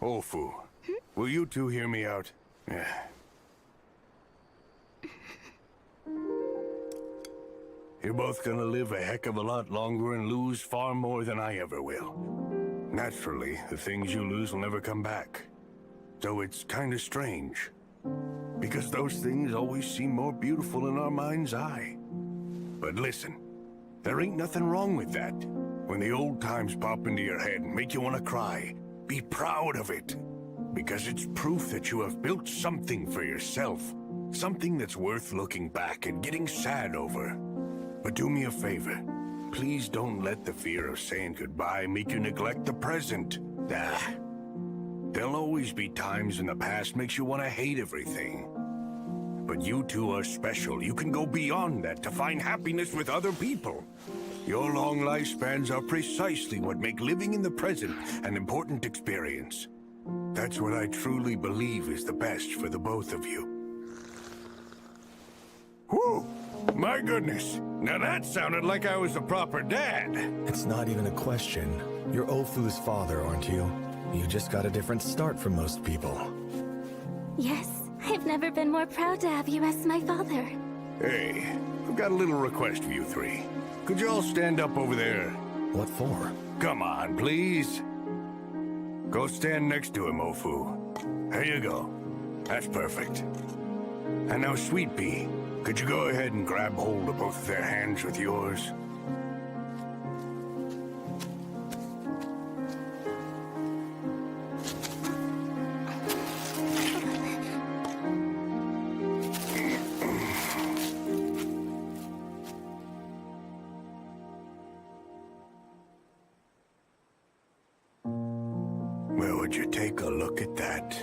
Ofu, will you two hear me out? You're both gonna live a heck of a lot longer and lose far more than I ever will. Naturally, the things you lose will never come back. So it's kinda strange. Because those things always seem more beautiful in our mind's eye. But listen, there ain't nothing wrong with that. When the old times pop into your head and make you want to cry, be proud of it. Because it's proof that you have built something for yourself. Something that's worth looking back and getting sad over. But do me a favor. Please don't let the fear of saying goodbye make you neglect the present. There'll always be times in the past makes you want to hate everything. But you two are special. You can go beyond that to find happiness with other people. Your long lifespans are precisely what make living in the present an important experience. That's what I truly believe is the best for the both of you. Whew! My goodness! Now that sounded like I was a proper dad. It's not even a question. You're Ofu's father, aren't you? You just got a different start from most people. Yes, I've never been more proud to have you as my father. Hey, I've got a little request for you three. Could you all stand up over there? What for? Come on, please. Go stand next to him, Ofu. There you go. That's perfect. And now, Sweet Pea, could you go ahead and grab hold of both of their hands with yours? Well, would you take a look at that?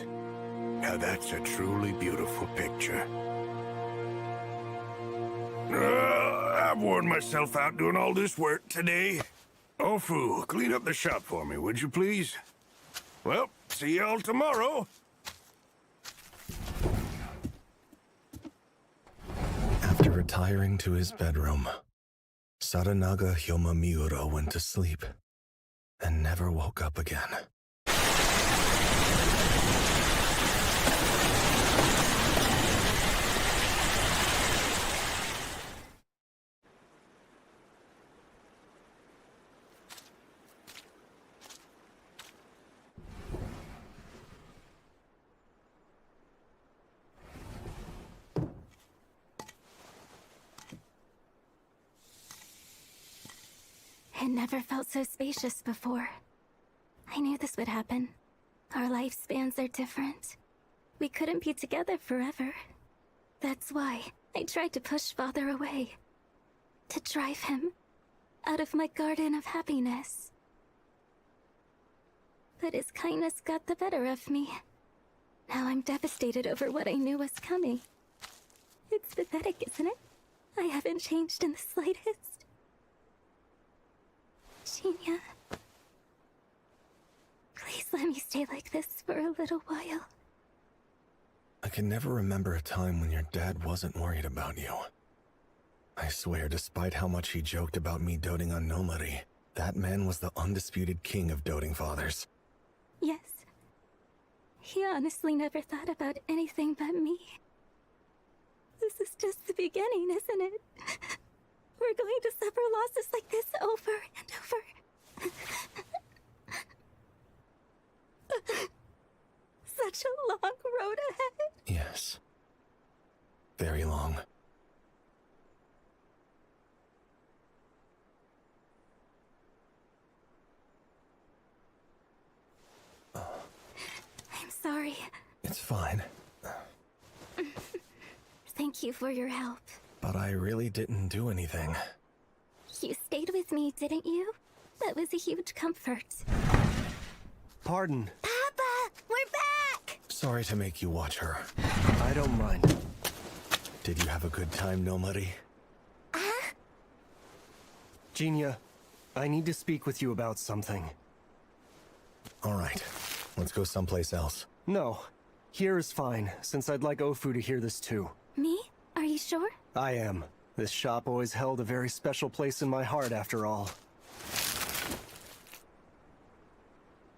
Now that's a truly beautiful picture. I've worn myself out doing all this work today. Ofu, clean up the shop for me, would you please? Well, see y'all tomorrow. After retiring to his bedroom, Saranaga Hyoma Miura went to sleep and never woke up again. It never felt so spacious before. I knew this would happen. Our lifespans are different. We couldn't be together forever. That's why I tried to push Father away. To drive him out of my garden of happiness. But his kindness got the better of me. Now I'm devastated over what I knew was coming. It's pathetic, isn't it? I haven't changed in the slightest. Genia, please let me stay like this for a little while. I can never remember a time when your dad wasn't worried about you. I swear, despite how much he joked about me doting on Nomari, that man was the undisputed king of doting fathers. Yes. He honestly never thought about anything but me. This is just the beginning, isn't it? We're going to suffer losses like this over and over. Such a long road ahead. Yes. Very long. I'm sorry. It's fine. Thank you for your help. But I really didn't do anything. You stayed with me, didn't you? That was a huge comfort. Pardon. Papa, we're back! Sorry to make you watch her. I don't mind. Did you have a good time, Nomari? Genia, I need to speak with you about something. All right. Let's go someplace else. No. Here is fine, since I'd like Ofu to hear this too. Me? Are you sure? I am. This shop always held a very special place in my heart, after all.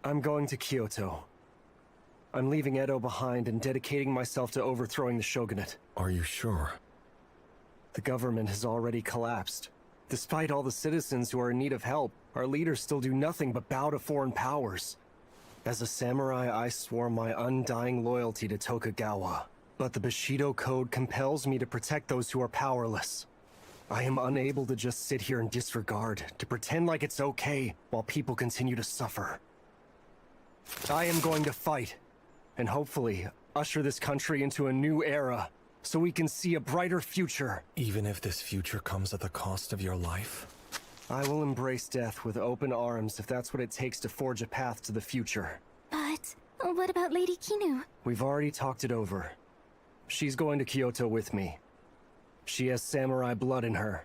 I'm going to Kyoto. I'm leaving Edo behind and dedicating myself to overthrowing the shogunate. Are you sure? The government has already collapsed. Despite all the citizens who are in need of help, our leaders still do nothing but bow to foreign powers. As a samurai, I swore my undying loyalty to Tokugawa. But the Bushido Code compels me to protect those who are powerless. I am unable to just sit here and disregard, to pretend like it's okay, while people continue to suffer. I am going to fight, and hopefully usher this country into a new era, so we can see a brighter future. Even if this future comes at the cost of your life? I will embrace death with open arms if that's what it takes to forge a path to the future. But what about Lady Kinu? We've already talked it over. She's going to Kyoto with me. She has samurai blood in her.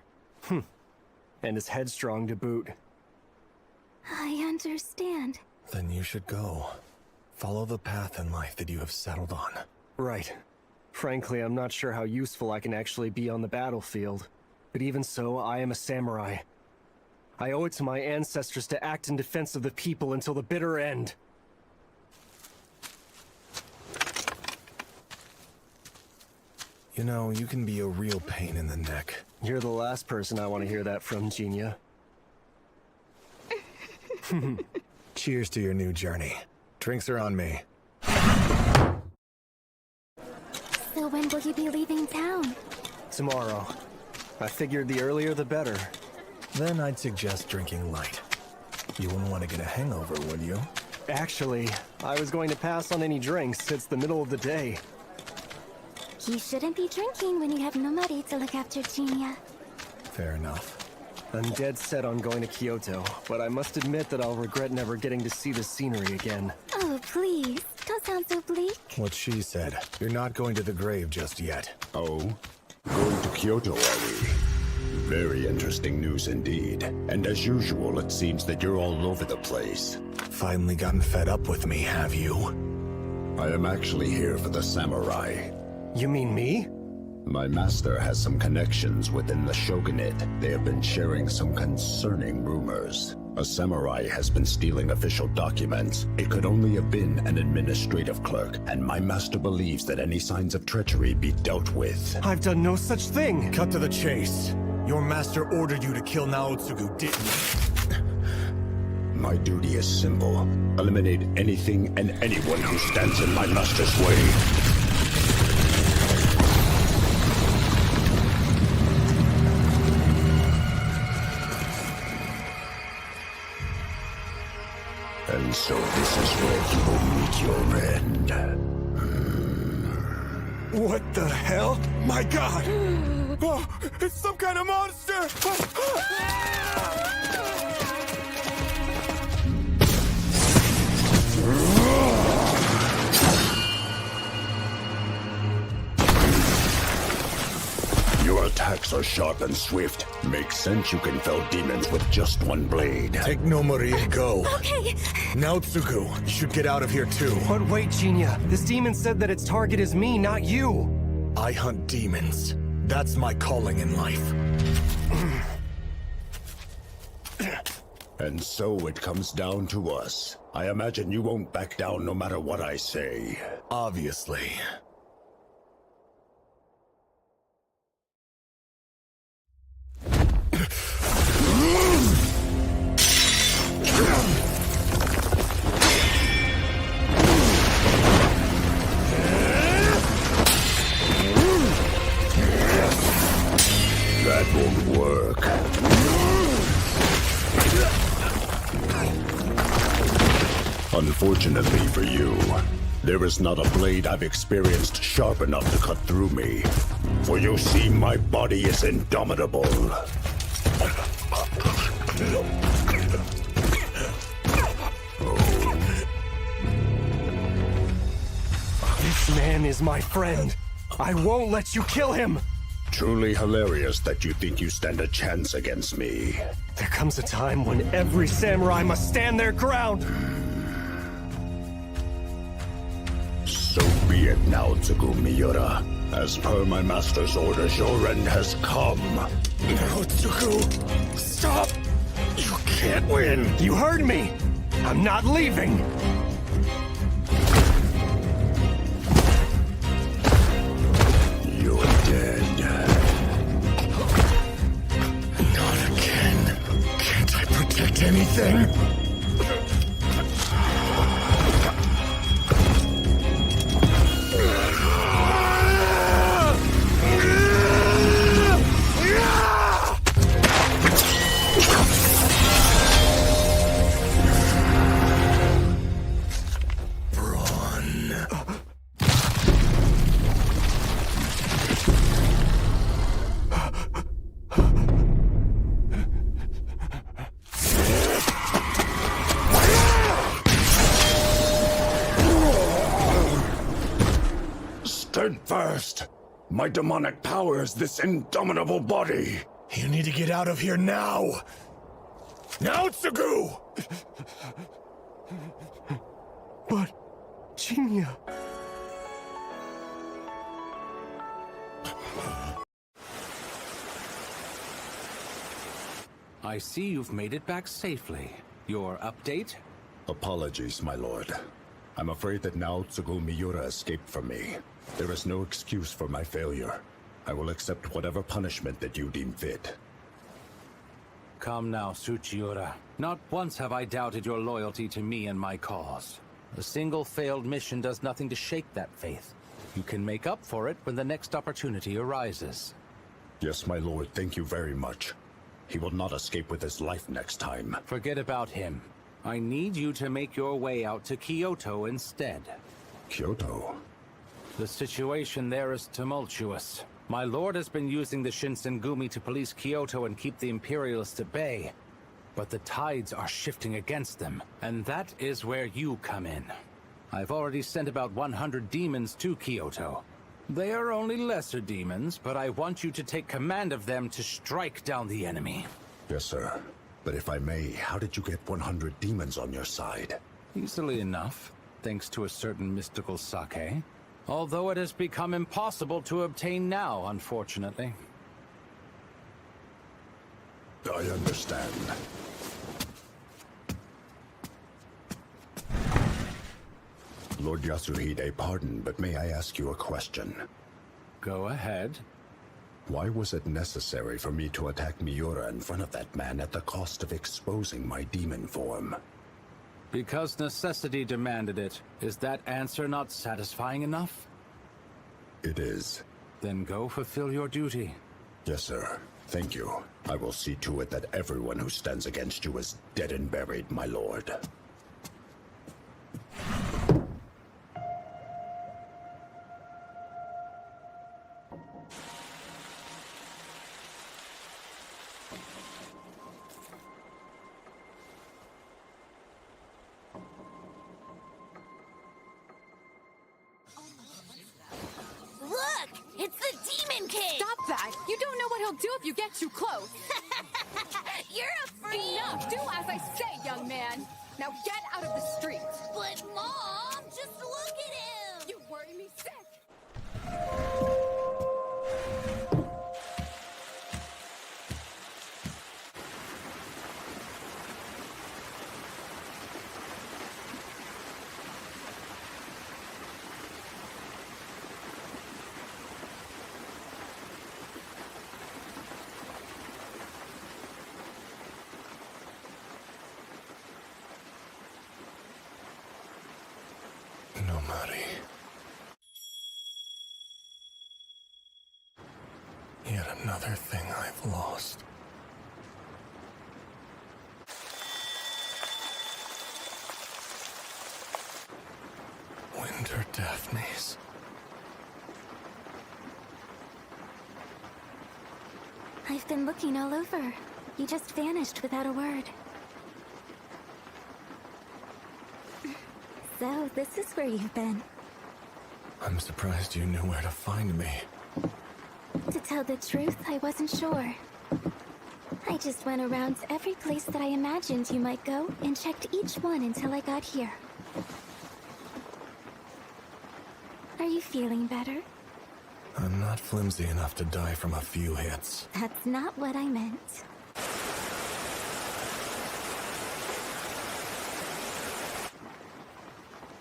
And is headstrong to boot. I understand. Then you should go. Follow the path in life that you have settled on. Right. Frankly, I'm not sure how useful I can actually be on the battlefield. But even so, I am a samurai. I owe it to my ancestors to act in defense of the people until the bitter end. You know, you can be a real pain in the neck. You're the last person I want to hear that from, Genia. Cheers to your new journey. Drinks are on me. So when will you be leaving town? Tomorrow. I figured the earlier the better. Then I'd suggest drinking light. You wouldn't want to get a hangover, would you? Actually, I was going to pass on any drinks. It's the middle of the day. You shouldn't be drinking when you have nobody to look after Genia. Fair enough. I'm dead set on going to Kyoto, but I must admit that I'll regret never getting to see the scenery again. Oh, please. Don't sound so bleak. What she said. You're not going to the grave just yet. Oh? Going to Kyoto, are we? Very interesting news indeed. And as usual, it seems that you're all over the place. Finally gotten fed up with me, have you? I am actually here for the samurai. You mean me? My master has some connections within the shogunate. They have been sharing some concerning rumors. A samurai has been stealing official documents. It could only have been an administrative clerk, and my master believes that any signs of treachery be dealt with. I've done no such thing! Cut to the chase. Your master ordered you to kill Naotsugu, didn't he? My duty is simple. Eliminate anything and anyone who stands in my master's way. And so this is where you will meet your end. What the hell? My god! Oh, it's some kind of monster! Your attacks are sharp and swift. Makes sense you can fell demons with just one blade. Take Nomori and go. Okay. Naotsugu, you should get out of here too. But wait, Genia. This demon said that its target is me, not you. I hunt demons. That's my calling in life. And so it comes down to us. I imagine you won't back down no matter what I say. Obviously. That won't work. Unfortunately for you, there is not a blade I've experienced sharp enough to cut through me. For you see, my body is indomitable. This man is my friend. I won't let you kill him! Truly hilarious that you think you stand a chance against me. There comes a time when every samurai must stand their ground! So be it now, Tsugu Miura. As per my master's orders, your end has come. No, Tsugu! Stop! You can't win! You heard me! I'm not leaving! You're dead. Not again. Can't I protect anything? Steadfast! My demonic power is this indomitable body! You need to get out of here now! Now, Tsugu! But, Genia... I see you've made it back safely. Your update? Apologies, my lord. I'm afraid that now Tsugu Miura escaped from me. There is no excuse for my failure. I will accept whatever punishment that you deem fit. Come now, Tsuchiura. Not once have I doubted your loyalty to me and my cause. A single failed mission does nothing to shake that faith. You can make up for it when the next opportunity arises. Yes, my lord, thank you very much. He will not escape with his life next time. Forget about him. I need you to make your way out to Kyoto instead. Kyoto? The situation there is tumultuous. My lord has been using the Shinsengumi to police Kyoto and keep the Imperialists at bay. But the tides are shifting against them, and that is where you come in. I've already sent about 100 demons to Kyoto. They are only lesser demons, but I want you to take command of them to strike down the enemy. Yes, sir. But if I may, how did you get 100 demons on your side? Easily enough, thanks to a certain mystical sake. Although it has become impossible to obtain now, unfortunately. I understand. Lord Yasuhide, pardon, but may I ask you a question? Go ahead. Why was it necessary for me to attack Miura in front of that man at the cost of exposing my demon form? Because necessity demanded it. Is that answer not satisfying enough? It is. Then go fulfill your duty. Yes, sir. Thank you. I will see to it that everyone who stands against you is dead and buried, my lord. Look! It's the Demon King! Stop that! You don't know what he'll do if you get too close! You're a freak! Enough! Do as I say, young man! Now get out of the street! But Mom, just look at him! You worry me sick! Nomari. Yet another thing I've lost. Winter Daphnes. I've been looking all over. You just vanished without a word. So, this is where you've been. I'm surprised you knew where to find me. To tell the truth, I wasn't sure. I just went around to every place that I imagined you might go and checked each one until I got here. Are you feeling better? I'm not flimsy enough to die from a few hits. That's not what I meant.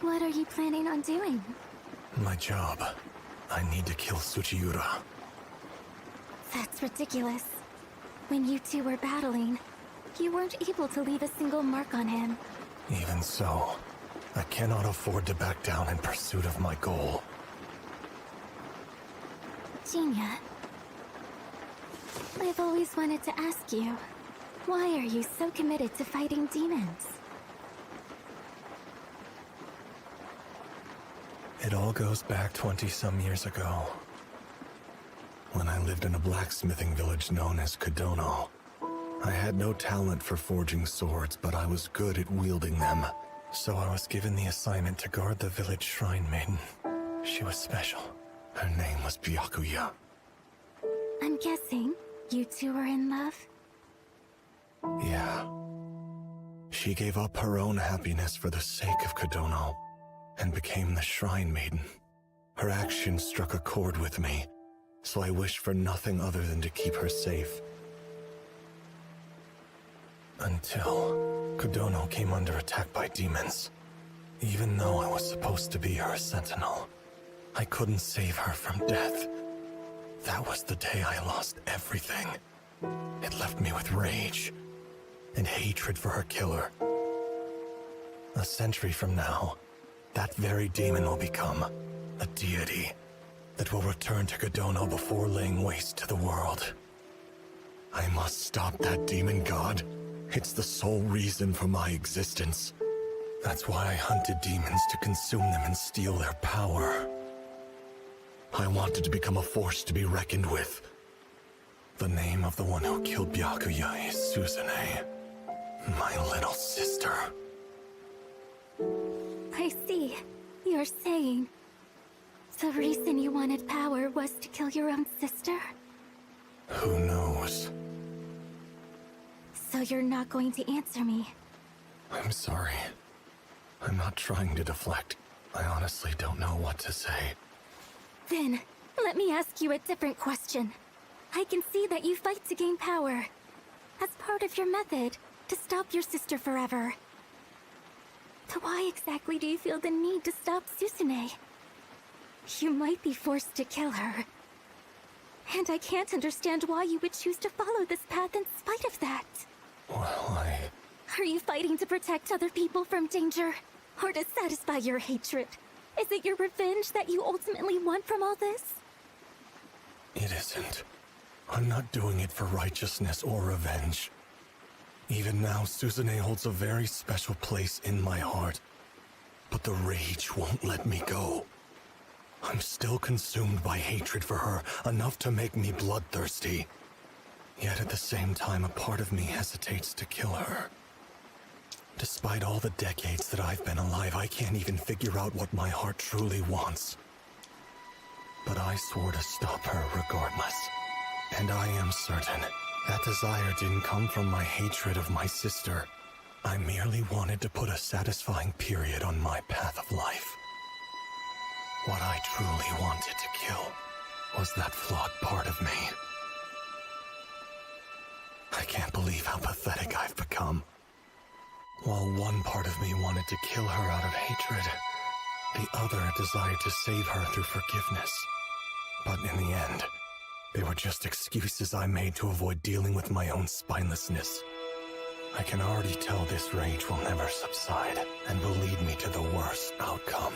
What are you planning on doing? My job. I need to kill Tsuchiura. That's ridiculous. When you two were battling, you weren't able to leave a single mark on him. Even so, I cannot afford to back down in pursuit of my goal. Genia, I've always wanted to ask you, why are you so committed to fighting demons? It all goes back 20-some years ago, when I lived in a blacksmithing village known as Kodono. I had no talent for forging swords, but I was good at wielding them. So I was given the assignment to guard the village shrine maiden. She was special. Her name was Byakuya. I'm guessing you two were in love? Yeah. She gave up her own happiness for the sake of Kodono, and became the shrine maiden. Her actions struck a chord with me, so I wished for nothing other than to keep her safe. Until Kodono came under attack by demons, even though I was supposed to be her sentinel. I couldn't save her from death. That was the day I lost everything. It left me with rage and hatred for her killer. A century from now, that very demon will become a deity that will return to Gadono before laying waste to the world. I must stop that demon god. It's the sole reason for my existence. That's why I hunted demons, to consume them and steal their power. I wanted to become a force to be reckoned with. The name of the one who killed Byakuya is Suzune, my little sister. I see. You're saying the reason you wanted power was to kill your own sister? Who knows? So you're not going to answer me? I'm sorry. I'm not trying to deflect. I honestly don't know what to say. Then, let me ask you a different question. I can see that you fight to gain power. As part of your method, to stop your sister forever. So why exactly do you feel the need to stop Suzune? You might be forced to kill her. And I can't understand why you would choose to follow this path in spite of that. Well, Are you fighting to protect other people from danger? Or to satisfy your hatred? Is it your revenge that you ultimately want from all this? It isn't. I'm not doing it for righteousness or revenge. Even now, Suzune holds a very special place in my heart. But the rage won't let me go. I'm still consumed by hatred for her, enough to make me bloodthirsty. Yet at the same time, a part of me hesitates to kill her. Despite all the decades that I've been alive, I can't even figure out what my heart truly wants. But I swore to stop her regardless. And I am certain that desire didn't come from my hatred of my sister. I merely wanted to put a satisfying period on my path of life. What I truly wanted to kill was that flawed part of me. I can't believe how pathetic I've become. While one part of me wanted to kill her out of hatred, the other desired to save her through forgiveness. But in the end, they were just excuses I made to avoid dealing with my own spinelessness. I can already tell this rage will never subside and will lead me to the worst outcome.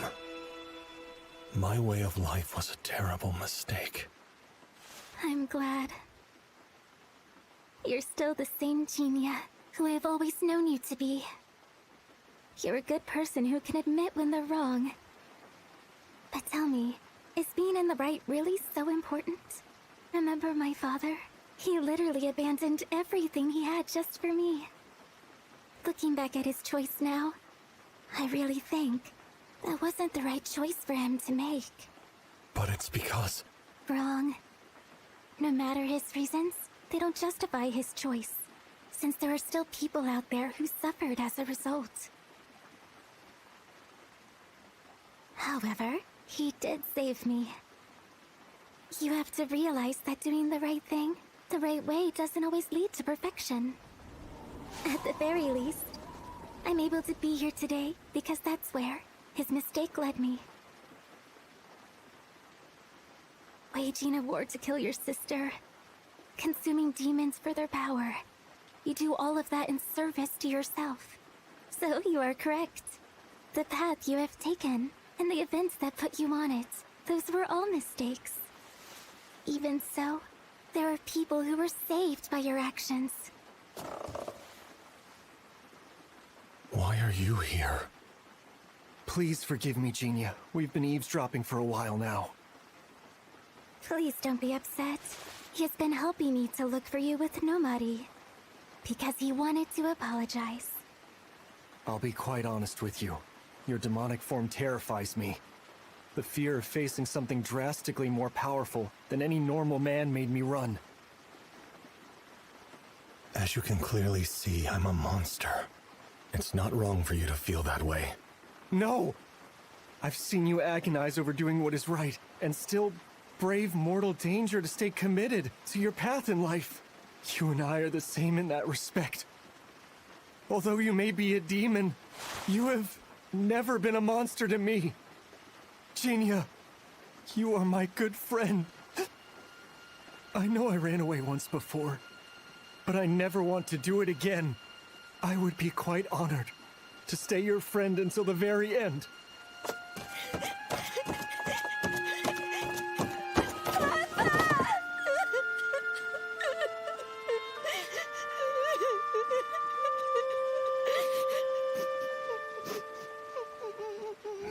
My way of life was a terrible mistake. I'm glad. You're still the same Genia, who I've always known you to be. You're a good person who can admit when they're wrong. But tell me, is being in the right really so important? Remember my father? He literally abandoned everything he had just for me. Looking back at his choice now, I really think that wasn't the right choice for him to make. But it's because... Wrong. No matter his reasons, they don't justify his choice, since there are still people out there who suffered as a result. However, he did save me. You have to realize that doing the right thing, the right way, doesn't always lead to perfection. At the very least, I'm able to be here today because that's where his mistake led me. Waging a war to kill your sister, consuming demons for their power. You do all of that in service to yourself. So you are correct. The path you have taken, and the events that put you on it, those were all mistakes. Even so, there are people who were saved by your actions. Why are you here? Please forgive me, Genia. We've been eavesdropping for a while now. Please don't be upset. He has been helping me to look for you with Nomari, because he wanted to apologize. I'll be quite honest with you. Your demonic form terrifies me. The fear of facing something drastically more powerful than any normal man made me run. As you can clearly see, I'm a monster. It's not wrong for you to feel that way. No! I've seen you agonize over doing what is right, and still brave mortal danger to stay committed to your path in life. You and I are the same in that respect. Although you may be a demon, you have never been a monster to me. Genia, You are my good friend. I know I ran away once before, but I never want to do it again. I would be quite honored to stay your friend until the very end.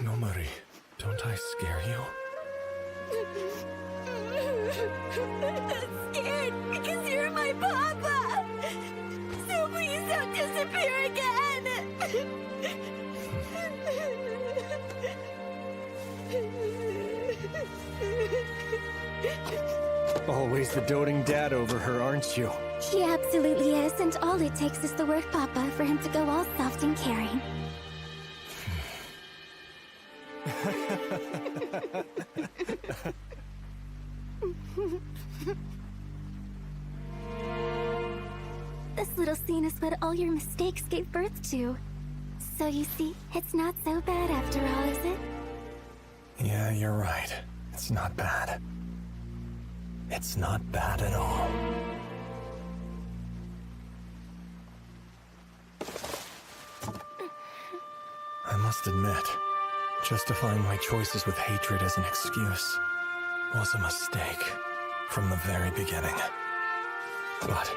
Nomari, don't I scare you? I'm scared because you're my papa. So please don't disappear again. Always the doting dad over her, aren't you? He absolutely is, and all it takes is the word Papa for him to go all soft and caring. This little scene is what all your mistakes gave birth to. So you see, it's not so bad after all, is it? Yeah, you're right. It's not bad. It's not bad at all. I must admit, justifying my choices with hatred as an excuse was a mistake from the very beginning. But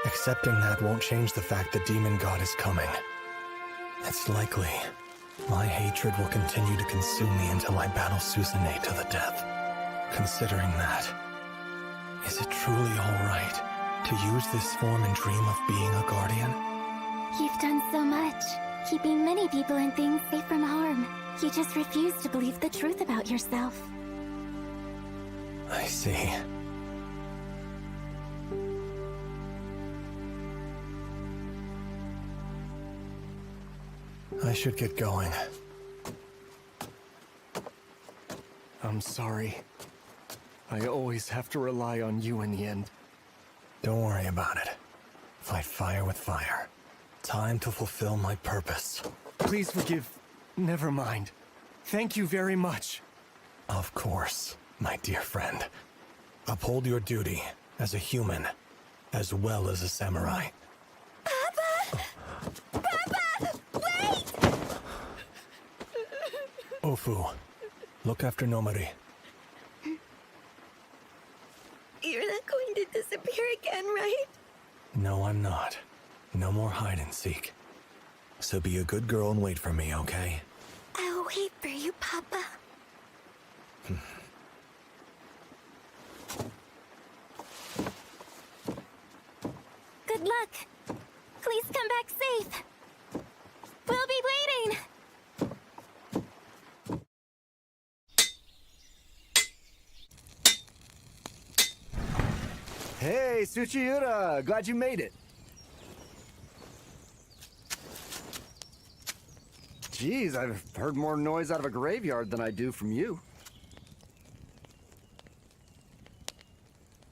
accepting that won't change the fact the demon god is coming. It's likely my hatred will continue to consume me until I battle Susanne to the death. Considering that, is it truly all right to use this form and dream of being a guardian? You've done so much, keeping many people and things safe from harm. You just refuse to believe the truth about yourself. I see. I should get going. I'm sorry. I always have to rely on you in the end. Don't worry about it. Fight fire with fire. Time to fulfill my purpose. Please forgive. Never mind. Thank you very much. Of course, my dear friend. Uphold your duty as a human, as well as a samurai. Papa! Papa! Wait! Ofu, look after Nomari. You're not going to disappear again, right? No, I'm not. No more hide and seek. So be a good girl and wait for me, okay? I'll wait for you, Papa. Good luck. Please come back safe. We'll be waiting. Hey, Tsuchiura! Glad you made it. Geez, I've heard more noise out of a graveyard than I do from you.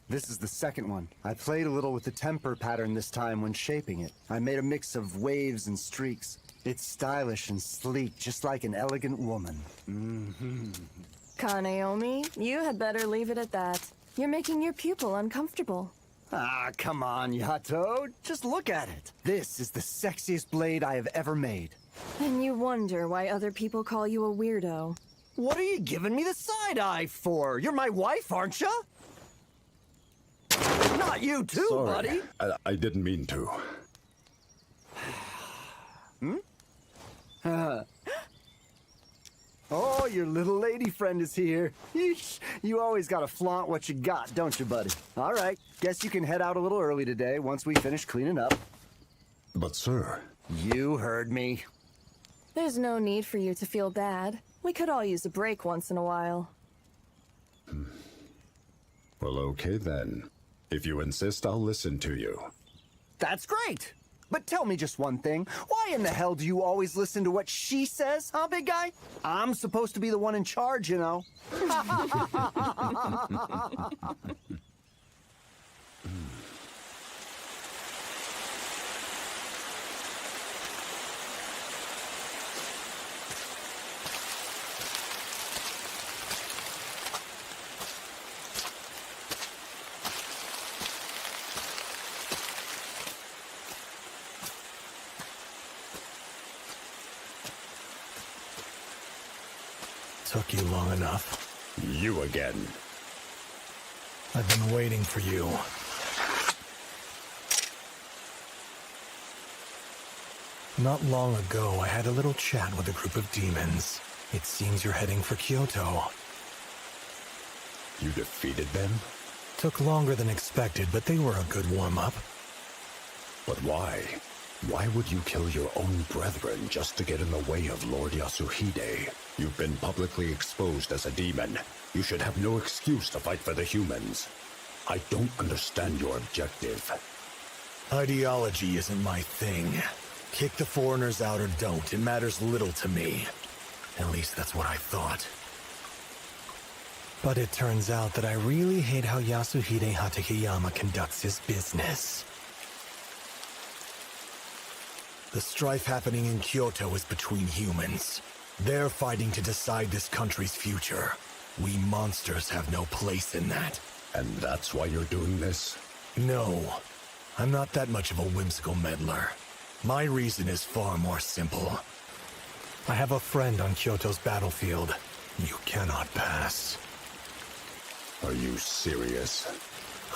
This is the second one. I played a little with the temper pattern this time when shaping it. I made a mix of waves and streaks. It's stylish and sleek, just like an elegant woman. Kaneomi, you had better leave it at that. You're making your pupil uncomfortable. Ah, come on, Yato. Just look at it. This is the sexiest blade I have ever made. And you wonder why other people call you a weirdo. What are you giving me the side eye for? You're my wife, aren't you? Not you too, Sorry. buddy. I didn't mean to. Oh, your little lady friend is here. Yeesh. You always gotta flaunt what you got, don't you, buddy? All right, guess you can head out a little early today once we finish cleaning up. But sir... You heard me. There's no need for you to feel bad. We could all use a break once in a while. Well, okay then. If you insist, I'll listen to you. That's great. But tell me just one thing. Why in the hell do you always listen to what she says, huh, big guy? I'm supposed to be the one in charge, you know. Took you long enough. You again. I've been waiting for you. Not long ago, I had a little chat with a group of demons. It seems you're heading for Kyoto. You defeated them? Took longer than expected, but they were a good warm-up. But why? Why would you kill your own brethren just to get in the way of Lord Yasuhide? You've been publicly exposed as a demon. You should have no excuse to fight for the humans. I don't understand your objective. Ideology isn't my thing. Kick the foreigners out or don't, it matters little to me. At least that's what I thought. But it turns out that I really hate how Yasuhide Hatakeyama conducts his business. The strife happening in Kyoto is between humans. They're fighting to decide this country's future. We monsters have no place in that. And that's why you're doing this? No. I'm not that much of a whimsical meddler. My reason is far more simple. I have a friend on Kyoto's battlefield. You cannot pass. Are you serious?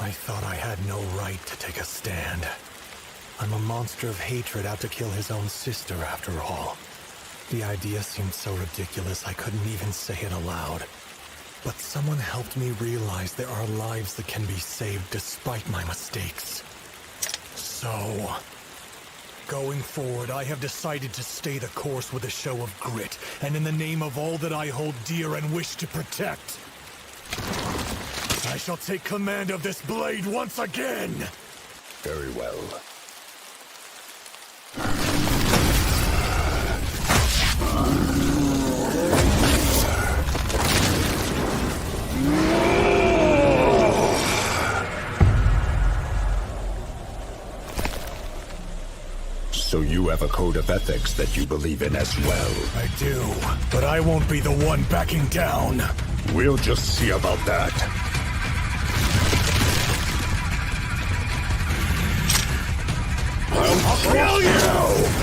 I thought I had no right to take a stand. I'm a monster of hatred out to kill his own sister, after all. The idea seemed so ridiculous I couldn't even say it aloud. But someone helped me realize there are lives that can be saved despite my mistakes. So, going forward, I have decided to stay the course with a show of grit, and in the name of all that I hold dear and wish to protect, I shall take command of this blade once again! Very well. So you have a code of ethics that you believe in as well. I do, but I won't be the one backing down. We'll just see about that. I'll kill you!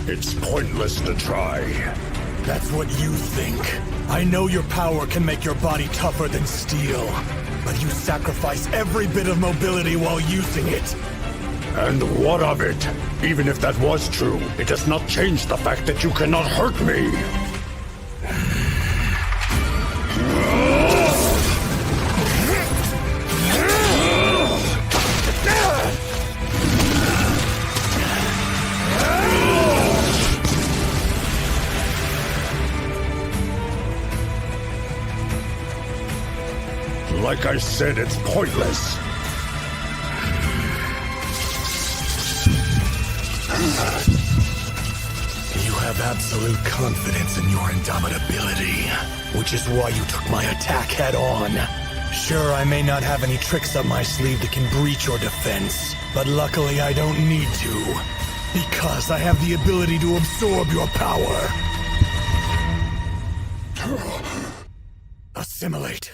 It's pointless to try. That's what you think. I know your power can make your body tougher than steel, but you sacrifice every bit of mobility while using it. And what of it? Even if that was true, it does not change the fact that you cannot hurt me. Like I said, it's pointless. You have absolute confidence in your indomitability, which is why you took my attack head on. Sure, I may not have any tricks up my sleeve that can breach your defense, but luckily I don't need to, because I have the ability to absorb your power. Assimilate.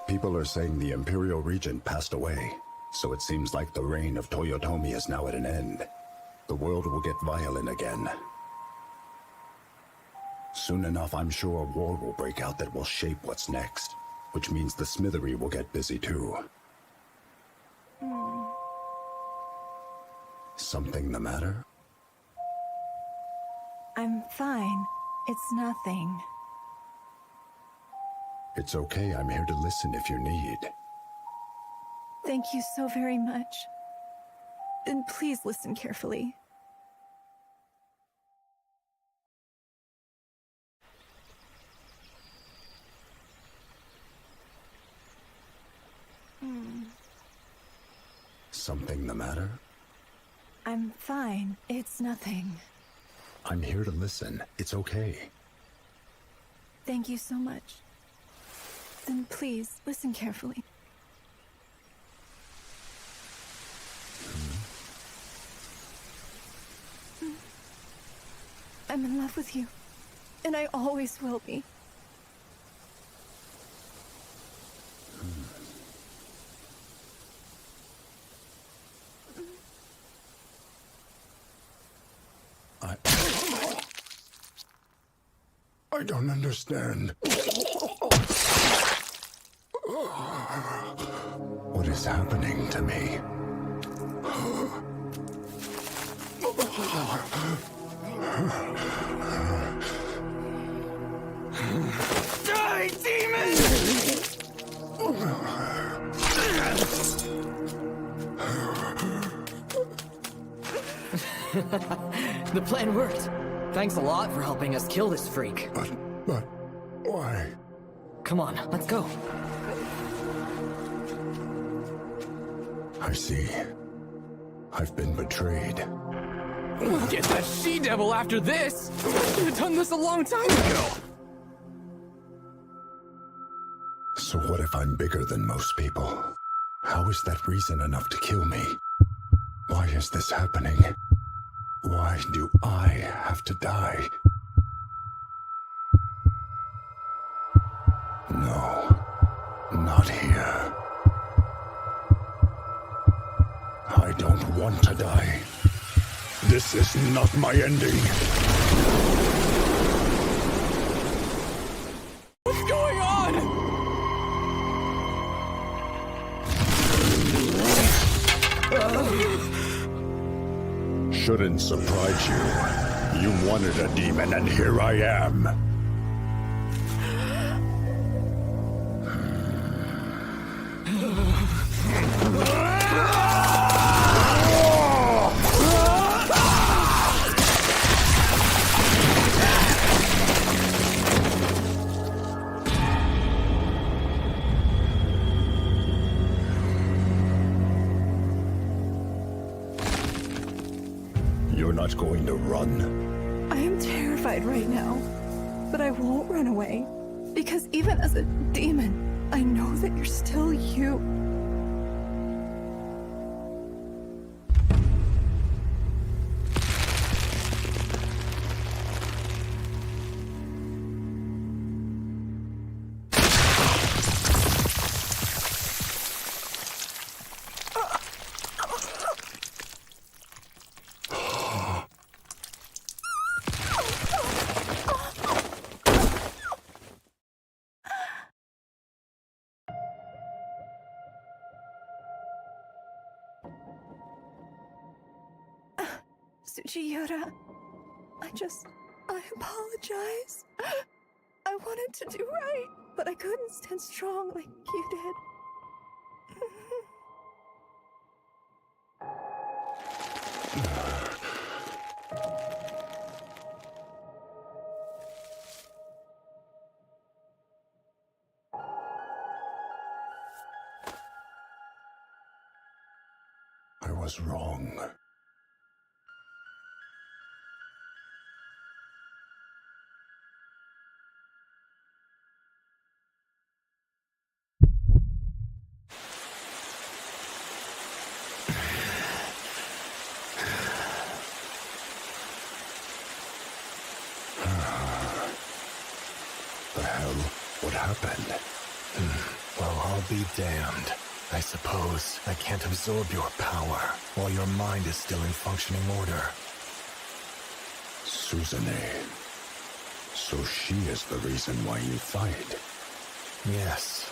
People are saying the Imperial Regent passed away, so it seems like the reign of Toyotomi is now at an end. The world will get violent again. Soon enough, I'm sure a war will break out that will shape what's next, which means the Smithery will get busy too. Something the matter? I'm fine. It's nothing. It's okay, I'm here to listen if you need. Thank you so very much. And please listen carefully. Something the matter? I'm fine. It's nothing. I'm here to listen. It's okay. Thank you so much. Then please, listen carefully. I'm in love with you, and I always will be. I don't understand. What is happening to me? Die, demon! The plan worked. Thanks a lot for helping us kill this freak. But why? Come on, let's go. I see. I've been betrayed. We'll get that she-devil after this! Should have done this a long time ago! So what if I'm bigger than most people? How is that reason enough to kill me? Why is this happening? Why do I have to die? No, not here. I don't want to die. This is not my ending. What's going on? Shouldn't surprise you. You wanted a demon, and here I am. You're not going to run? I am terrified right now, but I won't run away. Because even as a demon, I know that you're still you. Tsuchiyura, I apologize. I wanted to do right, but I couldn't stand strong like you did. I was wrong. The hell? What happened? Well, I'll be damned. I suppose I can't absorb your power while your mind is still in functioning order. Suzune. So she is the reason why you fight. Yes.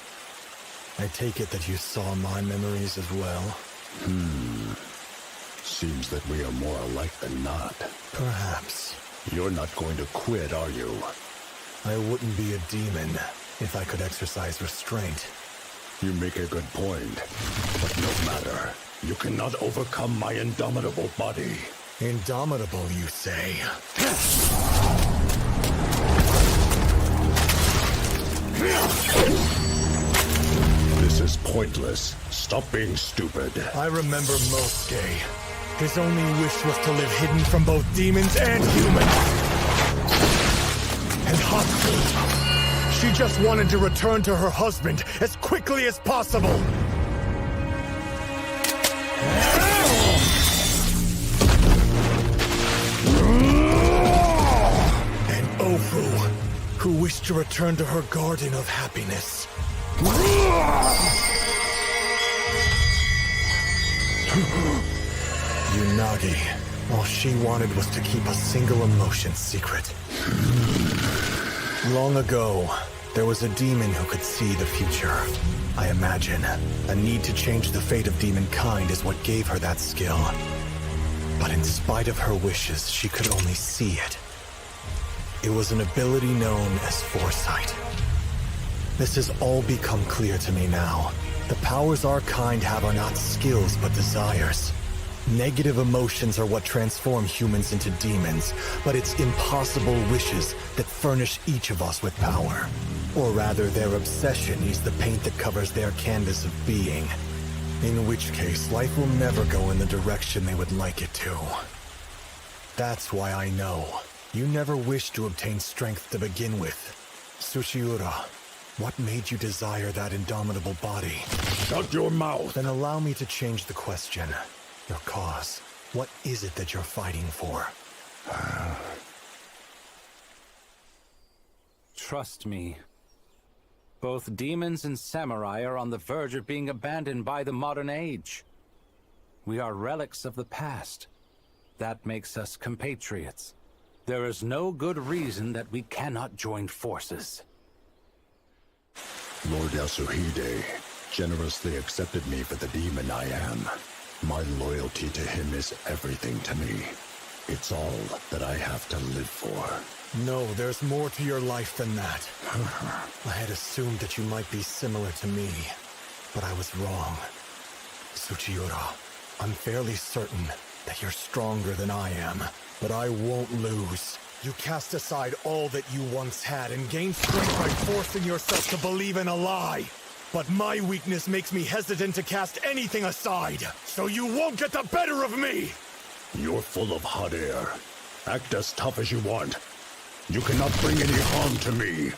I take it that you saw my memories as well? Seems that we are more alike than not. Perhaps. You're not going to quit, are you? I wouldn't be a demon if I could exercise restraint. You make a good point. But no matter. You cannot overcome my indomitable body. Indomitable, you say? This is pointless. Stop being stupid. I remember Mosuke. His only wish was to live hidden from both demons and humans. And Haku, she just wanted to return to her husband as quickly as possible. And Ofu, who wished to return to her garden of happiness. Unagi, all she wanted was to keep a single emotion secret. Long ago, there was a demon who could see the future. I imagine a need to change the fate of demonkind is what gave her that skill. But in spite of her wishes, she could only see it. It was an ability known as foresight. This has all become clear to me now. The powers our kind have are not skills, but desires. Negative emotions are what transform humans into demons, but it's impossible wishes that furnish each of us with power. Or rather, their obsession is the paint that covers their canvas of being. In which case, life will never go in the direction they would like it to. That's why I know. You never wished to obtain strength to begin with. Sushiura, what made you desire that indomitable body? Shut your mouth! Then allow me to change the question. Your cause. What is it that you're fighting for? Trust me. Both demons and samurai are on the verge of being abandoned by the modern age. We are relics of the past. That makes us compatriots. There is no good reason that we cannot join forces. Lord Yasuhide generously accepted me for the demon I am. My loyalty to him is everything to me. It's all that I have to live for. No, there's more to your life than that. I had assumed that you might be similar to me, but I was wrong. Suchiura, I'm fairly certain that you're stronger than I am, but I won't lose. You cast aside all that you once had and gain strength by forcing yourself to believe in a lie. But my weakness makes me hesitant to cast anything aside, so you won't get the better of me! You're full of hot air. Act as tough as you want. You cannot bring any harm to me.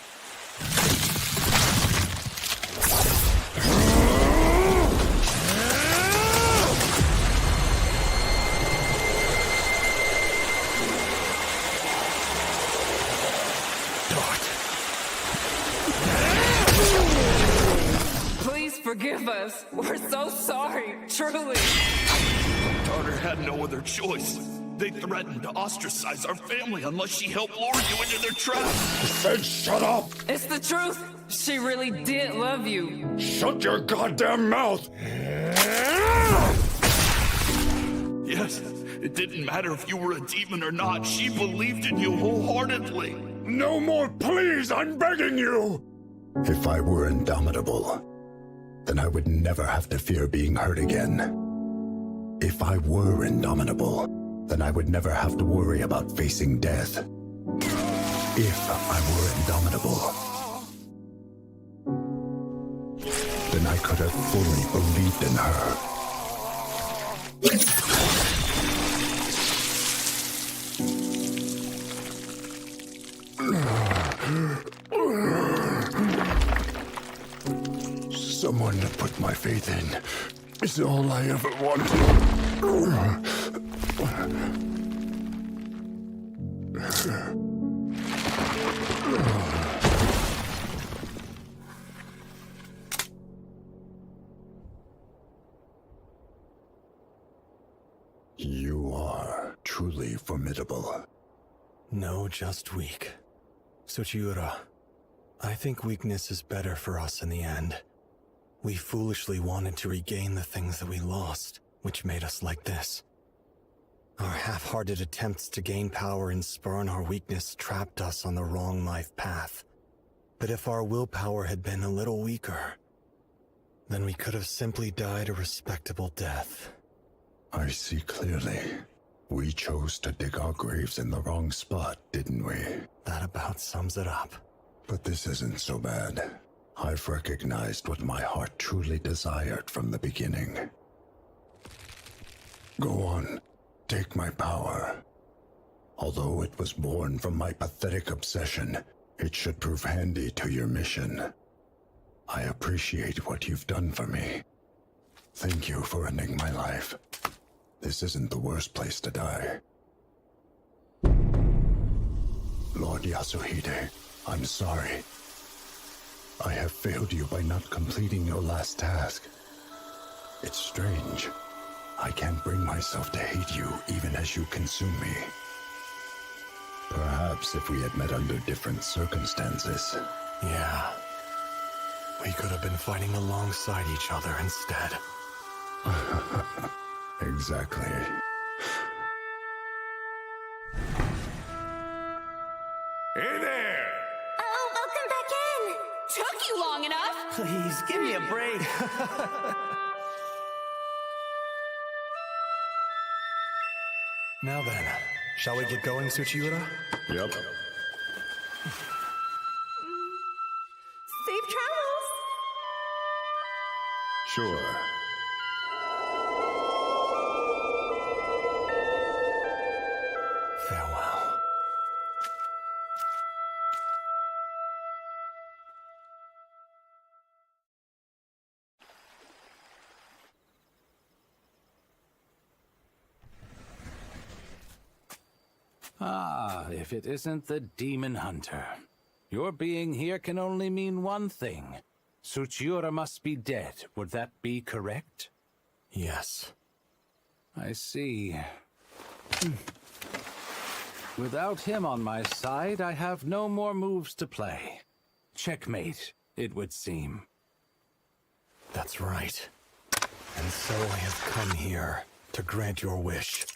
Please forgive us. We're so sorry, truly. Daughter had no other choice. They threatened to ostracize our family unless she helped lure you into their trap. I said shut up! It's the truth. She really did love you. Shut your goddamn mouth! Yes, it didn't matter if you were a demon or not. She believed in you wholeheartedly. No more, please! I'm begging you! If I were indomitable, then I would never have to fear being hurt again. If I were indomitable, then I would never have to worry about facing death. If I were indomitable, then I could have fully believed in her. Someone to put my faith in is all I ever wanted. You are truly formidable. No, just weak. Suchiura, I think weakness is better for us in the end. We foolishly wanted to regain the things that we lost, which made us like this. Our half-hearted attempts to gain power and spurn our weakness trapped us on the wrong life path. But if our willpower had been a little weaker, then we could have simply died a respectable death. I see clearly. We chose to dig our graves in the wrong spot, didn't we? That about sums it up. But this isn't so bad. I've recognized what my heart truly desired from the beginning. Go on. Take my power. Although it was born from my pathetic obsession, it should prove handy to your mission. I appreciate what you've done for me. Thank you for ending my life. This isn't the worst place to die. Lord Yasuhide, I'm sorry. I have failed you by not completing your last task. It's strange. I can't bring myself to hate you even as you consume me. Perhaps if we had met under different circumstances. Yeah. We could have been fighting alongside each other instead. Exactly. Hey there! Oh, welcome back in! Took you long enough? Please, give me a break. Now then, shall we get going, Tsuchiura? Yep. Safe travels! Sure. Farewell. Ah, if it isn't the Demon Hunter. Your being here can only mean one thing. Tsuchiura must be dead. Would that be correct? Yes. I see. Without him on my side, I have no more moves to play. Checkmate, it would seem. That's right. And so I have come here to grant your wish.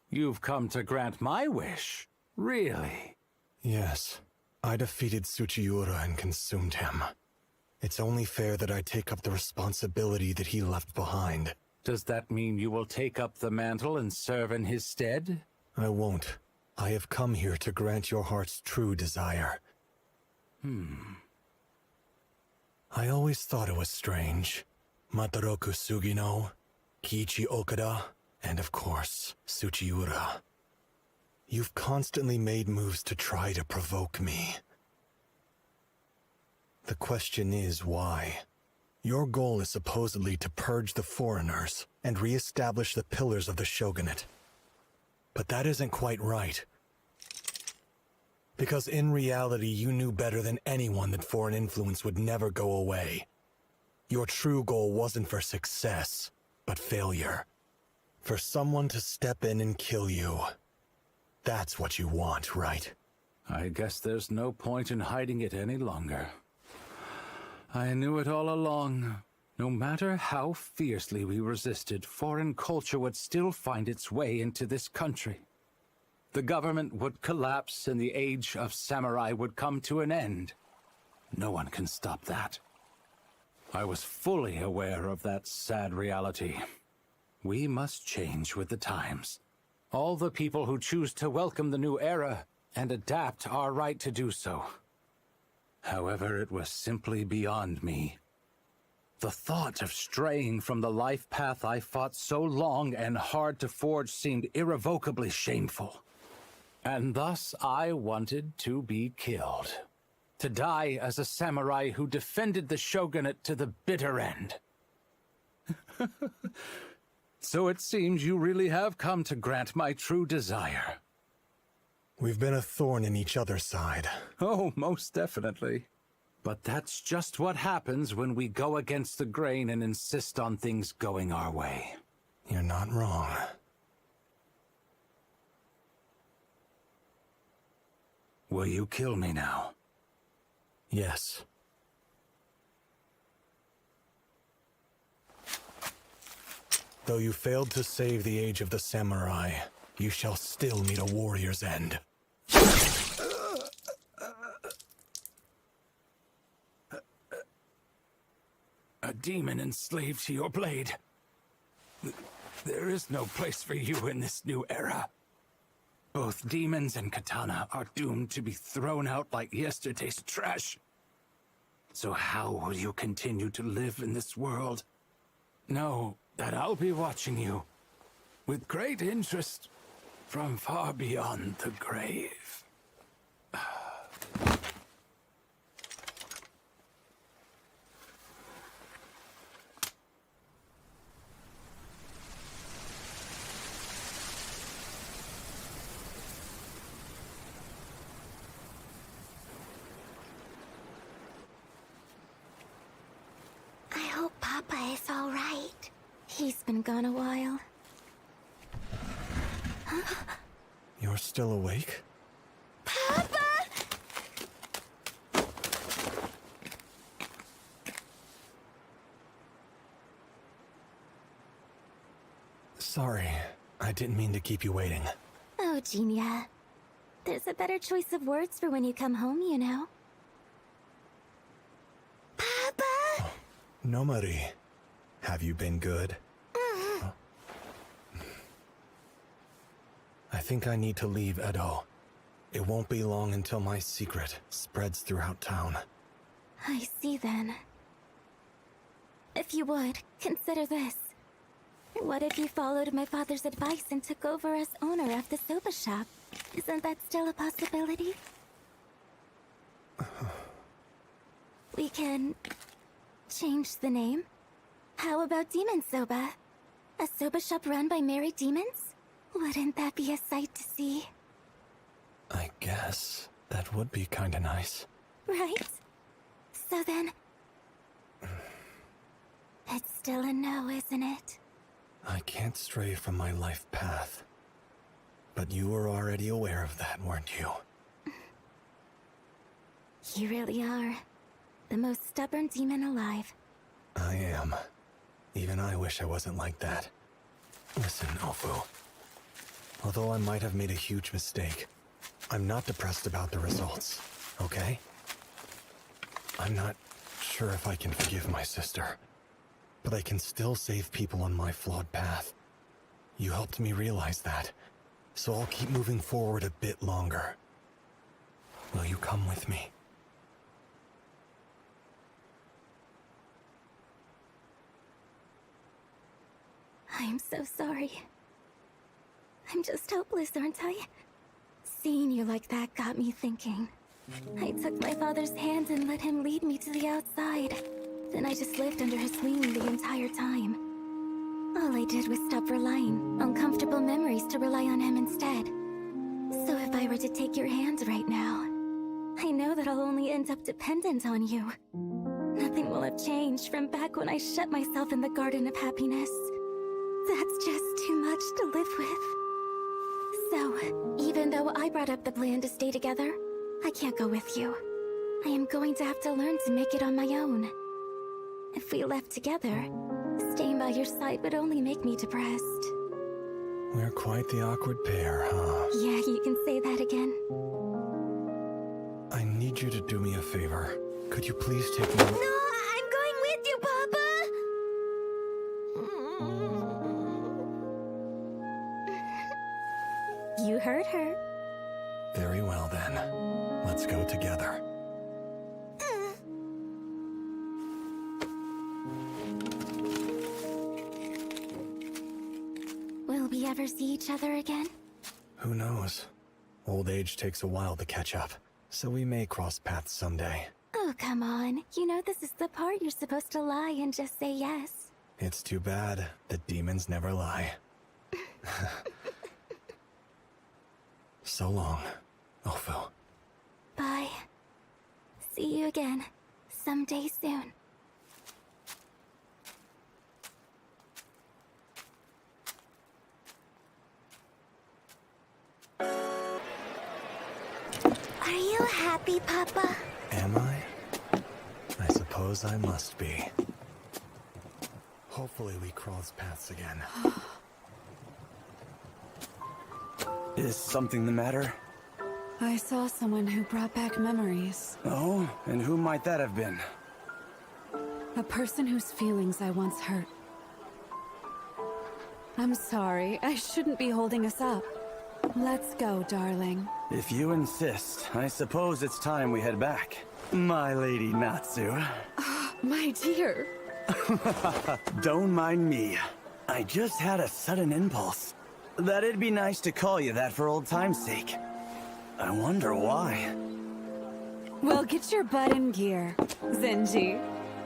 You've come to grant my wish? Really? Yes. I defeated Tsuchiura and consumed him. It's only fair that I take up the responsibility that he left behind. Does that mean you will take up the mantle and serve in his stead? I won't. I have come here to grant your heart's true desire. I always thought it was strange. Mataroku Sugino, Kiichi Okada, and of course, Tsuchiura. You've constantly made moves to try to provoke me. The question is why? Your goal is supposedly to purge the foreigners and re-establish the pillars of the shogunate. But that isn't quite right. Because in reality, you knew better than anyone that foreign influence would never go away. Your true goal wasn't for success, but failure. For someone to step in and kill you. That's what you want, right? I guess there's no point in hiding it any longer. I knew it all along. No matter how fiercely we resisted, foreign culture would still find its way into this country. The government would collapse and the age of samurai would come to an end. No one can stop that. I was fully aware of that sad reality. We must change with the times. All the people who choose to welcome the new era and adapt are right to do so. However, it was simply beyond me. The thought of straying from the life path I fought so long and hard to forge seemed irrevocably shameful. And thus I wanted to be killed. To die as a samurai who defended the shogunate to the bitter end. So it seems you really have come to grant my true desire. We've been a thorn in each other's side. Oh, most definitely. But that's just what happens when we go against the grain and insist on things going our way. You're not wrong. Will you kill me now? Yes. Though you failed to save the age of the samurai, you shall still meet a warrior's end. A demon enslaved to your blade. There is no place for you in this new era. Both demons and katana are doomed to be thrown out like yesterday's trash. So how will you continue to live in this world? Know that I'll be watching you. with great interest from far beyond the grave. I hope Papa is all right. He's been gone a while. You're still awake? Papa! Sorry, I didn't mean to keep you waiting. Oh, Genia. There's a better choice of words for when you come home, you know. Papa! Nomari, have you been good? I think I need to leave Edo. It won't be long until my secret spreads throughout town. I see then. If you would, consider this. What if you followed my father's advice and took over as owner of the soba shop? Isn't that still a possibility? We can change the name. How about Demon Soba? A soba shop run by married demons? Wouldn't that be a sight to see? I guess that would be kinda nice. Right? So then... It's still a no, isn't it? I can't stray from my life path. But you were already aware of that, weren't you? You really are. The most stubborn demon alive. I am. Even I wish I wasn't like that. Listen, Ofu. Although I might have made a huge mistake, I'm not depressed about the results, okay? I'm not sure if I can forgive my sister, but I can still save people on my flawed path. You helped me realize that, so I'll keep moving forward a bit longer. Will you come with me? I'm so sorry. I'm just hopeless, aren't I? Seeing you like that got me thinking. I took my father's hand and let him lead me to the outside. Then I just lived under his wing the entire time. All I did was stop relying on comfortable memories to rely on him instead. So if I were to take your hand right now, I know that I'll only end up dependent on you. Nothing will have changed from back when I shut myself in the Garden of Happiness. That's just too much to live with. So, even though I brought up the plan to stay together, I can't go with you. I am going to have to learn to make it on my own. If we left together, staying by your side would only make me depressed. We're quite the awkward pair, huh? Yeah, you can say that again. I need you to do me a favor. Could you please take me... No, I'm going with you, Papa! You heard her. Very well then. Let's go together. Will we ever see each other again? Who knows? Old age takes a while to catch up, so we may cross paths someday. Oh, come on. You know this is the part you're supposed to lie and just say yes. It's too bad that demons never lie. So long, Ofu. Bye. See you again, someday soon. Are you happy, Papa? Am I? I suppose I must be. Hopefully we cross paths again. Is something the matter? I saw someone who brought back memories. Oh? And who might that have been? A person whose feelings I once hurt. I'm sorry, I shouldn't be holding us up. Let's go, darling. If you insist, I suppose it's time we head back. My lady Natsu. My dear. Don't mind me. I just had a sudden impulse that it'd be nice to call you that for old time's sake. I wonder why. Well, get your butt in gear, Zenji.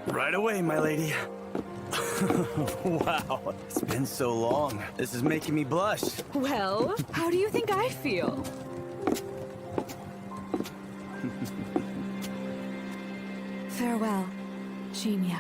Right away, my lady. Wow, it's been so long. This is making me blush. Well, how do you think I feel? Farewell, Jinya.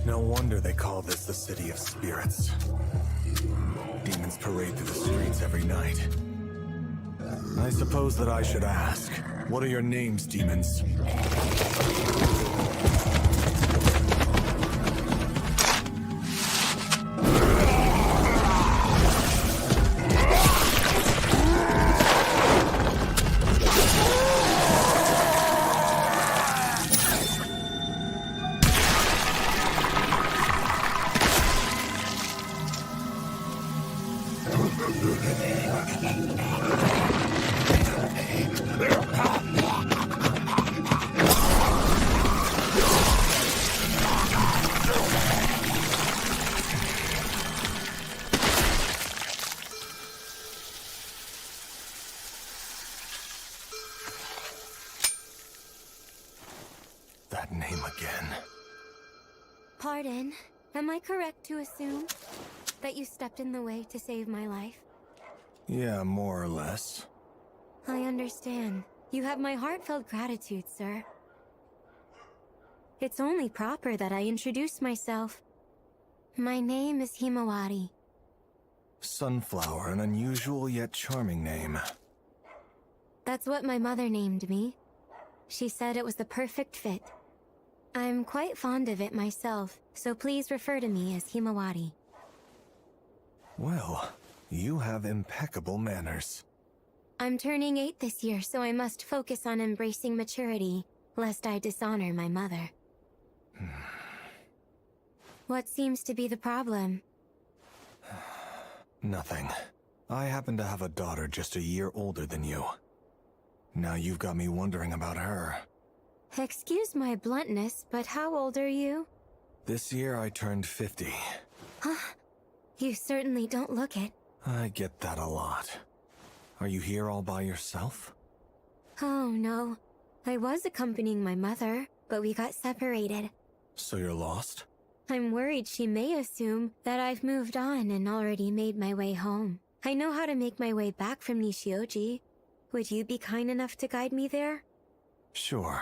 No wonder they call this the City of Spirits. Demons parade through the streets every night. I suppose that I should ask, what are your names, demons? That name again. Pardon, am I correct to assume that you stepped in the way to save my life? Yeah, more or less. I understand. You have my heartfelt gratitude, sir. It's only proper that I introduce myself. My name is Himawari. Sunflower, an unusual yet charming name. That's what my mother named me. She said it was the perfect fit. I'm quite fond of it myself, so please refer to me as Himawari. Well, you have impeccable manners. I'm turning 8 this year, so I must focus on embracing maturity, lest I dishonor my mother. What seems to be the problem? Nothing. I happen to have a daughter just a year older than you. Now you've got me wondering about her. Excuse my bluntness, but how old are you? This year I turned 50. Huh? You certainly don't look it. I get that a lot. Are you here all by yourself? Oh, no. I was accompanying my mother, but we got separated. So you're lost? I'm worried she may assume that I've moved on and already made my way home. I know how to make my way back from Nishioji. Would you be kind enough to guide me there? Sure.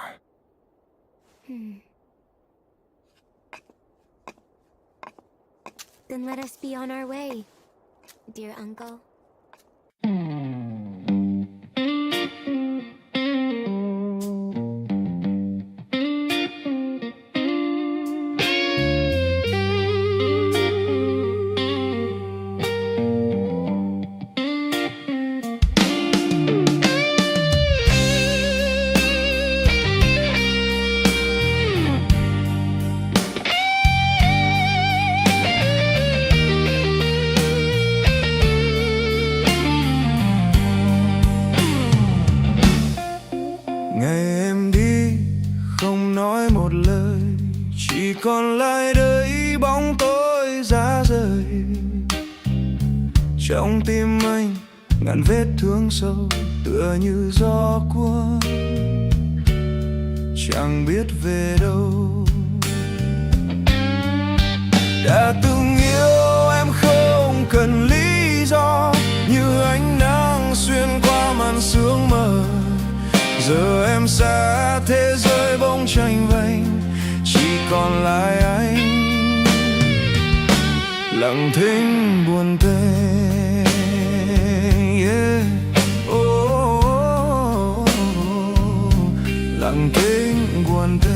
Then let us be on our way, dear uncle. Còn lại đây bóng tối giá rời. Trong tim anh ngàn vết thương sâu tựa như gió cuốn, chẳng biết về đâu. Đã từng yêu em không cần lý do, như ánh nắng xuyên qua màn sương mờ. Giờ em xa thế giới bóng tranh vênh, chỉ còn lại anh lặng thinh buồn tê. Yeah. Oh, oh, oh, oh. Lặng thinh buồn tê.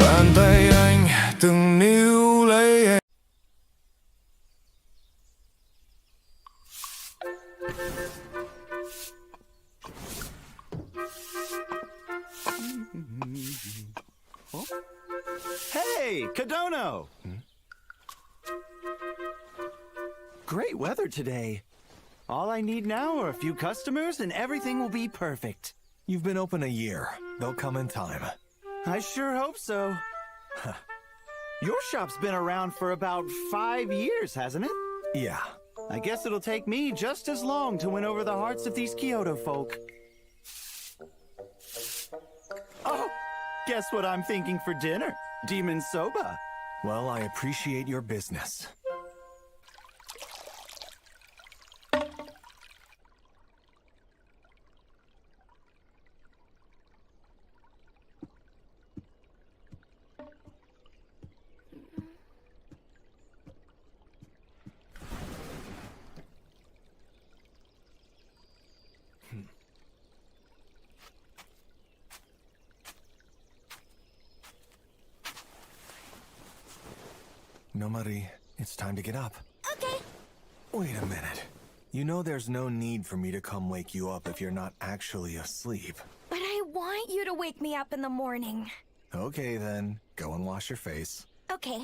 Bàn tay anh từng níu lấy em. Hey, Kadono! Great weather today. All I need now are a few customers and everything will be perfect. You've been open a year. They'll come in time. I sure hope so. Your shop's been around for about 5 years, hasn't it? Yeah. I guess it'll take me just as long to win over the hearts of these Kyoto folk. Oh, guess what I'm thinking for dinner? Demon soba. Well, I appreciate your business. Nomari, it's time to get up. Okay. Wait a minute. You know there's no need for me to come wake you up if you're not actually asleep. But I want you to wake me up in the morning. Okay then, go and wash your face. Okay.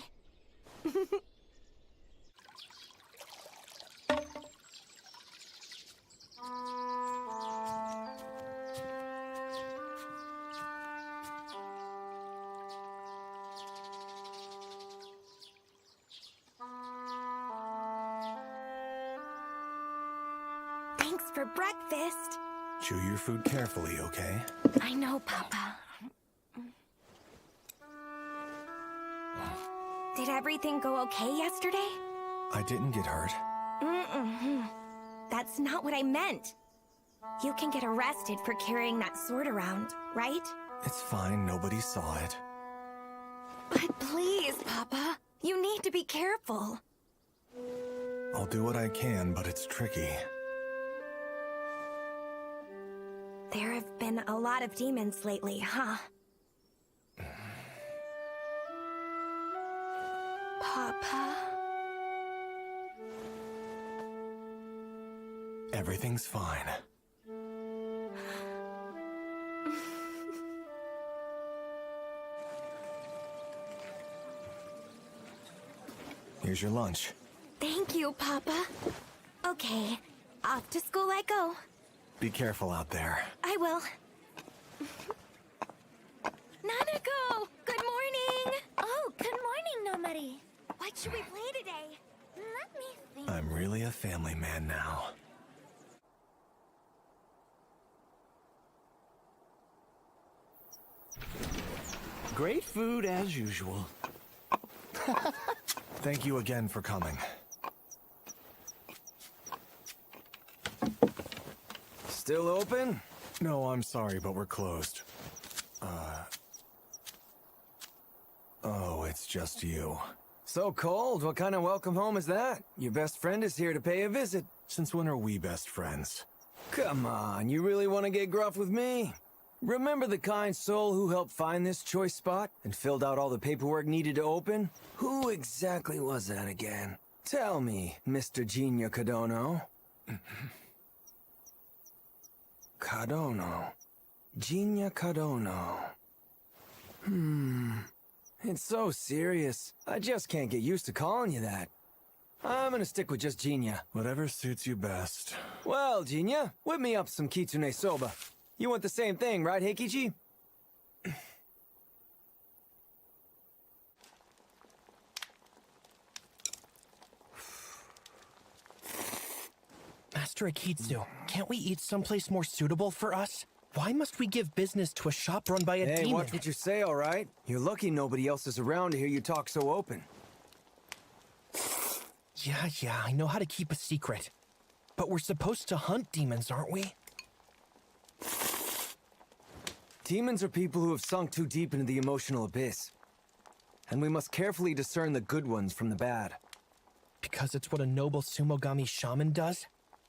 Thanks for breakfast. Chew your food carefully, okay? I know, Papa. Did everything go okay yesterday? I didn't get hurt. That's not what I meant. You can get arrested for carrying that sword around, right? It's fine, nobody saw it. But please, Papa, you need to be careful. I'll do what I can, but it's tricky. There have been a lot of demons lately, huh? Papa? Everything's fine. Here's your lunch. Thank you, Papa. Okay, off to school I go. Be careful out there. I will. Nanako! Good morning! Oh, good morning, Nomari. What should we play today? Let me think. I'm really a family man now. Great food as usual. Thank you again for coming. Still open? No, I'm sorry, but we're closed. Oh, it's just you. So cold. What kind of welcome home is that? Your best friend is here to pay a visit. Since when are we best friends? Come on, you really want to get gruff with me? Remember the kind soul who helped find this choice spot and filled out all the paperwork needed to open? Who exactly was that again? Tell me, Mr. Jinya Kadono. Kadono. Jinya Kadono. It's so serious. I just can't get used to calling you that. I'm gonna stick with just Jinya. Whatever suits you best. Well, Jinya, whip me up some kitsune soba. You want the same thing, right, Heikichi? Master Akitsu, can't we eat someplace more suitable for us? Why must we give business to a shop run by a demon? Hey, watch what you say, all right? You're lucky nobody else is around to hear you talk so open. Yeah, I know how to keep a secret. But we're supposed to hunt demons, aren't we? Demons are people who have sunk too deep into the emotional abyss. And we must carefully discern the good ones from the bad. Because it's what a noble Sumogami shaman does?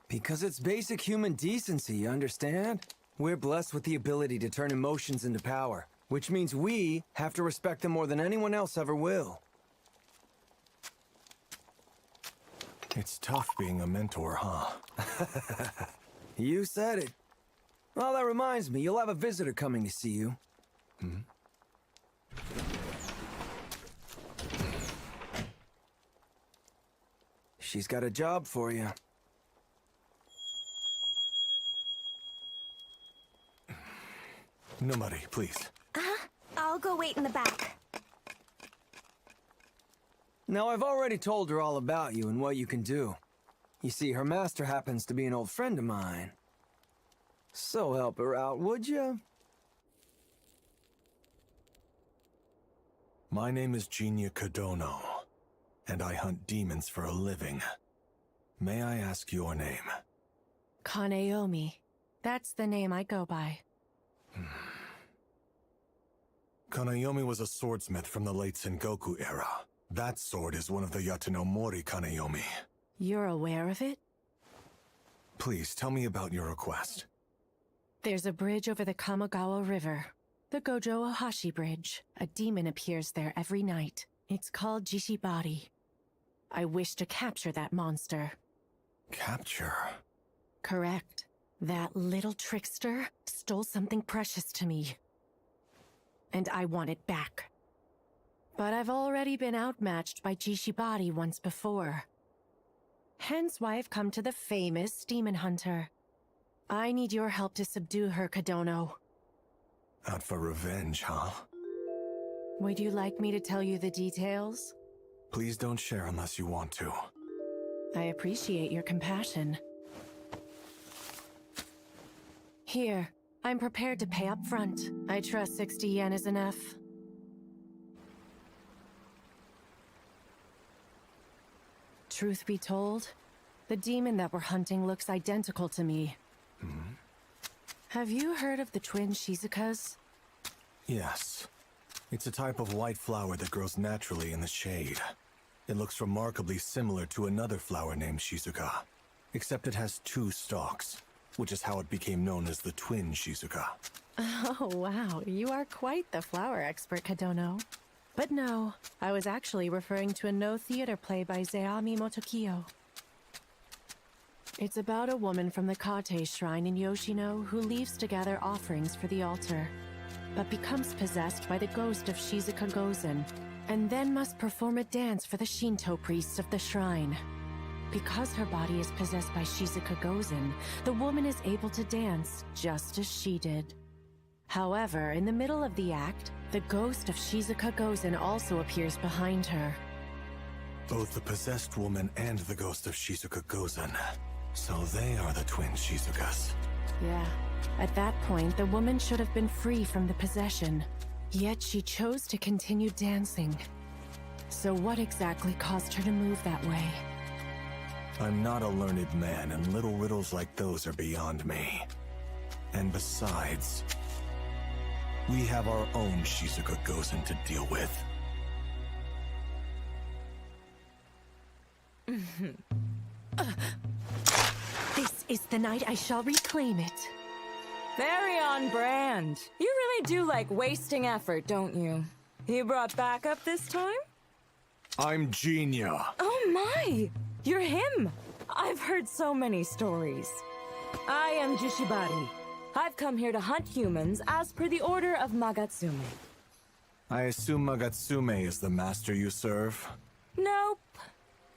Because it's basic human decency, you understand? We're blessed with the ability to turn emotions into power, which means we have to respect them more than anyone else ever will. It's tough being a mentor, huh? You said it. Well, that reminds me, you'll have a visitor coming to see you. she's got a job for you. Nomari, please. I'll go wait in the back. Now, I've already told her all about you and what you can do. You see, her master happens to be an old friend of mine. So help her out, would you? My name is Jinya Kodono, and I hunt demons for a living. May I ask your name? Kaneomi. That's the name I go by. Kanayomi was a swordsmith from the late Sengoku era. That sword is one of the Yatanomori Kanayomi. You're aware of it? Please, tell me about your request. There's a bridge over the Kamagawa River. The Gojo Ohashi Bridge. A demon appears there every night. It's called Jishibari. I wish to capture that monster. Capture? Correct. That little trickster stole something precious to me. And I want it back. But I've already been outmatched by Jishibari once before. Hence why I've come to the famous demon hunter. I need your help to subdue her, Kodono. Out for revenge, huh? Would you like me to tell you the details? Please don't share unless you want to. I appreciate your compassion. Here, I'm prepared to pay up front. I trust 60 yen is enough. Truth be told, the demon that we're hunting looks identical to me. Have you heard of the twin Shizukas? Yes. It's a type of white flower that grows naturally in the shade. It looks remarkably similar to another flower named Shizuka, except it has 2 stalks, which is how it became known as the twin Shizuka. Oh, wow. You are quite the flower expert, Kodono. But no, I was actually referring to a no-theater play by Zeami Motokiyo. It's about a woman from the Kate shrine in Yoshino who leaves to gather offerings for the altar, but becomes possessed by the ghost of Shizuka Gozen, and then must perform a dance for the Shinto priests of the shrine. Because her body is possessed by Shizuka Gozen, the woman is able to dance just as she did. However, in the middle of the act, the ghost of Shizuka Gozen also appears behind her. Both the possessed woman and the ghost of Shizuka Gozen. So they are the twin Shizukas. Yeah. At that point, the woman should have been free from the possession. Yet she chose to continue dancing. So what exactly caused her to move that way? I'm not a learned man, and little riddles like those are beyond me. And besides, we have our own Shizuka Gozen to deal with. This is the night I shall reclaim it. Very on brand. You really do like wasting effort, don't you? You brought backup this time? I'm Jinya. Oh my! You're him! I've heard so many stories. I am Jishibari. I've come here to hunt humans as per the order of Magatsume. I assume Magatsume is the master you serve? Nope.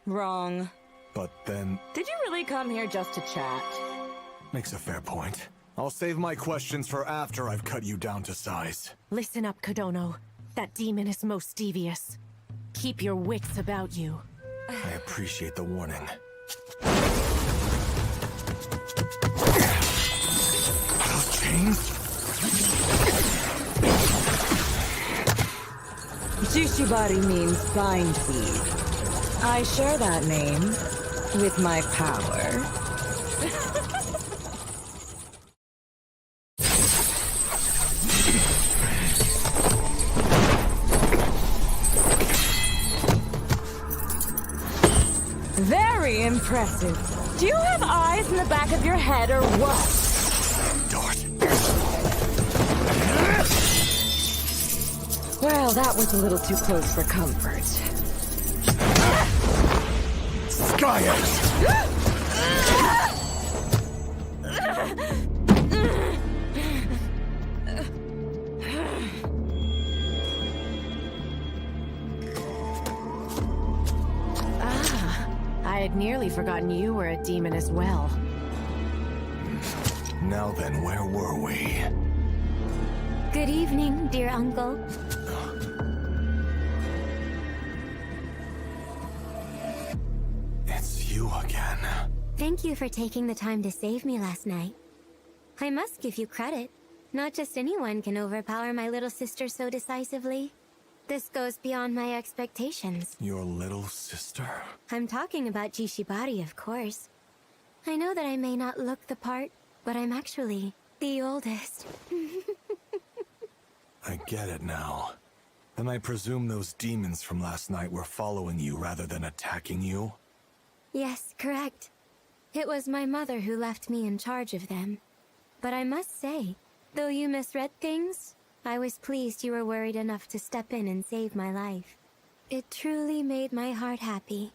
Wrong. But then... Did you really come here just to chat? Makes a fair point. I'll save my questions for after I've cut you down to size. Listen up, Kodono. That demon is most devious. Keep your wits about you. I appreciate the warning. Those chains? Jishibari means bindweed. I share that name with my power. Very impressive. Do you have eyes in the back of your head or what? Dart. Well, that was a little too close for comfort. Sky I I'd nearly forgotten you were a demon as well. Now then, where were we? Good evening, dear uncle. It's you again. Thank you for taking the time to save me last night. I must give you credit. Not just anyone can overpower my little sister so decisively. This goes beyond my expectations. Your little sister? I'm talking about Jishibari, of course. I know that I may not look the part, but I'm actually the oldest. I get it now. Then I presume those demons from last night were following you rather than attacking you? Yes, correct. It was my mother who left me in charge of them. But I must say, though you misread things, I was pleased you were worried enough to step in and save my life. It truly made my heart happy.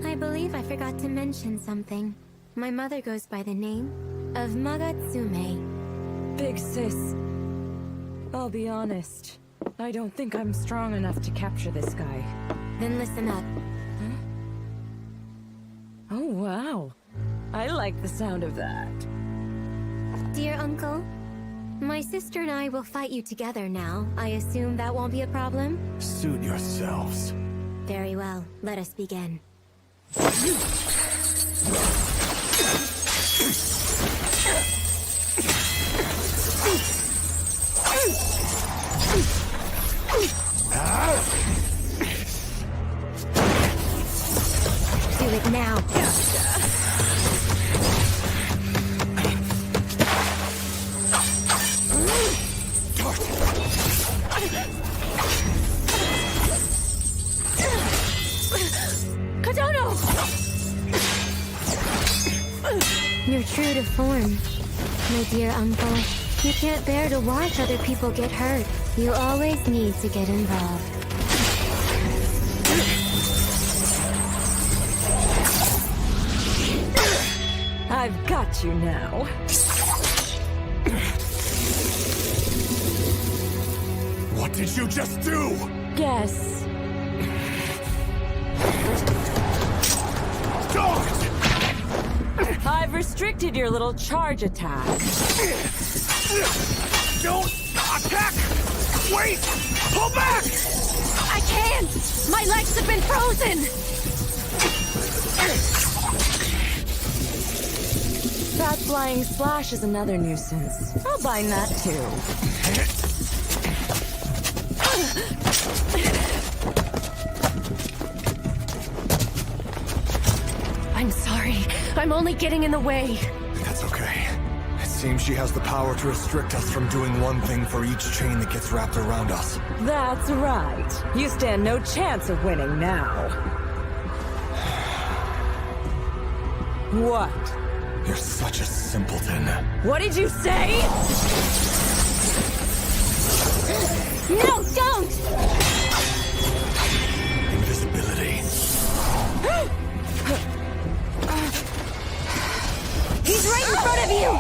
I believe I forgot to mention something. My mother goes by the name of Magatsume. Big sis. I'll be honest. I don't think I'm strong enough to capture this guy. Then listen up. Huh? Oh, wow. I like the sound of that. Dear uncle, my sister and I will fight you together now. I assume that won't be a problem? Suit yourselves. Very well. Let us begin. Do it now. Kodono! You're true to form, my dear uncle. You can't bear to watch other people get hurt. You always need to get involved. I've got you now. What did you just do? Guess. Don't! I've restricted your little charge attack. Don't attack! Wait! Pull back! I can't! My legs have been frozen! That flying splash is another nuisance. I'll bind that too. I'm sorry. I'm only getting in the way. That's okay. It seems she has the power to restrict us from doing one thing for each chain that gets wrapped around us. That's right. You stand no chance of winning now. What? You're such a simpleton. What did you say? No, don't! Invisibility. He's right in front of you!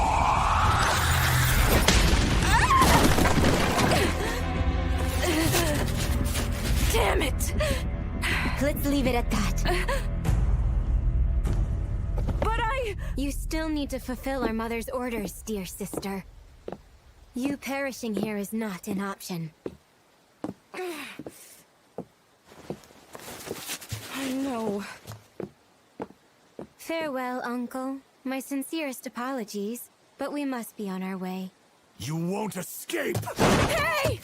Damn it! Let's leave it at that. But You still need to fulfill our mother's orders, dear sister. You perishing here is not an option. I know. Farewell, Uncle. My sincerest apologies, but we must be on our way. You won't escape! Hey!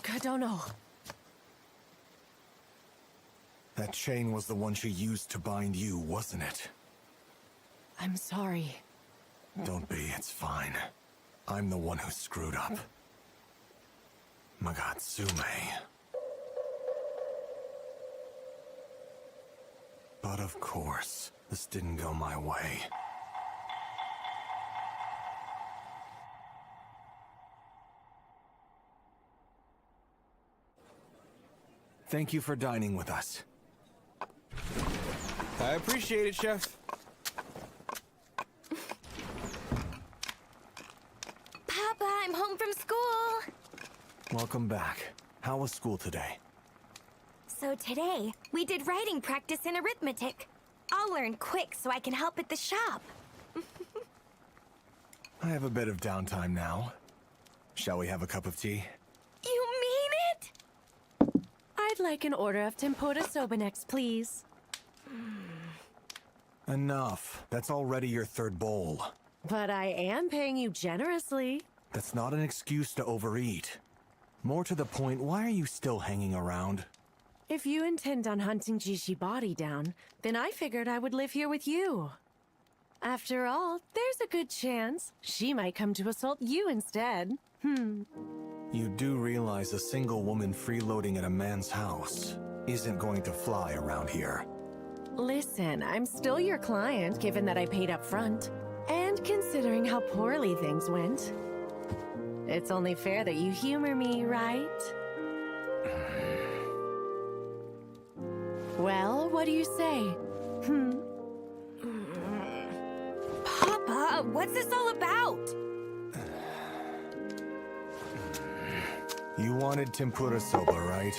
Kodono. That chain was the one she used to bind you, wasn't it? I'm sorry. Don't be, it's fine. I'm the one who screwed up. Magatsume. But of course, this didn't go my way. Thank you for dining with us. I appreciate it, Chef. Papa, I'm home from school. Welcome back. How was school today? So today, we did writing practice in arithmetic. I'll learn quick so I can help at the shop. I have a bit of downtime now. Shall we have a cup of tea? You mean it? I'd like an order of tempura soba next, please. Enough. That's already your third bowl. But I am paying you generously. That's not an excuse to overeat. More to the point, why are you still hanging around? If you intend on hunting Jishibari down, then I figured I would live here with you. After all, there's a good chance she might come to assault you instead. You do realize a single woman freeloading at a man's house isn't going to fly around here. Listen, I'm still your client, given that I paid up front. And considering how poorly things went. It's only fair that you humor me, right? Well, what do you say? Papa, what's this all about? You wanted tempura soba, right?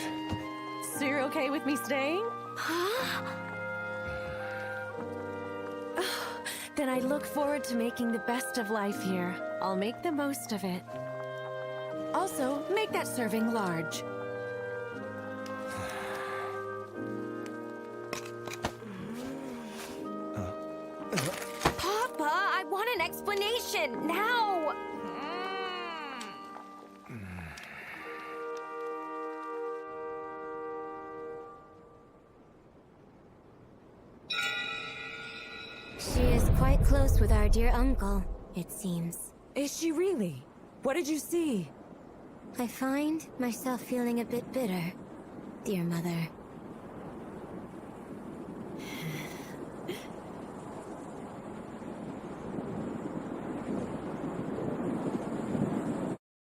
So you're okay with me staying? Huh? Then I look forward to making the best of life here. I'll make the most of it. Also, make that serving large. Papa, I want an explanation now. She is quite close with our dear uncle, it seems. Is she really? What did you see? I find myself feeling a bit bitter, dear mother.